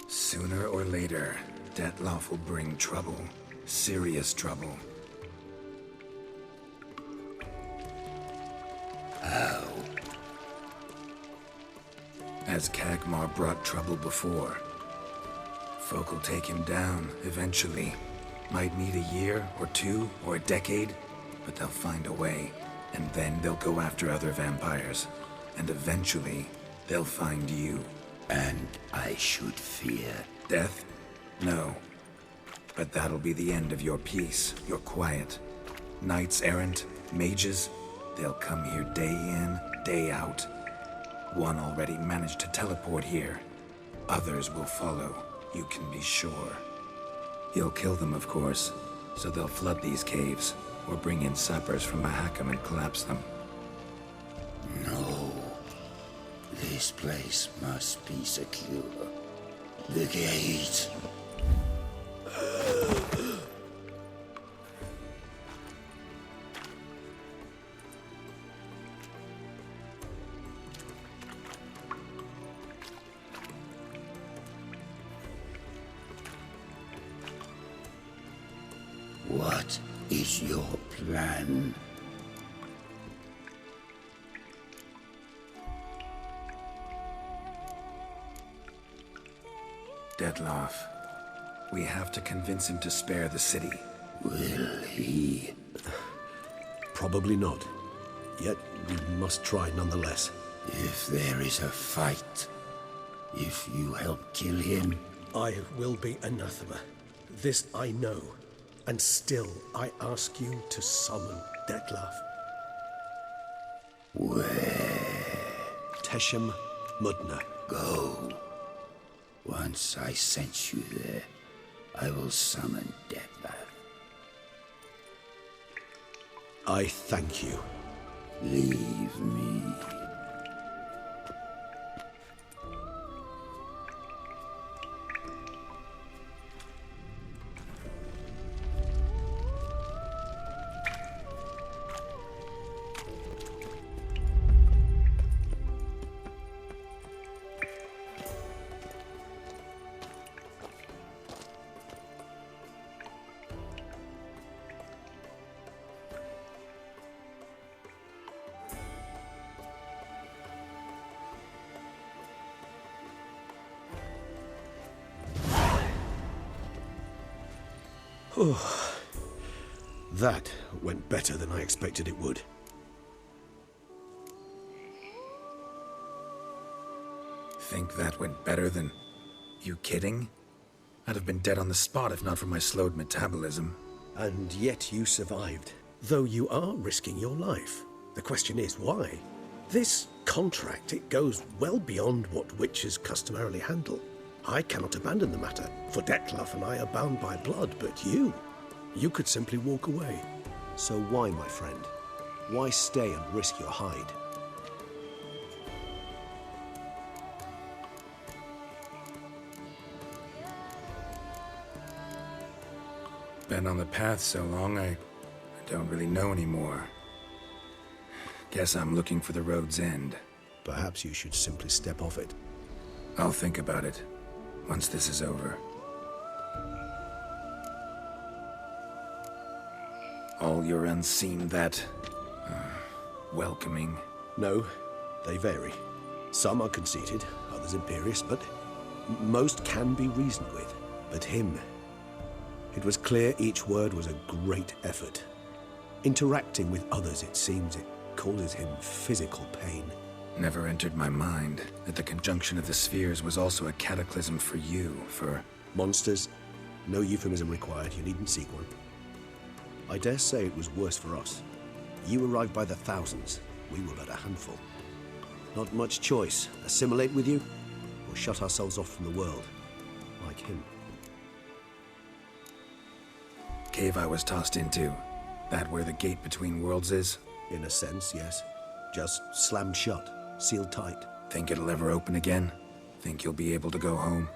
Sooner or later, Dettlaff will bring trouble. Serious trouble. How? As Kagmar brought trouble before. Folk will take him down, eventually. Might need a year, or two, or a decade, but they'll find a way. And then they'll go after other vampires. And eventually, they'll find you. And I should fear death? No. But that'll be the end of your peace, your quiet. Knights errant, mages, they'll come here day in, day out. One already managed to teleport here. Others will follow, you can be sure. He'll kill them, of course, so they'll flood these caves, or bring in sappers from Mahakam and collapse them. No. This place must be secure. The gate. What is your plan? Dettlaff. We have to convince him to spare the city. Will he? Probably not. Yet we must try nonetheless. If there is a fight, if you help kill him, I will be anathema. This I know. And still I ask you to summon Dettlaff. Where? Teshem Mudna. Go. Once I sense you there, I will summon Dettlaff. I thank you. Leave me. That went better than I expected it would. Think that went better than... You kidding? I'd have been dead on the spot if not for my slowed metabolism. And yet you survived, though you are risking your life. The question is, why? This contract, it goes well beyond what witches customarily handle. I cannot abandon the matter, for Dettlaff and I are bound by blood, but you could simply walk away. So why, my friend? Why stay and risk your hide? Been on the path so long, I don't really know anymore. Guess I'm looking for the road's end. Perhaps you should simply step off it. I'll think about it, once this is over. All your unseen that... welcoming? No, they vary. Some are conceited, others imperious, but most can be reasoned with. But him... It was clear each word was a great effort. Interacting with others, it seems, it causes him physical pain. Never entered my mind that the conjunction of the spheres was also a cataclysm for you, for... Monsters? No euphemism required, you needn't seek one. I dare say it was worse for us. You arrived by the thousands, we were but a handful. Not much choice. Assimilate with you, or shut ourselves off from the world, like him. Cave I was tossed into. That where the gate between worlds is? In a sense, yes. Just slammed shut, sealed tight. Think it'll ever open again? Think you'll be able to go home?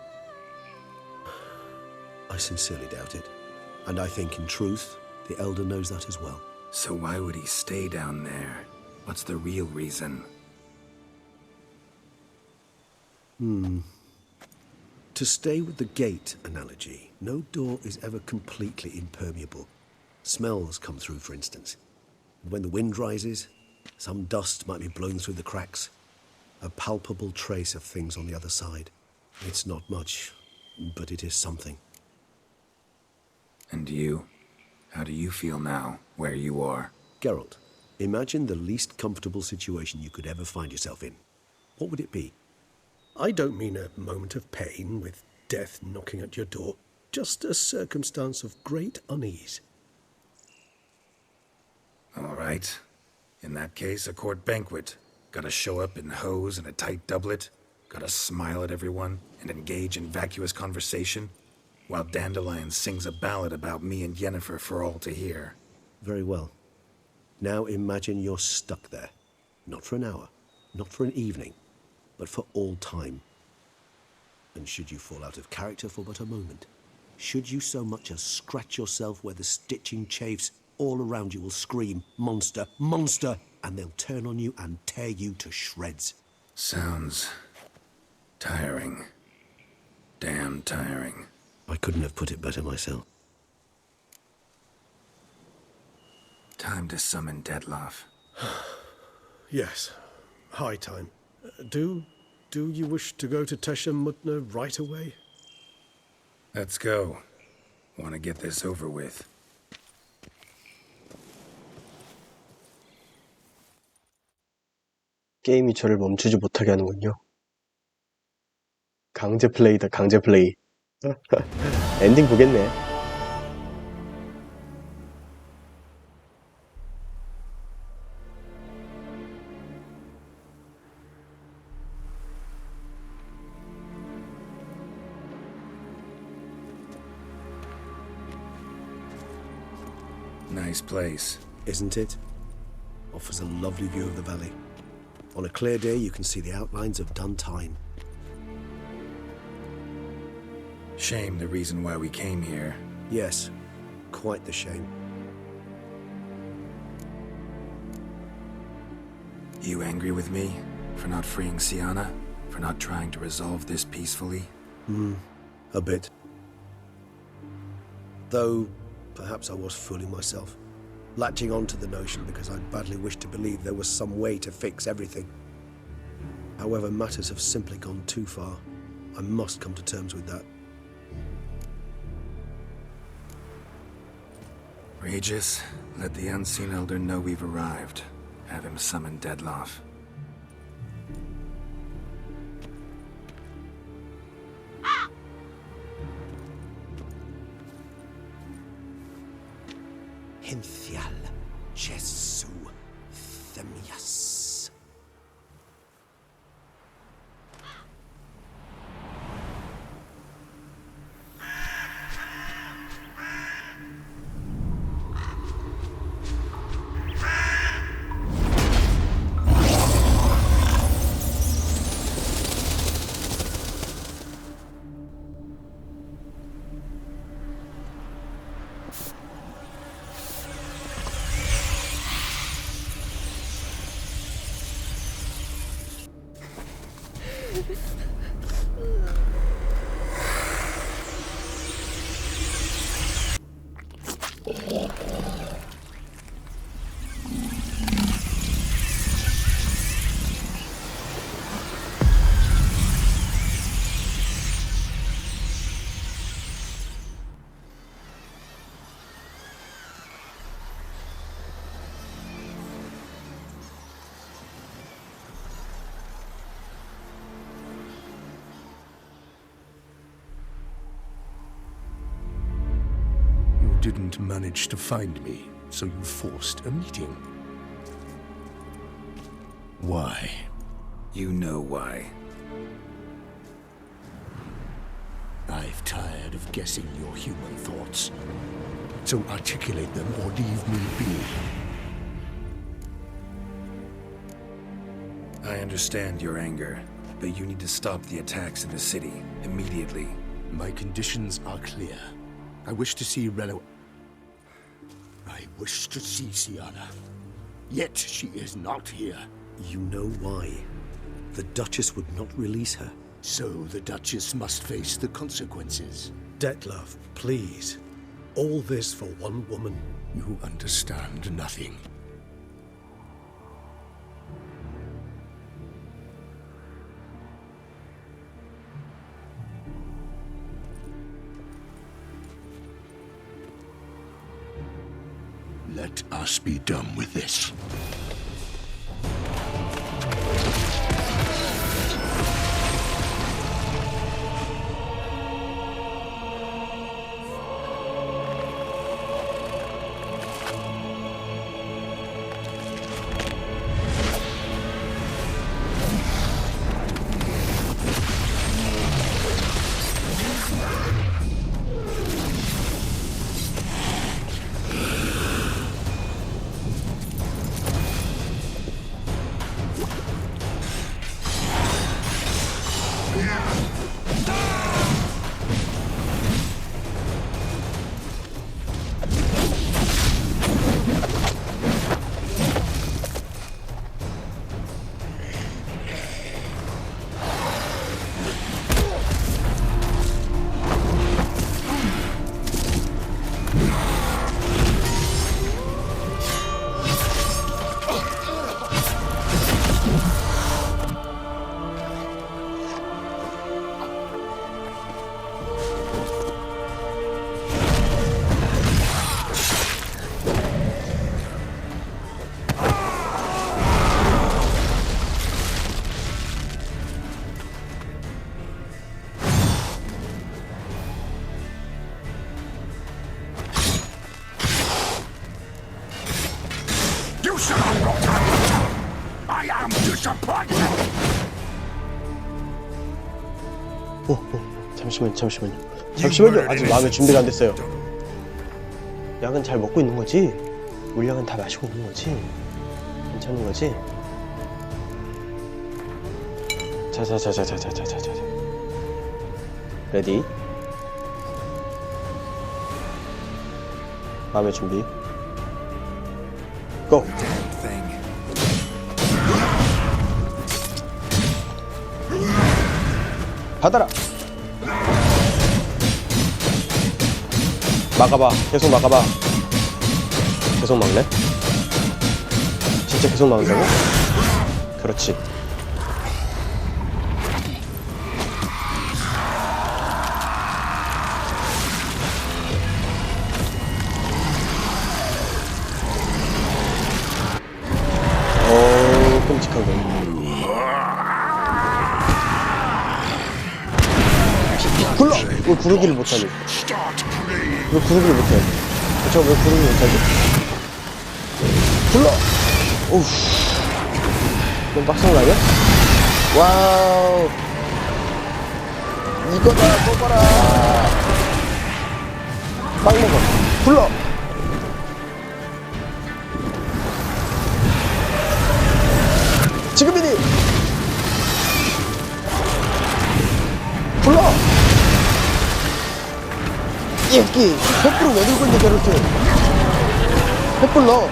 I sincerely doubt it. And I think, in truth, the Elder knows that as well. So why would he stay down there? What's the real reason? To stay with the gate analogy, no door is ever completely impermeable. Smells come through, for instance. And when the wind rises, some dust might be blown through the cracks. A palpable trace of things on the other side. It's not much, but it is something. And you? How do you feel now, where you are? Geralt, imagine the least comfortable situation you could ever find yourself in. What would it be? I don't mean a moment of pain with death knocking at your door. Just a circumstance of great unease. All right. In that case, a court banquet. Gotta show up in hose and a tight doublet. Gotta smile at everyone and engage in vacuous conversation, while Dandelion sings a ballad about me and Yennefer for all to hear. Very well. Now imagine you're stuck there. Not for an hour, not for an evening, but for all time. And should you fall out of character for but a moment, should you so much as scratch yourself where the stitching chafes, all around you will scream, "Monster, monster!" and they'll turn on you and tear you to shreds. Sounds tiring. Damn tiring. I couldn't have put it better myself. Time to summon Dettlaff. Yes, high time. Do you wish to go to Tesha Mutna right away? Let's go. Want to get this over with. 게임이 저를 멈추지 못하게 하는군요. 강제 플레이다, 강제 플레이. 엔딩 보겠네. Nice place. Isn't it? Offers a lovely view of the valley. On a clear day, you can see the outlines of Duntine. Shame the reason why we came here. Yes, quite the shame. You angry with me? For not freeing Sienna? For not trying to resolve this peacefully? A bit. Though, perhaps I was fooling myself. Latching on to the notion because I badly wished to believe there was some way to fix everything. However, matters have simply gone too far. I must come to terms with that. Regis, let the Unseen Elder know we've arrived. Have him summon Dettlaff. Hinthial Jesu Themias. Didn't manage to find me, so you forced a meeting. Why? You know why. I've tired of guessing your human thoughts. So articulate them or leave me be. I understand your anger, but you need to stop the attacks in the city immediately. My conditions are clear. I wish to see I wish to see Sienna. Yet she is not here. You know why. The Duchess would not release her. So the Duchess must face the consequences. Detlef, please. All this for one woman. You understand nothing. Let us be done with this. I am disappointed. 잠시만요. 아직 마음의 준비가 안 됐어요. 약은 잘 먹고 있는 거지? 물약은 다 마시고 있는 거지? 괜찮은 거지? 자자자자자자자자자. 레디. 마음의 준비. 고! 받아라! 막아봐. 계속 막아봐. 계속 막네? 진짜 계속 막는다고? 그렇지. 끔찍하군. 굴러! 왜 구르기를 못하니? 왜 구르기를 못해? 저거 왜 구르기 못하지? 굴러! 오우. 너무 빡센 거 아니야? 와우. 이거다, 뽑아라. 빵 먹어. 굴러! 지금이니! 불러! 이 새끼! 횃불을 왜 들고 있는데 저렇게! 횃불 넣어!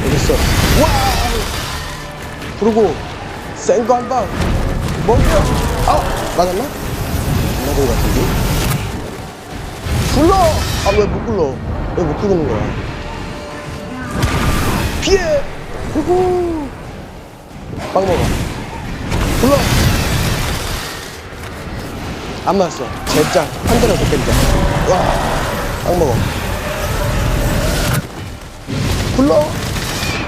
어딨어? 와우! 그러고 센 거 한 방! 먹여! 아! 맞았나? 안 맞은 거 같은데? 굴러! 아 왜 못 굴러? 왜 못 굴르는 거야? 피해! 후후! 빵 먹어. 굴러! 안 맞았어. 젠장. 한 대로 더 때리자. 와! 빵 먹어. 굴러!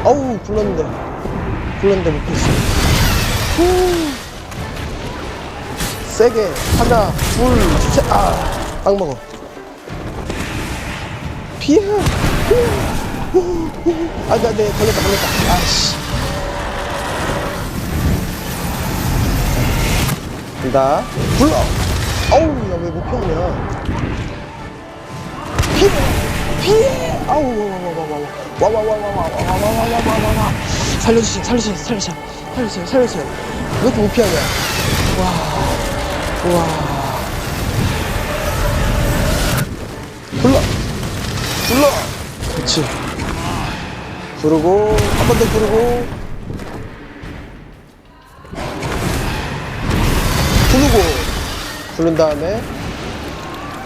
어우, 굴렀는데. 굴렀는데 못 피했어. 후! 세게. 하나, 둘, 셋. 아! 빵 먹어. 피해! 피해! 아, 네, 걸렸다. 아씨. 간다. 불러. 어우, 야, 왜 못 피하냐. 피해. 아우, 와. 살려주세요. 왜 이렇게 못 피하냐. 와. 불러. 그렇지. 부르고 한 번 더 부르고 부른 다음에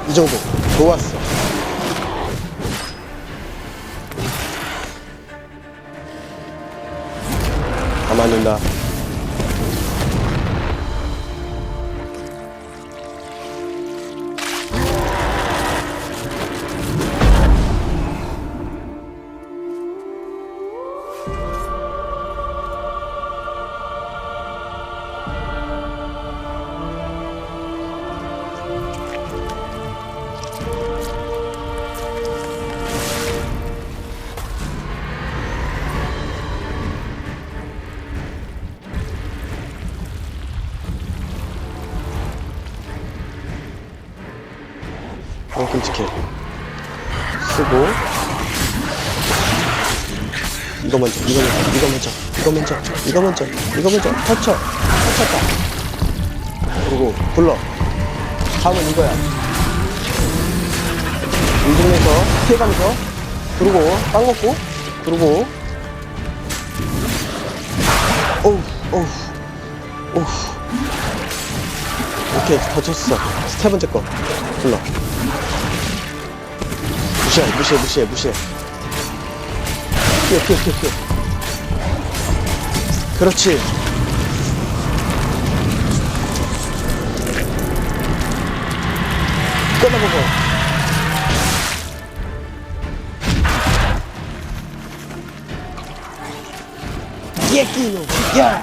이 정도. 좋았어. 가만 둔다. 끔찍해. 쓰고 이거 먼저 터쳤다. 그리고 불러. 다음은 이거야. 운동해서 피해가면서 그리고 빵 먹고 그리고 어우 오케이, 더 쳤어. 세 번째 거 불러. 무시해. 피해. 그렇지. 끊어보고. 예끼노. 야.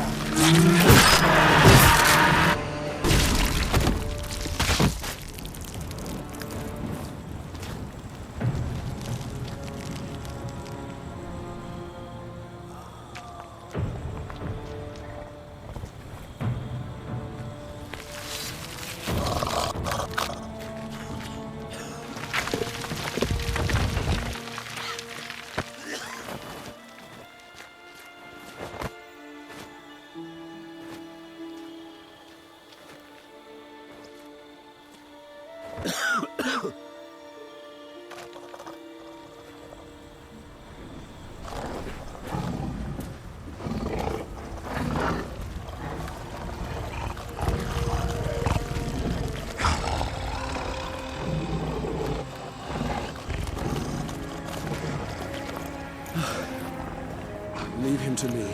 Leave him to me.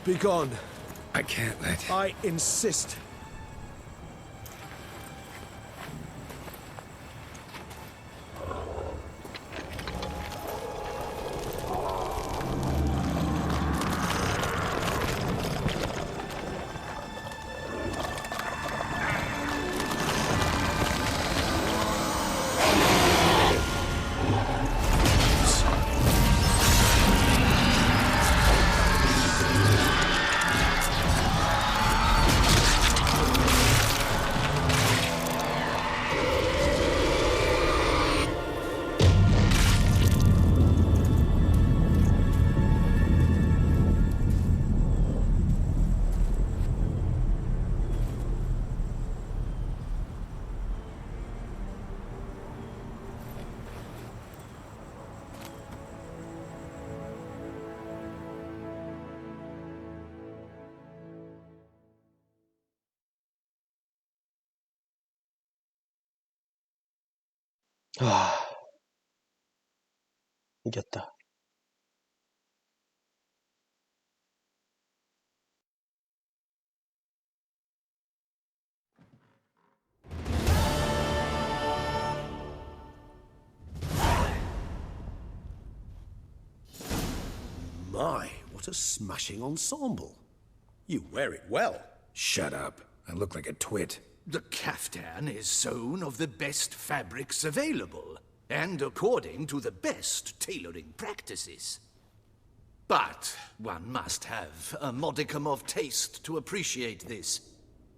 Be gone. I can't let... I insist. 이겼다. My, what a smashing ensemble. You wear it well. Shut up. I look like a twit. The caftan is sewn of the best fabrics available. and according to the best tailoring practices. But one must have a modicum of taste to appreciate this.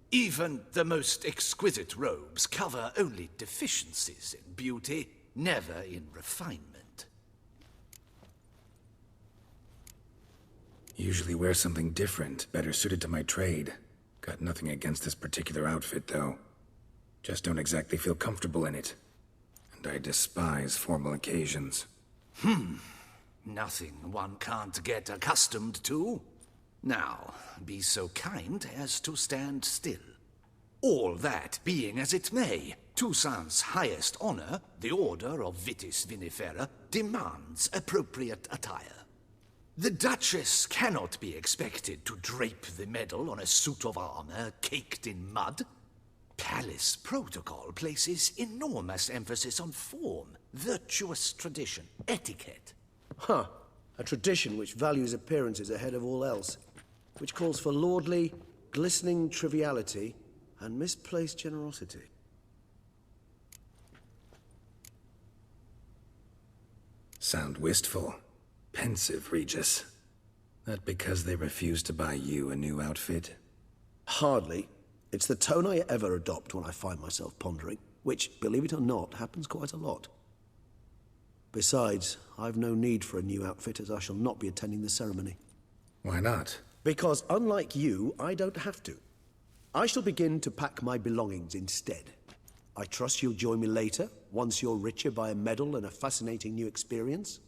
Even the most exquisite robes cover only deficiencies in beauty, never in refinement. Usually wear something different, better suited to my trade. Got nothing against this particular outfit, though. Just don't exactly feel comfortable in it. And I despise formal occasions. Nothing one can't get accustomed to. Now, be so kind as to stand still. All that being as it may, Toussaint's highest honor, the Order of Vitis Vinifera, demands appropriate attire. The Duchess cannot be expected to drape the medal on a suit of armor caked in mud. Palace protocol places enormous emphasis on form, virtuous tradition, etiquette. Huh. A tradition which values appearances ahead of all else, which calls for lordly, glistening triviality and misplaced generosity. Sound wistful. Pensive, Regis. That because they refused to buy you a new outfit? Hardly. It's the tone I ever adopt when I find myself pondering, which, believe it or not, happens quite a lot. Besides, I've no need for a new outfit as I shall not be attending the ceremony. Why not? Because unlike you, I don't have to. I shall begin to pack my belongings instead. I trust you'll join me later, once you're richer by a medal and a fascinating new experience.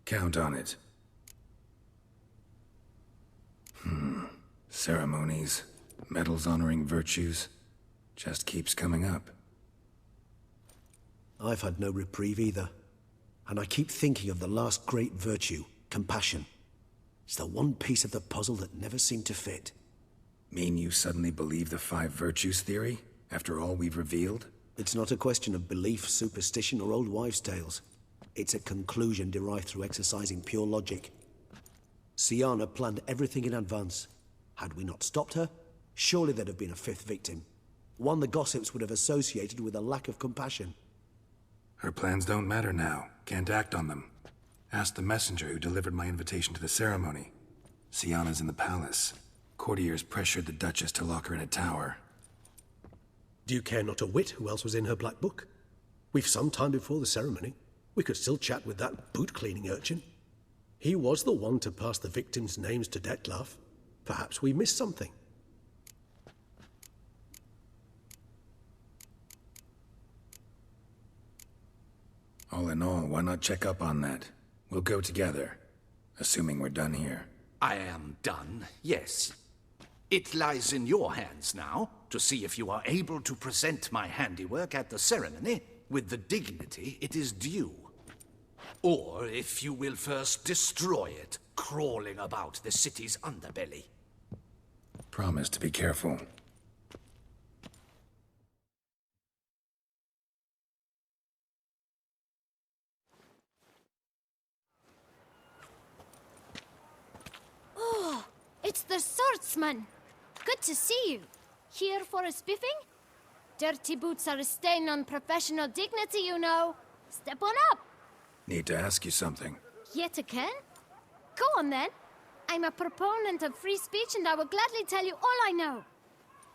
Count on it. Ceremonies, medals honoring virtues, just keeps coming up. I've had no reprieve either. And I keep thinking of the last great virtue, compassion. It's the one piece of the puzzle that never seemed to fit. Mean you suddenly believe the 5 virtues theory, after all we've revealed? It's not a question of belief, superstition, or old wives' tales. It's a conclusion derived through exercising pure logic. Siana planned everything in advance. Had we not stopped her, surely there'd have been a 5th victim. One the gossips would have associated with a lack of compassion. Her plans don't matter now. Can't act on them. Ask the messenger who delivered my invitation to the ceremony. Siana's in the palace. Courtiers pressured the Duchess to lock her in a tower. Do you care not a whit who else was in her black book? We've some time before the ceremony. We could still chat with that boot-cleaning urchin. He was the one to pass the victims' names to Detlef. Perhaps we missed something. All in all, why not check up on that? We'll go together, assuming we're done here. I am done, yes. It lies in your hands now to see if you are able to present my handiwork at the ceremony with the dignity it is due. Or if you will first destroy it, crawling about the city's underbelly. Promise to be careful. Oh, it's the swordsman. Good to see you. Here for a spiffing? Dirty boots are a stain on professional dignity, you know. Step on up. Need to ask you something. Yet again? Go on then. I'm a proponent of free speech and I will gladly tell you all I know.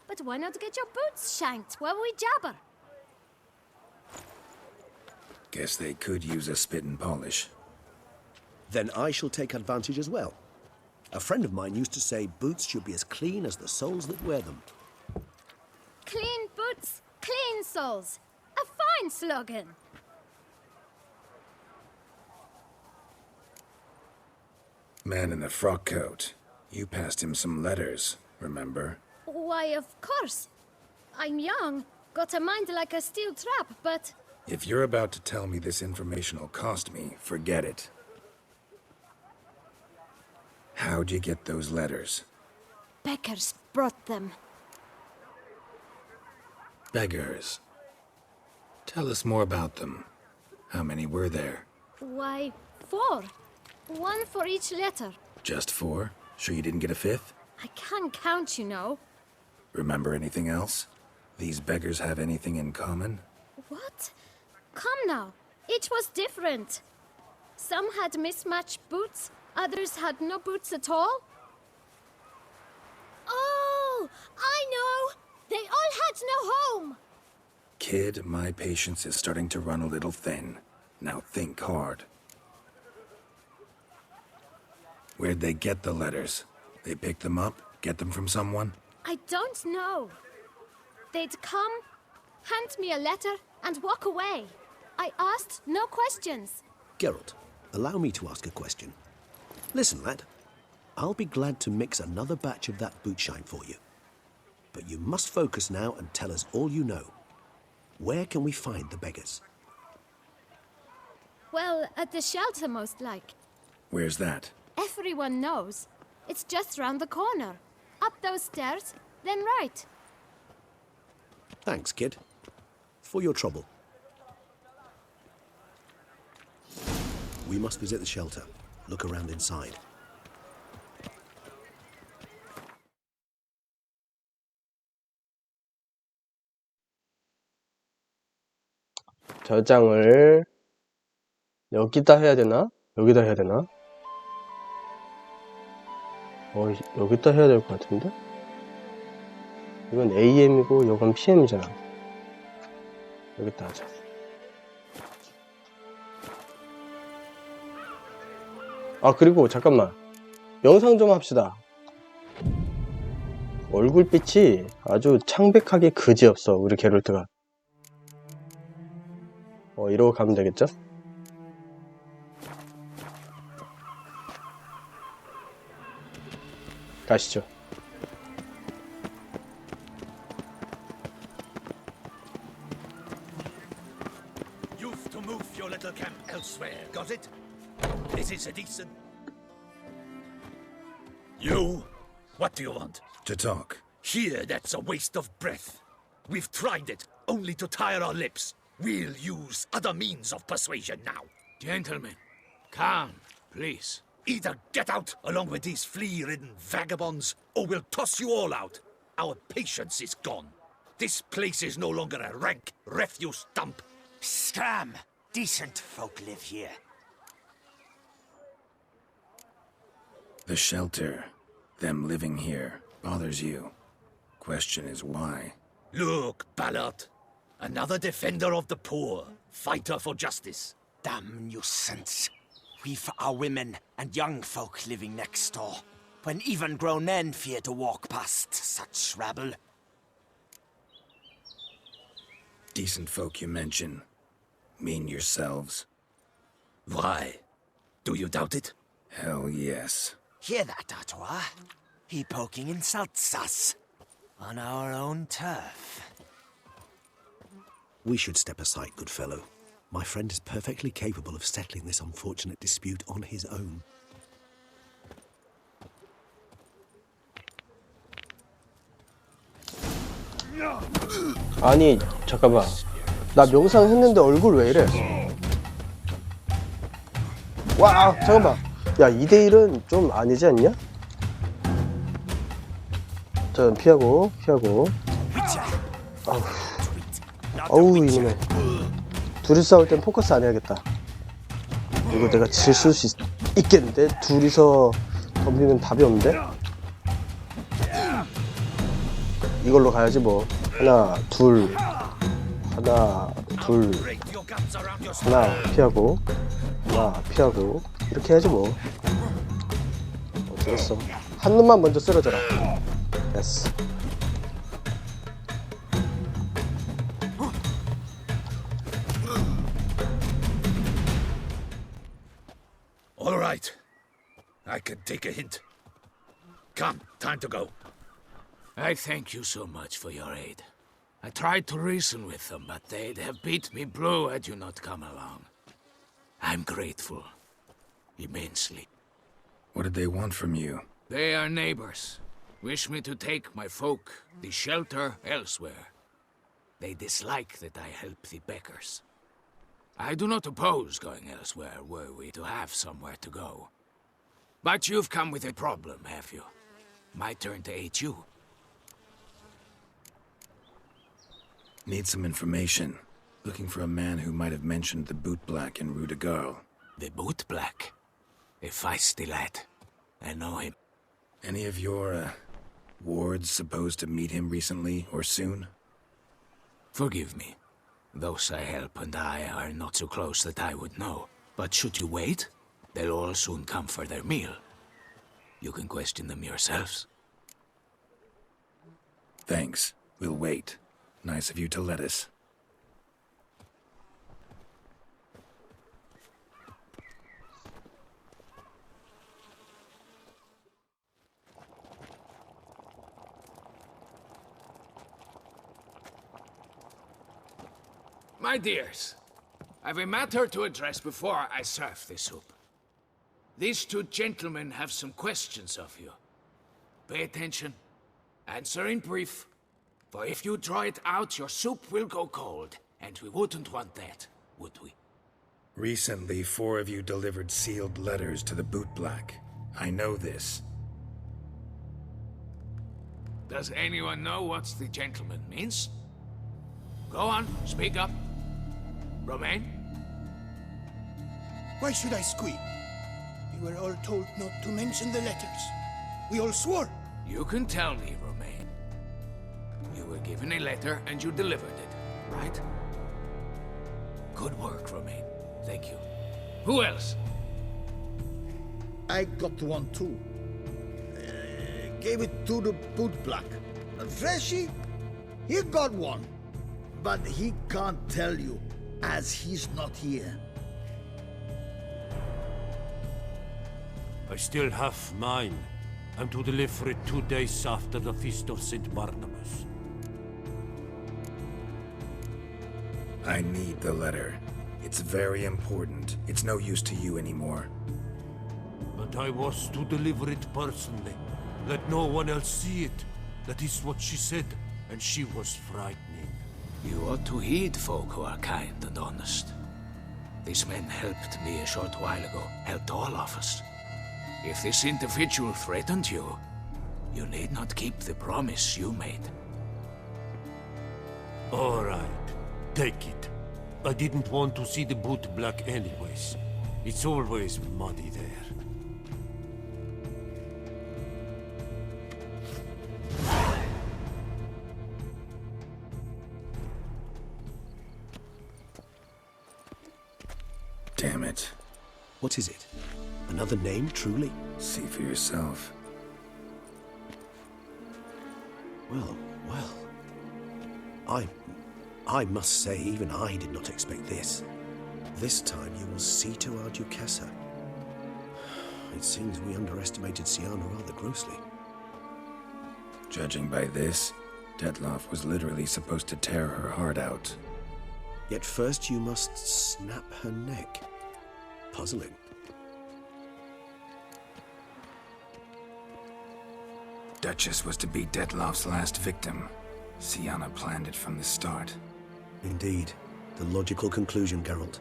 But why not get your boots shanked while we jabber? Guess they could use a spit and polish. Then I shall take advantage as well. A friend of mine used to say boots should be as clean as the soles that wear them. Clean boots, clean soles. A fine slogan. Man in the frock coat. You passed him some letters, remember? Why, of course. I'm young, got a mind like a steel trap, but... If you're about to tell me this information will cost me, forget it. How'd you get those letters? Beggars brought them. Beggars. Tell us more about them. How many were there? Why, 4. 1 for each letter. Just 4? Sure you didn't get a 5th? I can't count, you know. Remember anything else? These beggars have anything in common? What? Come now. Each was different. Some had mismatched boots, others had no boots at all. Oh, I know! They all had no home! Kid, my patience is starting to run a little thin. Now think hard. Where'd they get the letters? They pick them up? Get them from someone? I don't know. They'd come, hand me a letter, and walk away. I asked no questions. Geralt, allow me to ask a question. Listen, lad. I'll be glad to mix another batch of that bootshine for you. But you must focus now and tell us all you know. Where can we find the beggars? Well, at the shelter, most like. Where's that? Everyone knows. It's just round the corner. Up those stairs, then right. Thanks, kid. For your trouble. We must visit the shelter. Look around inside. 저장을 여기다 해야 되나? 여기다 해야 되나? 여기다 해야 될 것 같은데? 이건 AM이고 이건 PM이잖아. 여기다 하자. 아, 그리고 잠깐만. 영상 좀 합시다. 얼굴빛이 아주 창백하게 그지없어, 우리 게롤트가. 이러고 가면 되겠죠? 가시죠. You've to move your little camp elsewhere, got it? This is a decent... You? What do you want? To talk. Here, that's a waste of breath. We've tried it, only to tire our lips. We'll use other means of persuasion now. Gentlemen, calm, please. Either get out along with these flea-ridden vagabonds, or we'll toss you all out. Our patience is gone. This place is no longer a rank refuse dump. Scram! Decent folk live here. The shelter, them living here, bothers you. Question is why? Look, Ballard. Another defender of the poor, fighter for justice. Damn nuisance. We've our women and young folk living next door, when even grown men fear to walk past such rabble. Decent folk you mention. Mean yourselves. Why? Do you doubt it? Hell yes. Hear that, Artois? He poking insults us. On our own turf. We should step aside, good fellow. My friend is perfectly capable of settling this unfortunate dispute on his own. 아니, 잠깐만. 나 명상 했는데 얼굴 왜 이래? 와, 잠깐만. 야, 2대1은 좀 아니지 않냐? 자, 피하고. 아우, 이놈의. 둘이 싸울 땐 포커스 안 해야겠다. 이거 내가 질 수 있겠는데? 둘이서 덤비면 답이 없는데? 이걸로 가야지 뭐. 하나, 둘. 하나, 피하고. 하나, 피하고. 이렇게 해야지 뭐. 어쩌겠어. 한 놈만 먼저 쓰러져라. 됐어. All right. I can take a hint. Come, time to go. I thank you so much for your aid. I tried to reason with them, but they'd have beat me blue had you not come along. I'm grateful. Immensely. What did they want from you? They are neighbors. Wish me to take my folk, the shelter, elsewhere. They dislike that I help the beggars. I do not oppose going elsewhere, were we to have somewhere to go. But you've come with a problem, have you? My turn to aid you. Need some information. Looking for a man who might have mentioned the bootblack in Rue de Garl. The bootblack? A feisty lad. I know him. Any of your, wards supposed to meet him recently or soon? Forgive me. Those I help and I are not so close that I would know. But should you wait, they'll all soon come for their meal. You can question them yourselves. Thanks. We'll wait. Nice of you to let us. My dears, I've a matter to address before I serve the soup. These two gentlemen have some questions of you. Pay attention. Answer in brief. For if you draw it out, your soup will go cold. And we wouldn't want that, would we? Recently, 4 of you delivered sealed letters to the bootblack. I know this. Does anyone know what the gentleman means? Go on, speak up. Romain? Why should I squeal? We were all told not to mention the letters. We all swore. You can tell me, Romain. You were given a letter and you delivered it, right? Good work, Romain. Thank you. Who else? I got one too. Gave it to the bootblack. And Freshy, he got one. But he can't tell you, as he's not here. I still have mine. I'm to deliver it 2 days after the Feast of St. Barnabas. I need the letter. It's very important. It's no use to you anymore. But I was to deliver it personally. Let no one else see it. That is what she said, and she was frightening. You ought to heed folk who are kind and honest. These men helped me a short while ago, helped all of us. If this individual threatened you, you need not keep the promise you made. All right, take it. I didn't want to see the bootblack anyways. It's always muddy there. Damn it. What is it? Another name, truly? See for yourself. Well. I must say, even I did not expect this. This time you will see to our Duchessa. It seems we underestimated Siana rather grossly. Judging by this, Dettlaff was literally supposed to tear her heart out. Yet first you must snap her neck. Puzzling. Duchess was to be Dettlaff's last victim. Siana planned it from the start. Indeed. The logical conclusion, Geralt.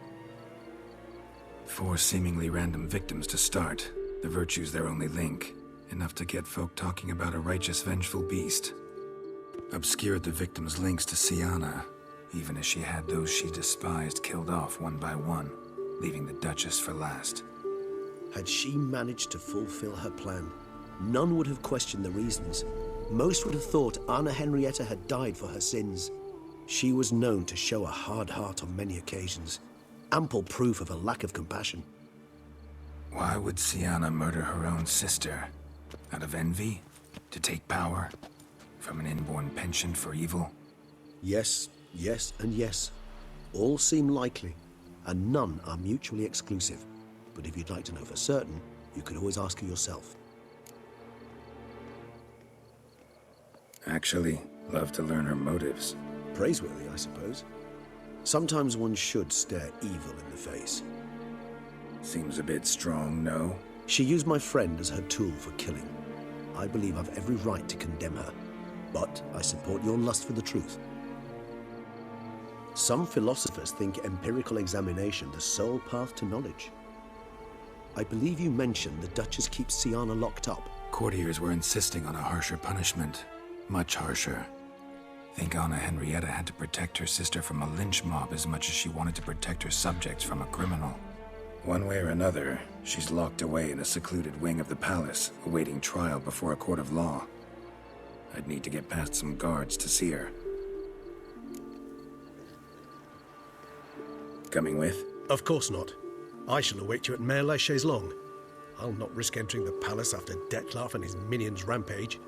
4 seemingly random victims to start. The virtue's their only link. Enough to get folk talking about a righteous, vengeful beast. Obscured the victims' links to Siana, even as she had those she despised killed off one by one, leaving the Duchess for last. Had she managed to fulfill her plan, none would have questioned the reasons. Most would have thought Anna Henrietta had died for her sins. She was known to show a hard heart on many occasions. Ample proof of a lack of compassion. Why would Siana murder her own sister? Out of envy? To take power? From an inborn penchant for evil? Yes, and yes. All seem likely, and none are mutually exclusive. But if you'd like to know for certain, you could always ask her yourself. Actually, love to learn her motives. Praiseworthy, I suppose. Sometimes one should stare evil in the face. Seems a bit strong, no? She used my friend as her tool for killing. I believe I've every right to condemn her, but I support your lust for the truth. Some philosophers think empirical examination the sole path to knowledge. I believe you mentioned the Duchess keeps Siana locked up. Courtiers were insisting on a harsher punishment. Much harsher. Think Anna Henrietta had to protect her sister from a lynch mob as much as she wanted to protect her subjects from a criminal. One way or another, she's locked away in a secluded wing of the palace, awaiting trial before a court of law. I'd need to get past some guards to see her. Coming with? Of course not. I shall await you at Mare la Chaise-Longue. I'll not risk entering the palace after Detlaf and his minions rampage.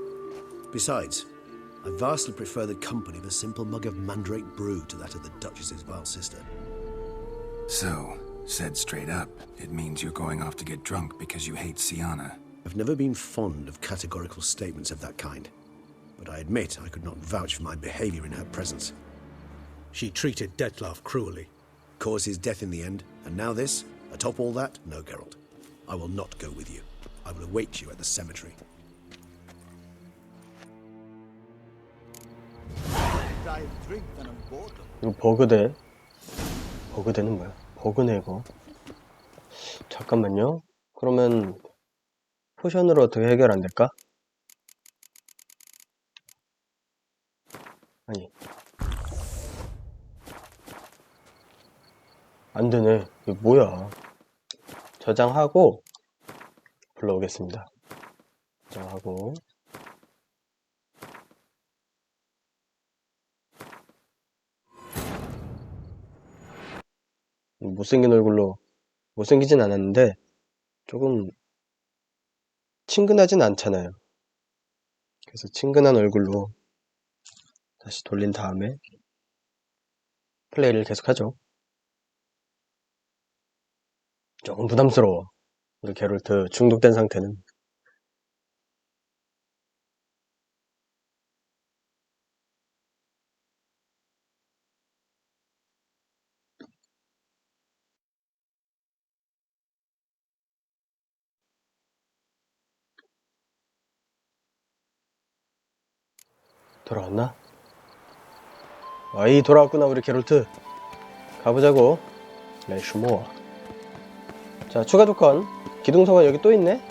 Besides, I vastly prefer the company of a simple mug of mandrake brew to that of the Duchess's vile sister. So, said straight up, it means you're going off to get drunk because you hate Siana. I've never been fond of categorical statements of that kind, but I admit I could not vouch for my behavior in her presence. She treated Detlaf cruelly, caused his death in the end, and now this? Atop all that? No, Geralt. I will not go with you. I will await you at the cemetery. 이거 버그대. 버그대는 뭐야? 버그네 이거. 잠깐만요. 그러면 포션으로 어떻게 해결 안 될까? 아니. 안 되네. 이거 뭐야? 저장하고 불러오겠습니다. 저장하고 못생긴 얼굴로 못생기진 않았는데 조금 친근하진 않잖아요. 그래서 친근한 얼굴로 다시 돌린 다음에 플레이를 계속하죠. 조금 부담스러워. 우리 게롤트 중독된 상태는. 돌아왔나? 와이 돌아왔구나 우리 게롤트. 가보자고. 레슈모어. 자, 추가 조건. 기둥서가 여기 또 있네.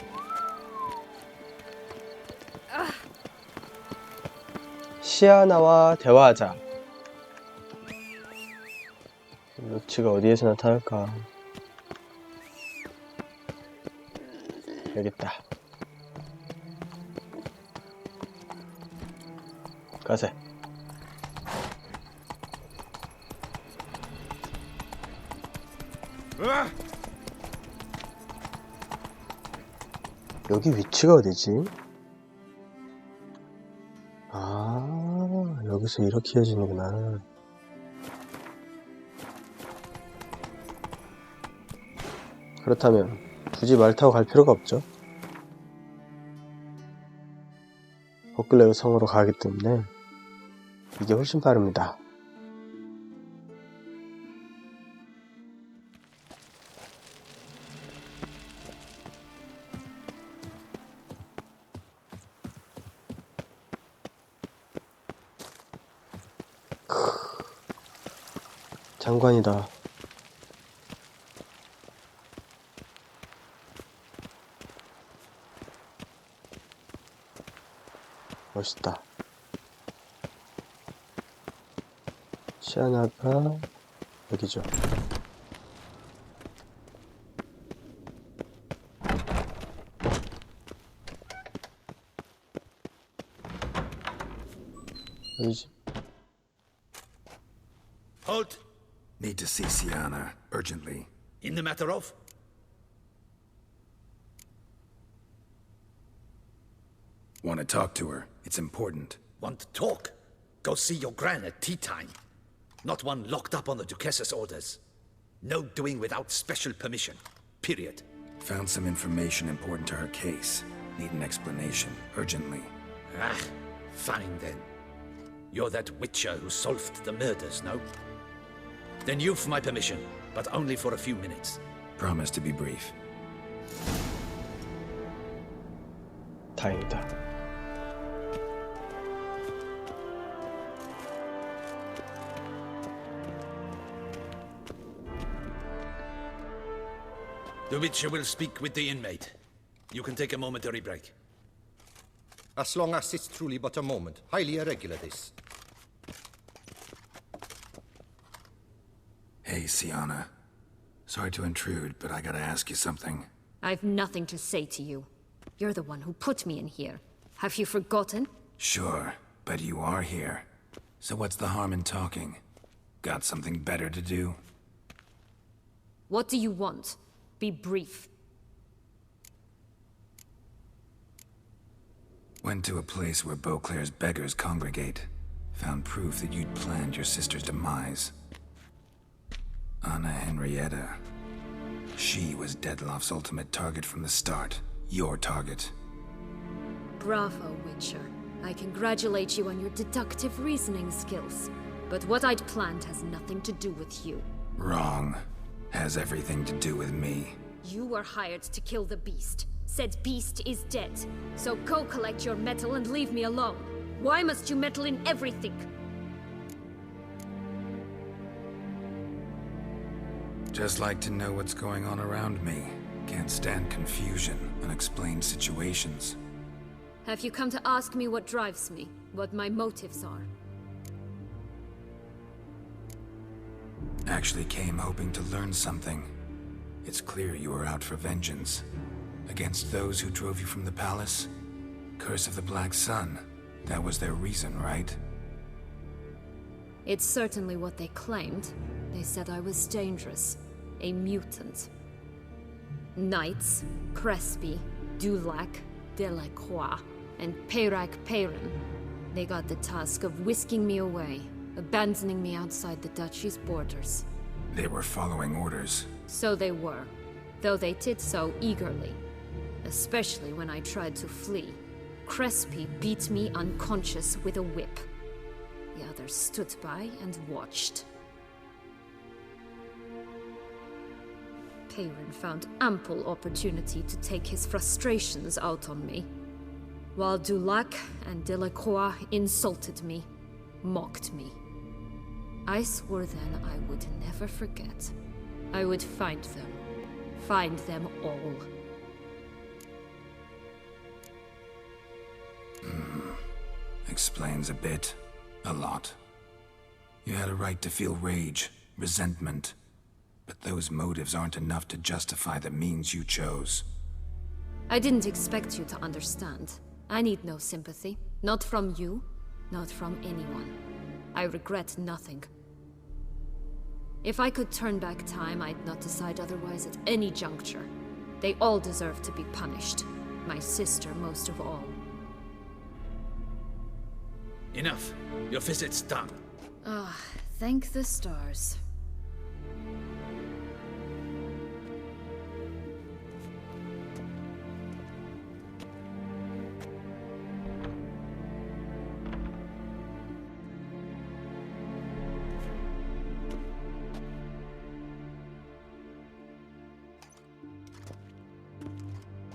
시아나와 대화하자. 루치가 어디에서 나타날까? 여기 있다. 가세. 여기 위치가 어디지? 아, 여기서 이렇게 이어지는구나. 그렇다면 굳이 말 타고 갈 필요가 없죠. 호클레우 성으로 가기 때문에 이게 훨씬 빠릅니다. 장관이다. 멋있다. 시아나가 여기죠. 여기지. Halt! Need to see Siana, urgently. In the matter of? Want to talk to her. It's important. Want to talk? Go see your gran at tea time. Not one locked up on the Duchess's orders. No doing without special permission. Period. Found some information important to her case. Need an explanation, urgently. Ah, fine then. You're that witcher who solved the murders, no? Then you've my permission, but only for a few minutes. Promise to be brief. 다행이다. The witcher will speak with the inmate. You can take a momentary break. As long as it's truly but a moment. Highly irregular, this. Hey, Siana. Sorry to intrude, but I gotta ask you something. I've nothing to say to you. You're the one who put me in here. Have you forgotten? Sure, but you are here. So what's the harm in talking? Got something better to do? What do you want? Be brief. Went to a place where Beauclair's beggars congregate. Found proof that you'd planned your sister's demise. Anna Henrietta. She was Dettlaff's ultimate target from the start. Your target. Bravo, Witcher. I congratulate you on your deductive reasoning skills. But what I'd planned has nothing to do with you. Wrong. Has everything to do with me. You were hired to kill the beast. Said beast is dead. So go collect your metal and leave me alone. Why must you meddle in everything? Just like to know what's going on around me. Can't stand confusion, unexplained situations. Have you come to ask me what drives me? What my motives are? Actually came hoping to learn something. It's clear you were out for vengeance. Against those who drove you from the palace? Curse of the Black Sun. That was their reason, right? It's certainly what they claimed. They said I was dangerous. A mutant. Knights, Crespi, Dulac, Delacroix, and Peyrac Peyran. They got the task of whisking me away, abandoning me outside the duchy's borders. They were following orders. So they were, though they did so eagerly. Especially when I tried to flee. Crespi beat me unconscious with a whip. The others stood by and watched. Peyran found ample opportunity to take his frustrations out on me, while Dulac and Delacroix insulted me, mocked me. I swore then I would never forget. I would find them all. Explains a bit. A lot. You had a right to feel rage, resentment. But those motives aren't enough to justify the means you chose. I didn't expect you to understand. I need no sympathy. Not from you, not from anyone. I regret nothing. If I could turn back time, I'd not decide otherwise at any juncture. They all deserve to be punished. My sister most of all. Enough. Your visit's done. Ah, thank the stars.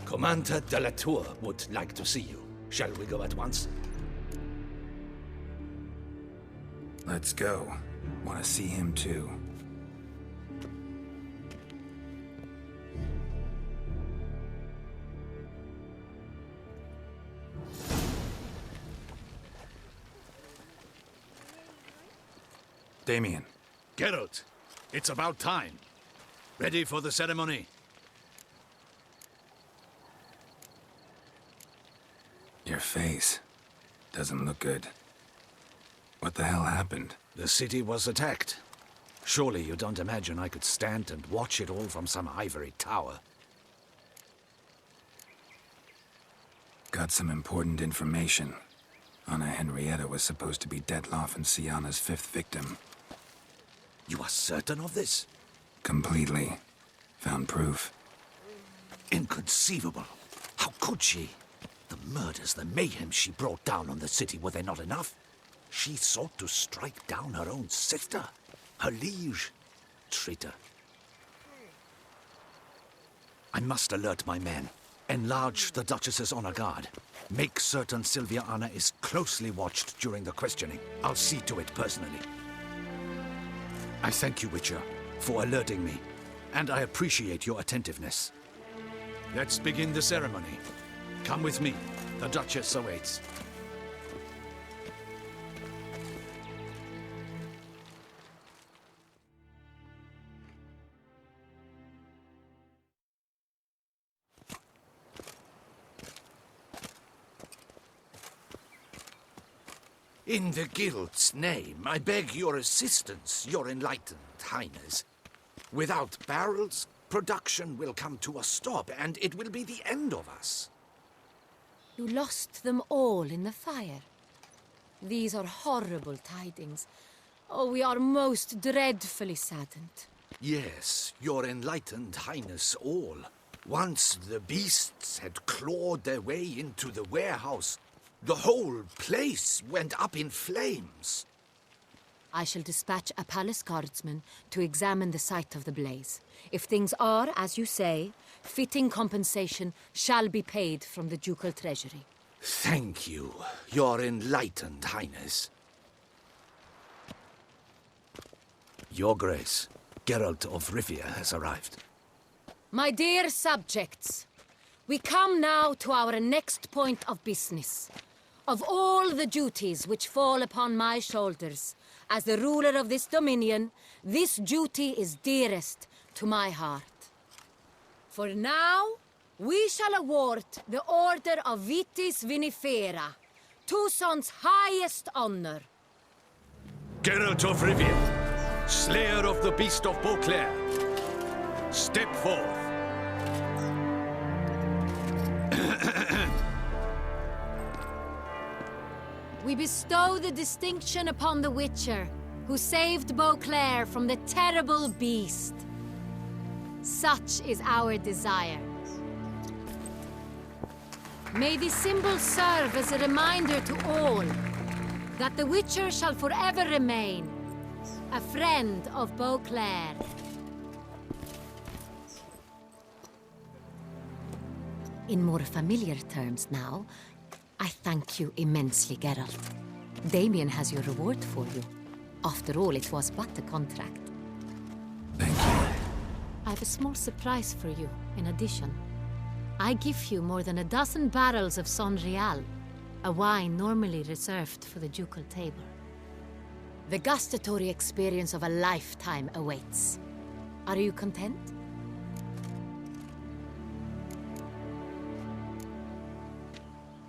Commander de la Tour would like to see you. Shall we go at once? Let's go. Want to see him too. Damien. Geralt, it's about time. Ready for the ceremony? Your face doesn't look good. What the hell happened? The city was attacked. Surely you don't imagine I could stand and watch it all from some ivory tower. Got some important information. Anna Henrietta was supposed to be Dettlaff and Siana's 5th victim. You are certain of this? Completely. Found proof. Inconceivable. How could she? The murders, the mayhem she brought down on the city, were they not enough? She sought to strike down her own sister, her liege. Traitor. I must alert my men. Enlarge the Duchess's honor guard. Make certain Sylvia Anna is closely watched during the questioning. I'll see to it personally. I thank you, Witcher, for alerting me, and I appreciate your attentiveness. Let's begin the ceremony. Come with me. The Duchess awaits. In the Guild's name, I beg your assistance, your enlightened highness. Without barrels, production will come to a stop, and it will be the end of us. You lost them all in the fire. These are horrible tidings. Oh, we are most dreadfully saddened. Yes, your enlightened highness all. Once the beasts had clawed their way into the warehouse, the whole place went up in flames. I shall dispatch a palace guardsman to examine the site of the blaze. If things are, as you say, fitting compensation shall be paid from the ducal treasury. Thank you, your enlightened highness. Your Grace, Geralt of Rivia has arrived. My dear subjects, we come now to our next point of business. Of all the duties which fall upon my shoulders, as the ruler of this dominion, this duty is dearest to my heart. For now, we shall award the Order of Vitis Vinifera, Tucson's highest honor. Geralt of Rivia, slayer of the beast of Beauclair, step forth. We bestow the distinction upon the Witcher, who saved Beauclair from the terrible beast. Such is our desire. May this symbol serve as a reminder to all that the Witcher shall forever remain a friend of Beauclair. In more familiar terms now, I thank you immensely, Geralt. Damien has your reward for you. After all, it was but a contract. Thank you. I have a small surprise for you, in addition. I give you more than a dozen barrels of Son Real, a wine normally reserved for the ducal table. The gustatory experience of a lifetime awaits. Are you content?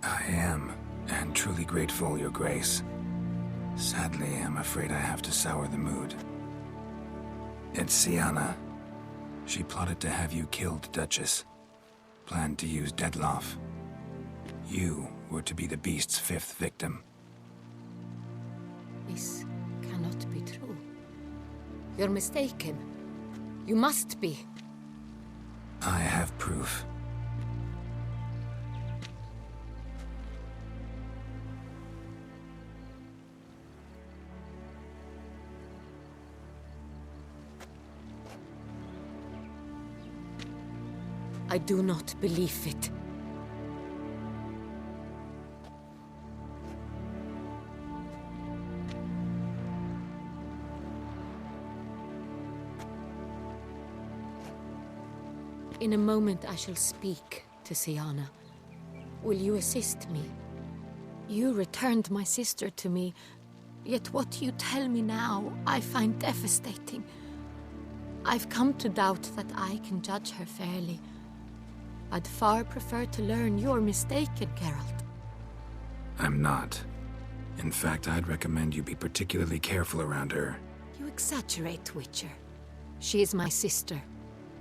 I am, and truly grateful, Your Grace. Sadly, I'm afraid I have to sour the mood. It's Sienna. She plotted to have you killed, Duchess. Planned to use Dettlaff. You were to be the beast's fifth victim. This cannot be true. You're mistaken. You must be. I have proof. I do not believe it. In a moment I shall speak to Sienna. Will you assist me? You returned my sister to me, yet what you tell me now I find devastating. I've come to doubt that I can judge her fairly. I'd far prefer to learn you're mistaken, Geralt. I'm not. In fact, I'd recommend you be particularly careful around her. You exaggerate, Witcher. She is my sister.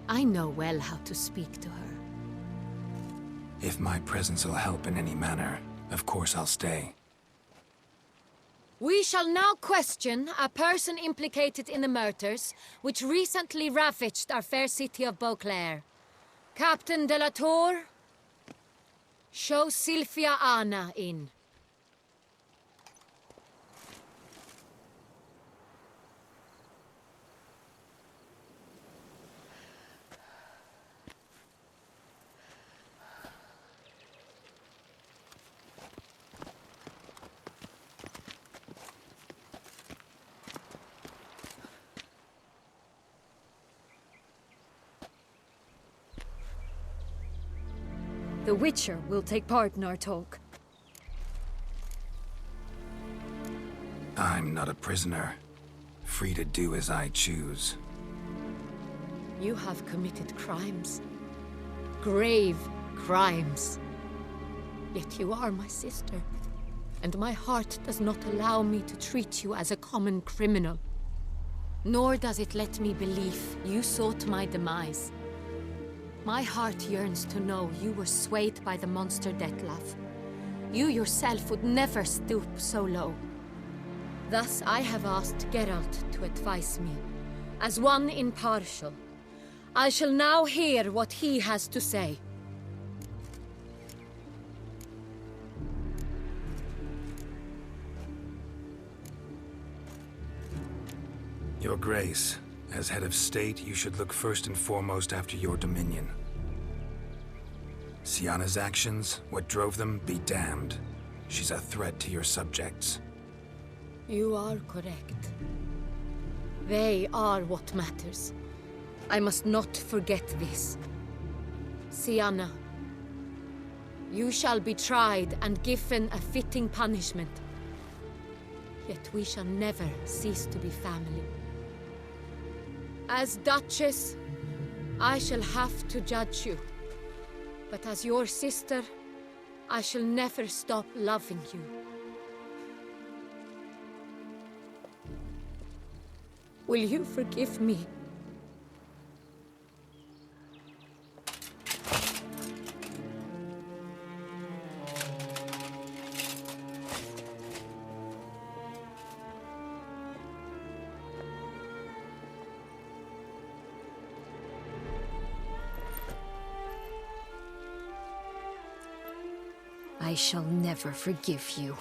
I know well how to speak to her. If my presence will help in any manner, of course I'll stay. We shall now question a person implicated in the murders which recently ravaged our fair city of Beauclair. Captain de la Tour, show Sylvia Anna in. The Witcher will take part in our talk. I'm not a prisoner. Free to do as I choose. You have committed crimes. Grave crimes. Yet you are my sister. and my heart does not allow me to treat you as a common criminal. Nor does it let me believe you sought my demise. My heart yearns to know you were swayed by the monster Detlaf. You yourself would never stoop so low. Thus I have asked Geralt to advise me. As one impartial, I shall now hear what he has to say. Your Grace, as head of state, you should look first and foremost after your dominion. Sienna's actions, what drove them, be damned. She's a threat to your subjects. You are correct. They are what matters. I must not forget this. Sienna, you shall be tried and given a fitting punishment. Yet we shall never cease to be family. As Duchess, I shall have to judge you. But as your sister, I shall never stop loving you. Will you forgive me? I shall never forgive you.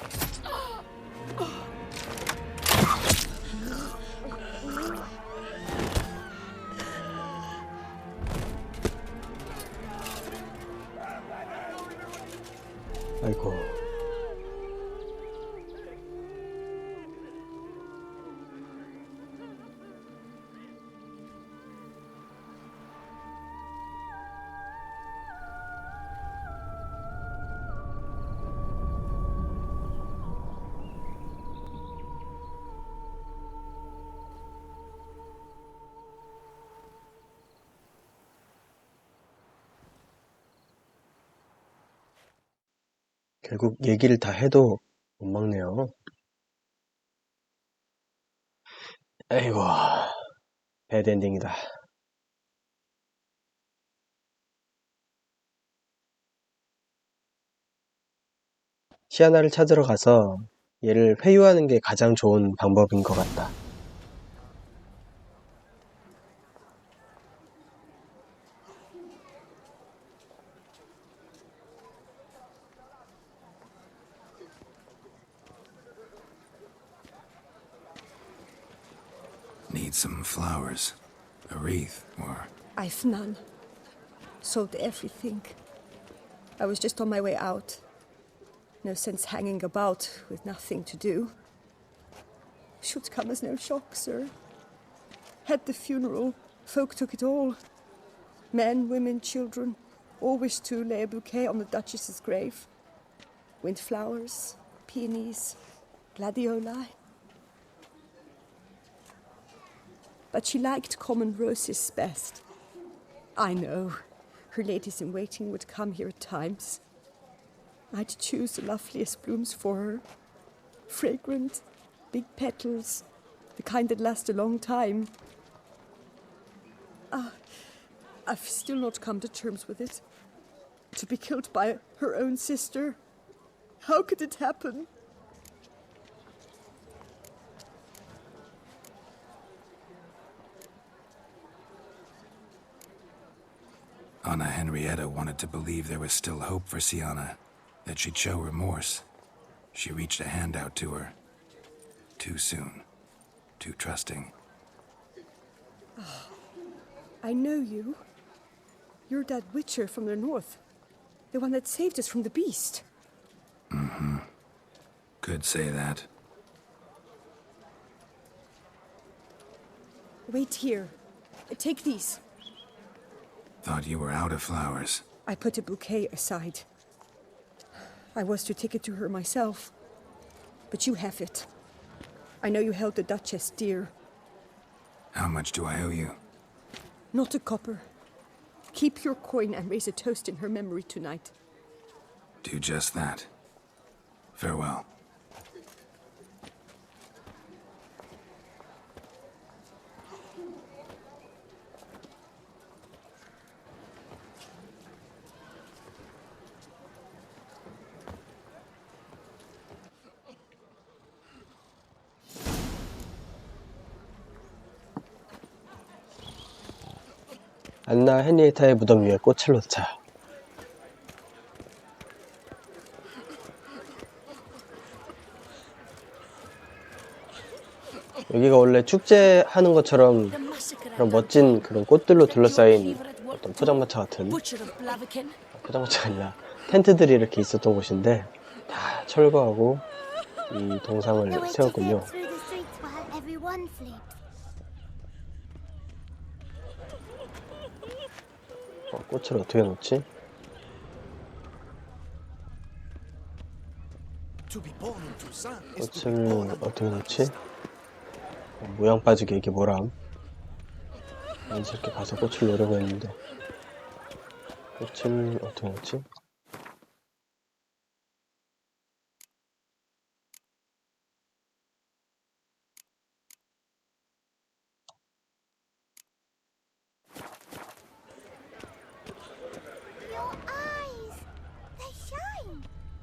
아이고. 결국 얘기를 다 해도 못 먹네요. 아이고, 배드엔딩이다. 시아나를 찾으러 가서 얘를 회유하는 게 가장 좋은 방법인 것 같다. Need some flowers. A wreath, or... I've none. Sold everything. I was just on my way out. No sense hanging about with nothing to do. Should come as no shock, sir. Had the funeral. Folk took it all. Men, women, children. All wished to lay a bouquet on the Duchess's grave. Windflowers, peonies, gladioli. But she liked common roses best. I know. Her ladies-in-waiting would come here at times. I'd choose the loveliest blooms for her. Fragrant, big petals, the kind that last a long time. I've still not come to terms with it. To be killed by her own sister. How could it happen? Anna Henrietta wanted to believe there was still hope for Sienna, that she'd show remorse. She reached a hand out to her. Too soon. Too trusting. Oh, I know you. You're that witcher from the north. The one that saved us from the beast. Mm-hmm. Could say that. Wait here. Take these. Thought you were out of flowers. I put a bouquet aside. I was to take it to her myself. But you have it. I know you held the Duchess dear. How much do I owe you? Not a copper. Keep your coin and raise a toast in her memory tonight. Do just that. Farewell. 안나 헤니에타의 무덤 위에 꽃을 놓자. 여기가 원래 축제하는 것처럼 그런 멋진 그런 꽃들로 둘러싸인 어떤 포장마차 같은, 포장마차가 아니라 텐트들이 이렇게 있었던 곳인데 다 철거하고 이 동상을 세웠군요. 꽃을 어떻게 놓지? 꽃을 어떻게 놓지? 모양 빠지게 이게 뭐람? 왠지 이렇게 가서 꽃을 놓으려고 했는데 꽃을 어떻게 놓지?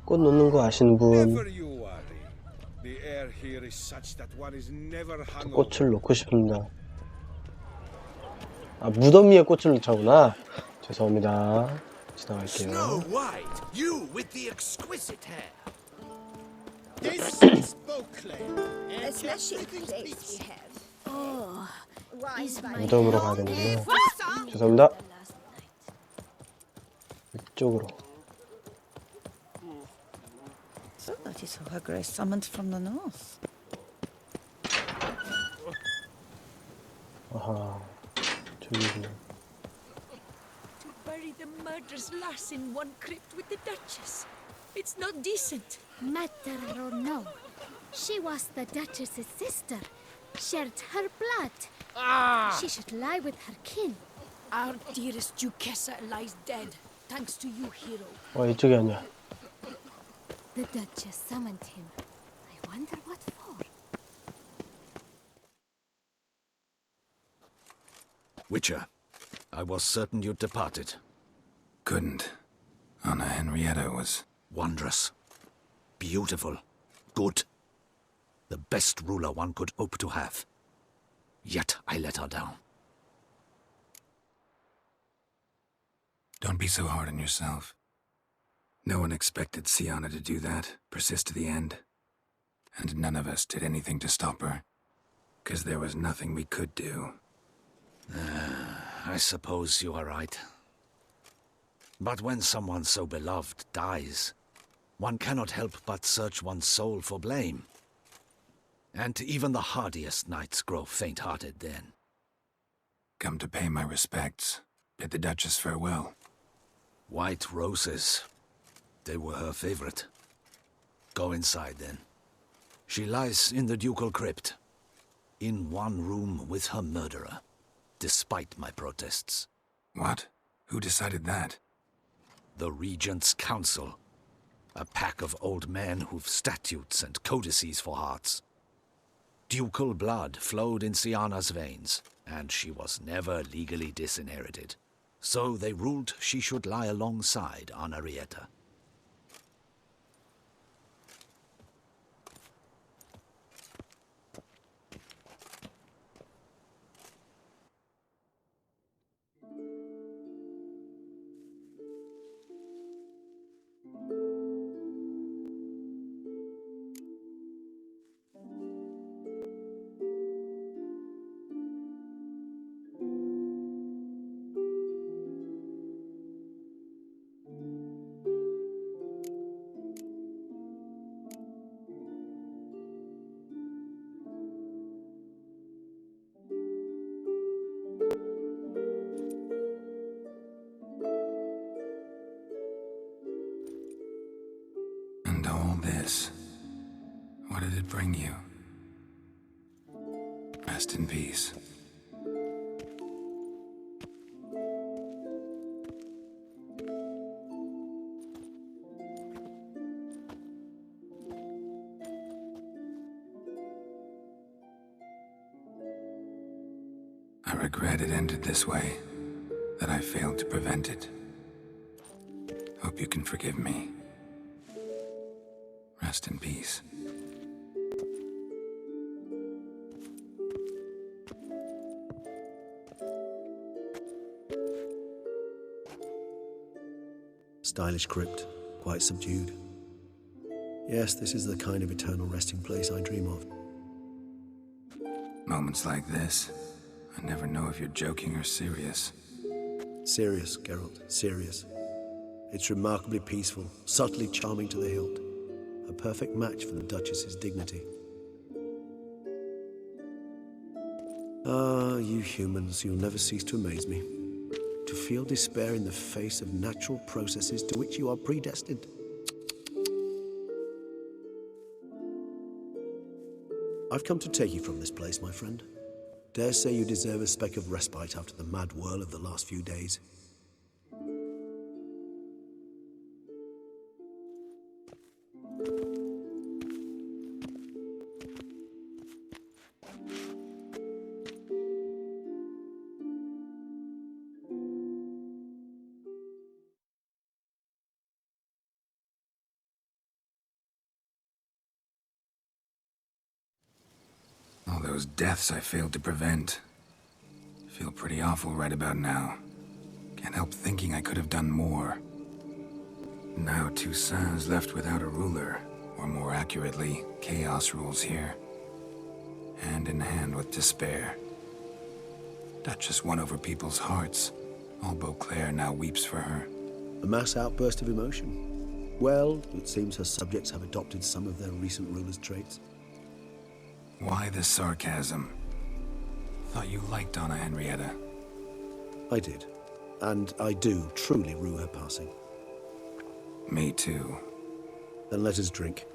꽃 놓는 거 아시는 분? 꽃을 놓고 싶습니다. 아, 무덤 위에 꽃을 놓자구나. 죄송합니다. 지나갈게요. Snow White, you with the exquisite hair. This is Beauclair. A smashing place we have. Oh, 무덤으로 가야 되는군요. 죄송합니다. 이쪽으로. So that is who her grace summoned from the north. 아하, 저기구나. To bury the murderous lass in one crypt with the Duchess. It's not decent. matter or no, she was the Duchess's sister, shared her blood. She should lie with her kin. Our dearest Duchessa lies dead, thanks to you, hero. 이쪽이 아니야. The Duchess summoned him. I wonder what for. Witcher, I was certain you'd departed. Couldn't. Anna Henrietta was... Wondrous. Beautiful. Good. The best ruler one could hope to have. Yet I let her down. Don't be so hard on yourself. No one expected Siana to do that, persist to the end. And none of us did anything to stop her. 'Cause there was nothing we could do. I suppose you are right. But when someone so beloved dies, one cannot help but search one's soul for blame. And even the hardiest knights grow faint-hearted then. Come to pay my respects. Bid the Duchess farewell. White roses. They were her favorite. Go inside then. She lies in the ducal crypt, in one room with her murderer, despite my protests. What? Who decided that? The Regent's Council. A pack of old men who've statutes and codices for hearts. Ducal blood flowed in Siana's veins, and she was never legally disinherited. So they ruled she should lie alongside Anarietta. And all this, what did it bring you? Rest in peace. I regret it ended this way, that I failed to prevent it. Hope you can forgive me. Rest in peace. Stylish crypt, quite subdued. Yes, this is the kind of eternal resting place I dream of. Moments like this, I never know if you're joking or serious. Serious, Geralt, serious. It's remarkably peaceful, subtly charming to the hilt. A perfect match for the Duchess's dignity. Ah, you humans, you'll never cease to amaze me. To feel despair in the face of natural processes to which you are predestined. I've come to take you from this place, my friend. Dare say you deserve a speck of respite after the mad whirl of the last few days. All those deaths I failed to prevent. Feel pretty awful right about now. Can't help thinking I could have done more. Now Toussaint's left without a ruler, or more accurately, chaos rules here. Hand in hand with despair. Duchess won over people's hearts. All Beauclair now weeps for her. A mass outburst of emotion. Well, it seems her subjects have adopted some of their recent ruler's traits. Why the sarcasm? Thought you liked Donna Henrietta. I did. And I do truly rue her passing. Me too. Then let us drink.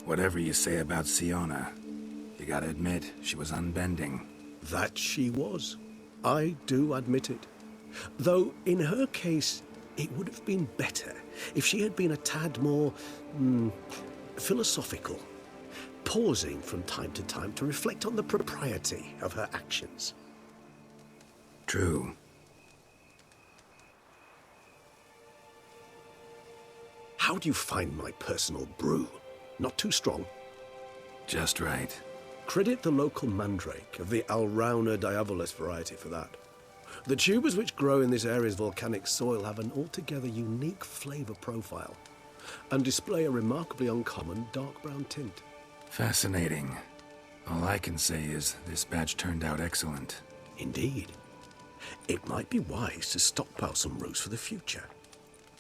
Whatever you say about Siona, you gotta admit, she was unbending. That she was. I do admit it. Though, in her case, it would have been better if she had been a tad more philosophical, pausing from time to time to reflect on the propriety of her actions. True. How do you find my personal brew? Not too strong? Just right. Credit the local mandrake of the Alrauna diabolus variety for that. The tubers which grow in this area's volcanic soil have an altogether unique flavor profile and display a remarkably uncommon dark brown tint. Fascinating. All I can say is this batch turned out excellent. Indeed. It might be wise to stockpile some roots for the future.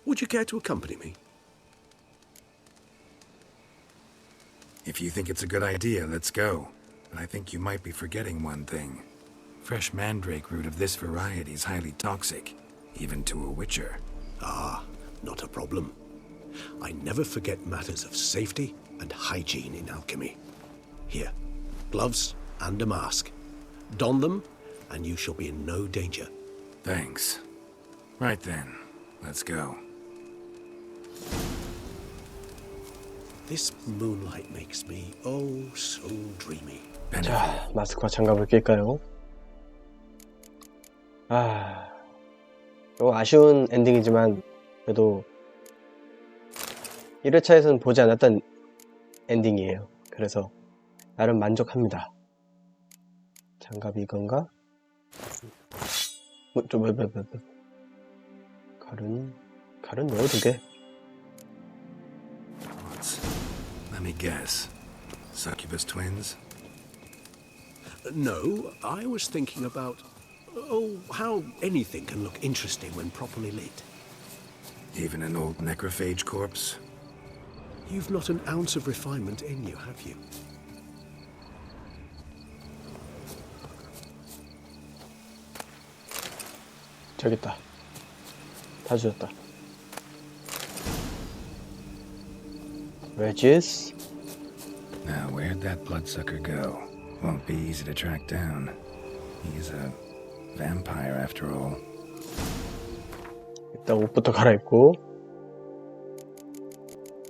Would you care to accompany me? If you think it's a good idea, let's go. But I think you might be forgetting one thing. Fresh mandrake root of this variety is highly toxic, even to a witcher. Ah, not a problem. I never forget matters of safety and hygiene in alchemy. Here, gloves and a mask. Don them, and you shall be in no danger. Thanks. Right then, let's go. This moonlight makes me oh so dreamy. 자, 마스크와 장갑을 낄까요? 좀 아쉬운 엔딩이지만 그래도 1회차에서는 보지 않았던 엔딩이에요. 그래서 나름 만족합니다. 장갑이 이건가? 칼은 넣어도 돼. Let me guess. Succubus twins? No, I was thinking about how anything can look interesting when properly lit. Even an old necrophage corpse? You've not an ounce of refinement in you, have you? 저기 있다. 다 주셨다. Regis? Now, where'd that bloodsucker go? Won't be easy to track down. He's a vampire after all. 일단 옷부터 갈아입고.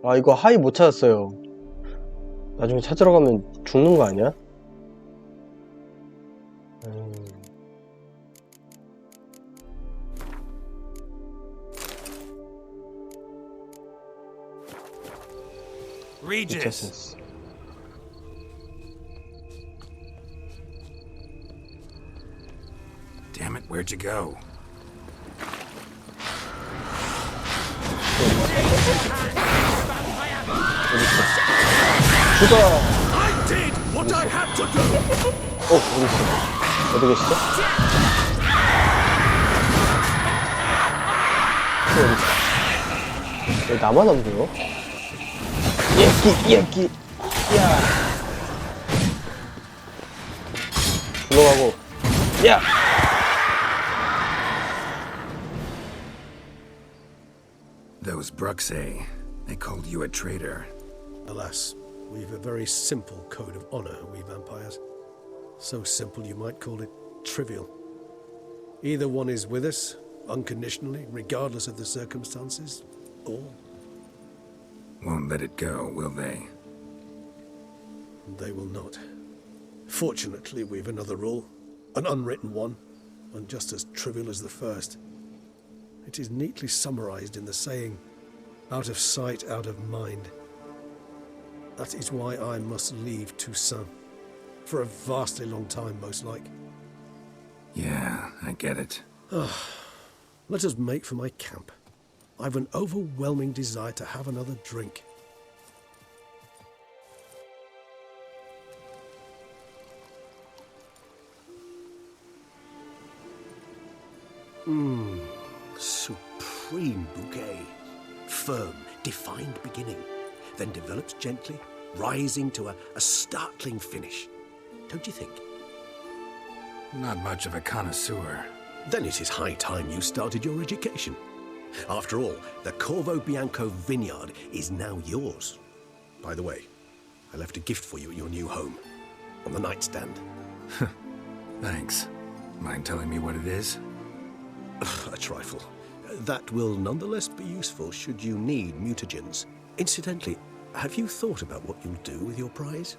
아, 이거 하이 못 찾았어요. 나중에 찾으러 가면 죽는 거 아니야? Regis. Where'd you go? 죽어! I did what I had to do. 어디 있어? 어디 계시죠? 어디 있어? 왜 나만 안 보여? 예끼! 야! 들어가고, 야! Those Bruxay, they called you a traitor. Alas, we've a very simple code of honor, we vampires. So simple you might call it trivial. Either one is with us, unconditionally, regardless of the circumstances, or... Won't let it go, will they? They will not. Fortunately, we've another rule, an unwritten one, and just as trivial as the first. It is neatly summarized in the saying, out of sight, out of mind. That is why I must leave Toussaint. For a vastly long time, most like. Yeah, I get it. Let us make for my camp. I've an overwhelming desire to have another drink. Supreme bouquet. Firm, defined beginning, then develops gently, rising to a startling finish. Don't you think? Not much of a connoisseur. Then it is high time you started your education. After all, the Corvo Bianco vineyard is now yours. By the way, I left a gift for you at your new home, on the nightstand. Thanks. Mind telling me what it is? A trifle. That will nonetheless be useful should you need mutagens. Incidentally, have you thought about what you'll do with your prize?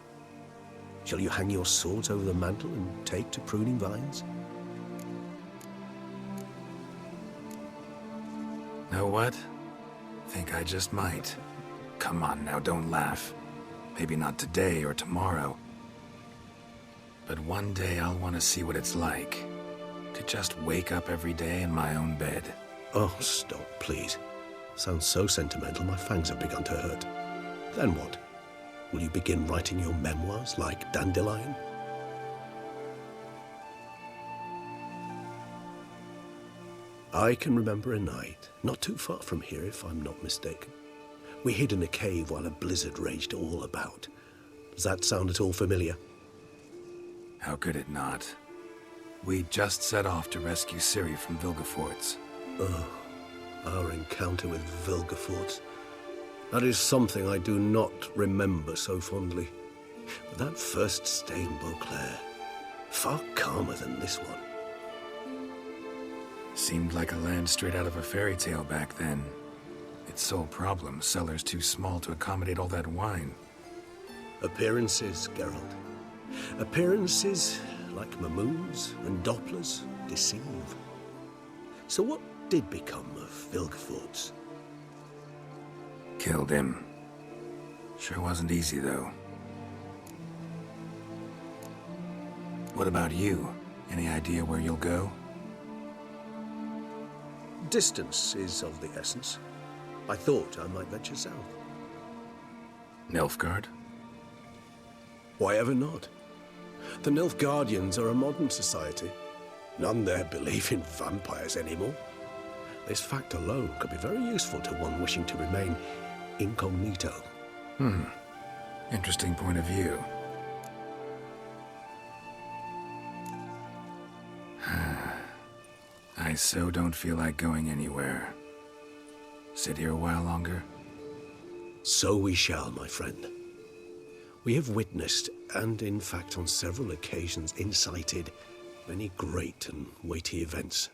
Shall you hang your swords over the mantle and take to pruning vines? Know what? Think I just might. Come on now, don't laugh. Maybe not today or tomorrow. But one day I'll want to see what it's like. To just wake up every day in my own bed. Oh, stop, please. Sounds so sentimental, my fangs have begun to hurt. Then what? Will you begin writing your memoirs like Dandelion? I can remember a night, not too far from here if I'm not mistaken. We hid in a cave while a blizzard raged all about. Does that sound at all familiar? How could it not? We just set off to rescue Ciri from Vilgefortz. Oh, our encounter with Vilgefortz. That is something I do not remember so fondly. But that first stay in Beauclair, far calmer than this one. Seemed like a land straight out of a fairy tale back then. Its sole problem, cellars too small to accommodate all that wine. Appearances, Geralt. Appearances, like Mamoons and Dopplers, deceive. So what did become of Vilgefortz? Killed him. Sure wasn't easy, though. What about you? Any idea where you'll go? Distance is of the essence. I thought I might venture south. Nilfgaard? Why ever not? The Nilfgaardians are a modern society. None there believe in vampires anymore. This fact alone could be very useful to one wishing to remain incognito. Interesting point of view. I so don't feel like going anywhere. Sit here a while longer? So we shall, my friend. We have witnessed, and in fact on several occasions incited, many great and weighty events.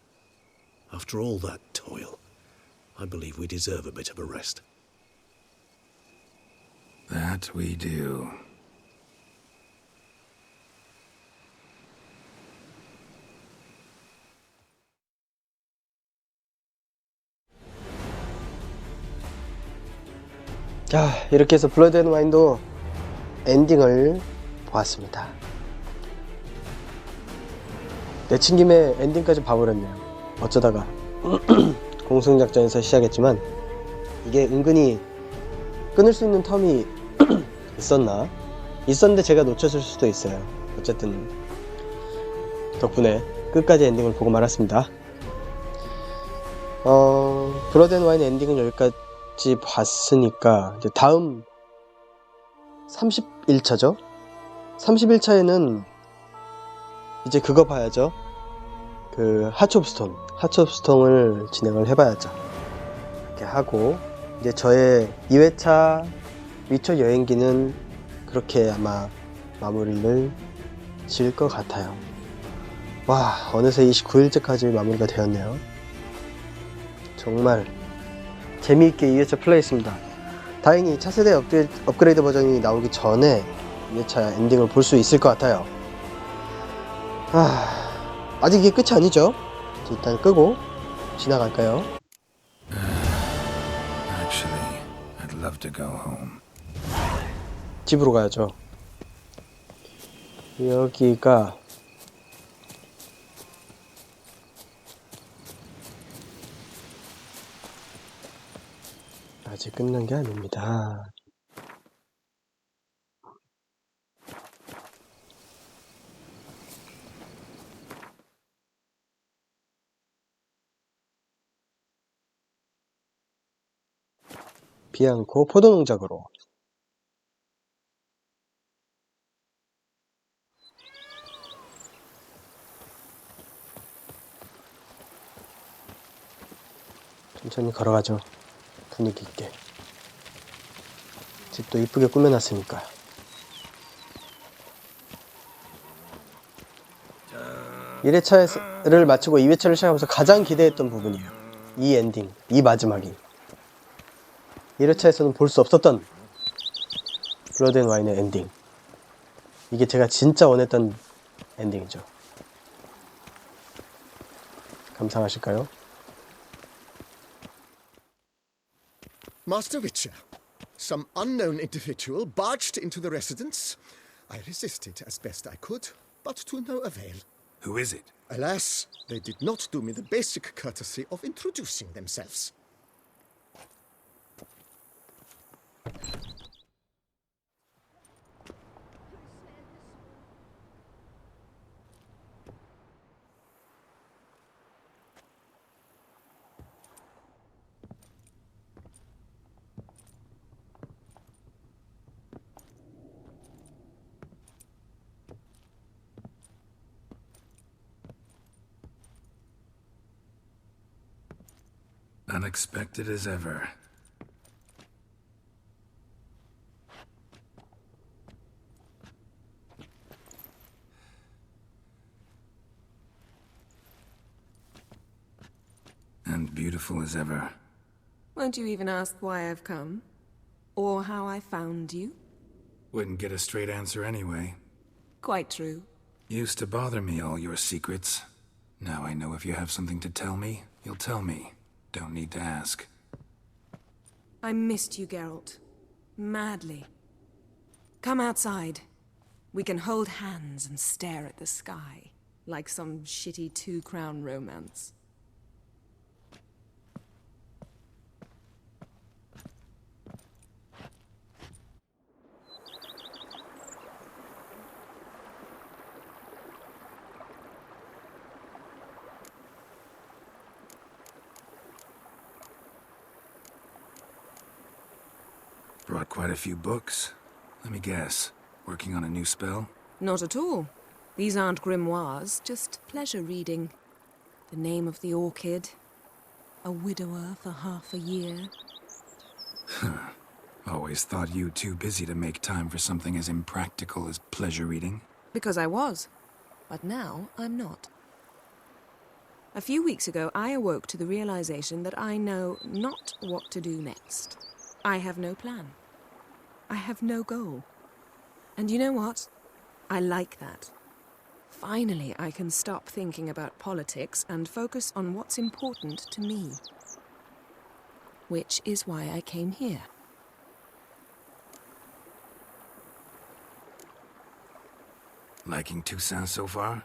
After all that toil, I believe we deserve a bit of a rest. That we do. 자, 이렇게 해서 블러드 앤 와인도 엔딩을 보았습니다. 내친 김에 엔딩까지 봐버렸네요. 어쩌다가 공승작전에서 시작했지만 이게 은근히 끊을 수 있는 텀이 있었는데 제가 놓쳤을 수도 있어요. 어쨌든 덕분에 끝까지 엔딩을 보고 말았습니다. 블러드 앤 와인 엔딩은 여기까지 봤으니까 이제 다음 31차죠? 31차에는 이제 그거 봐야죠. 그 하츠 오브 스톤을 진행을 해봐야죠. 이렇게 하고 이제 저의 2회차 위쳐 여행기는 그렇게 아마 마무리를 지을 것 같아요. 와, 어느새 29일째까지 마무리가 되었네요. 정말 재미있게 2회차 플레이했습니다. 다행히 차세대 업그레이드 버전이 나오기 전에 2회차 엔딩을 볼 수 있을 것 같아요. 아직 이게 끝이 아니죠? 일단 끄고 지나갈까요? Actually, I'd love to go home. 집으로 가야죠. 여기가 아직 끝난 게 아닙니다. 비앙코 포도농장으로. 천천히 걸어가죠. 분위기 있게. 집도 이쁘게 꾸며놨으니까. 일 1회차를 마치고 2회차를 시작하면서 가장 기대했던 부분이에요. 이 엔딩, 이 마지막이. 1회차에서는 볼 수 없었던 블러드 앤 와인의 엔딩. 이게 제가 진짜 원했던 엔딩이죠. 감상하실까요? Master Witcher, some unknown individual barged into the residence. I resisted as best I could, but to no avail. Who is it? Alas, they did not do me the basic courtesy of introducing themselves. Unexpected as ever. And beautiful as ever. Won't you even ask why I've come? Or how I found you? Wouldn't get a straight answer anyway. Quite true. Used to bother me, all your secrets. Now I know if you have something to tell me, you'll tell me. Don't need to ask. I missed you, Geralt. Madly. Come outside. We can hold hands and stare at the sky, like some shitty two-crown romance. Brought quite a few books. Let me guess. Working on a new spell? Not at all. These aren't grimoires, just pleasure reading. The Name of the Orchid. A widower for half a year. Always thought you too busy to make time for something as impractical as pleasure reading. Because I was. But now I'm not. A few weeks ago, I awoke to the realization that I know not what to do next. I have no plan. I have no goal. And you know what? I like that. Finally, I can stop thinking about politics and focus on what's important to me. Which is why I came here. Liking Toussaint so far?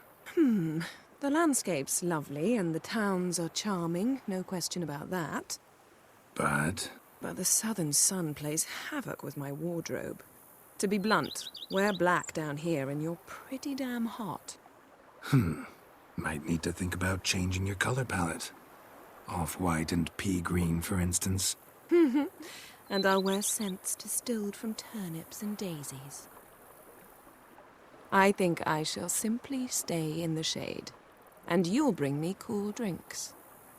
The landscape's lovely and the towns are charming, no question about that. But But the southern sun plays havoc with my wardrobe. To be blunt, wear black down here and you're pretty damn hot. might need to think about changing your color palette. Off-white and pea green, for instance. And I'll wear scents distilled from turnips and daisies. I think I shall simply stay in the shade. And you'll bring me cool drinks.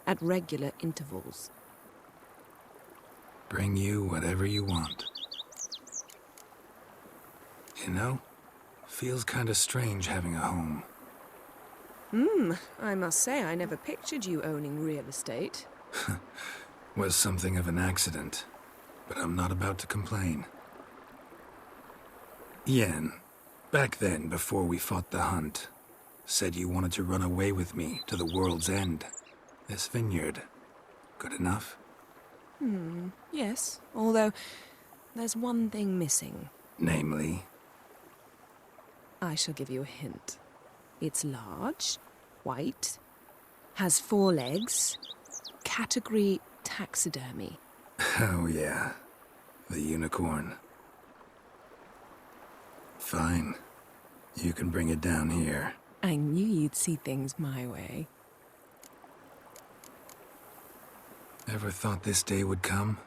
At regular intervals. Bring you whatever you want. You know, feels kinda strange having a home. I must say I never pictured you owning real estate. Was something of an accident, but I'm not about to complain. Yen, back then, before we fought the hunt, said you wanted to run away with me to the world's end. This vineyard. Good enough? Yes, although there's one thing missing. Namely? I shall give you a hint. It's large, white, has 4 legs, category taxidermy. Oh yeah, the unicorn. Fine. You can bring it down here. I knew you'd see things my way. Ever thought this day would come?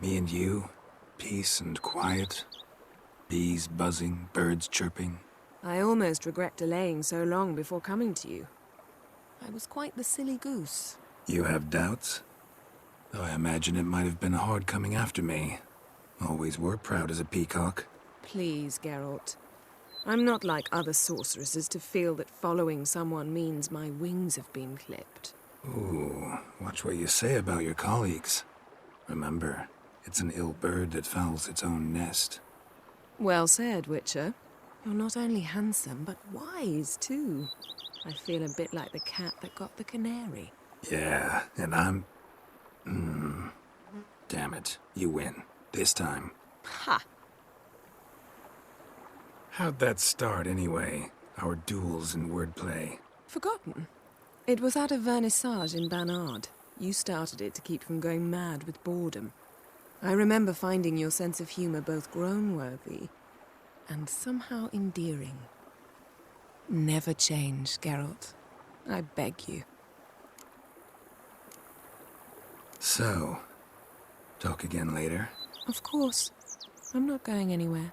Me and you, peace and quiet. Bees buzzing, birds chirping. I almost regret delaying so long before coming to you. I was quite the silly goose. You have doubts? Though I imagine it might have been hard coming after me. Always were proud as a peacock. Please, Geralt. I'm not like other sorceresses to feel that following someone means my wings have been clipped. Ooh, watch what you say about your colleagues. Remember, it's an ill bird that fouls its own nest. Well said, Witcher. You're not only handsome, but wise, too. I feel a bit like the cat that got the canary. Yeah, and I'm... Damn it, you win. This time. Ha! How'd that start, anyway? Our duels and wordplay. Forgotten. It was at a vernissage in Banard. You started it to keep from going mad with boredom. I remember finding your sense of humor both groan-worthy and somehow endearing. Never change, Geralt. I beg you. So, talk again later? Of course. I'm not going anywhere.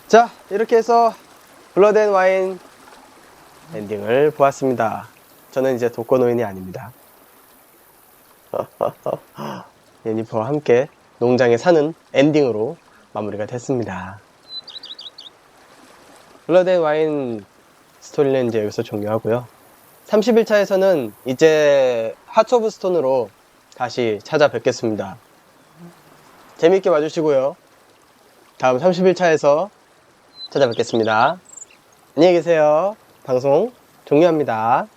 자, 이렇게 해서 블러드 앤 와인 엔딩을 보았습니다. 저는 이제 독거노인이 아닙니다. 예니퍼와 함께 농장에 사는 엔딩으로 마무리가 됐습니다. 블러드 앤 와인 스토리는 이제 여기서 종료하고요. 31차에서는 이제 하츠 오브 스톤으로 다시 찾아뵙겠습니다. 재밌게 봐주시고요. 다음 31차에서 찾아뵙겠습니다. 안녕히 계세요. 방송 종료합니다.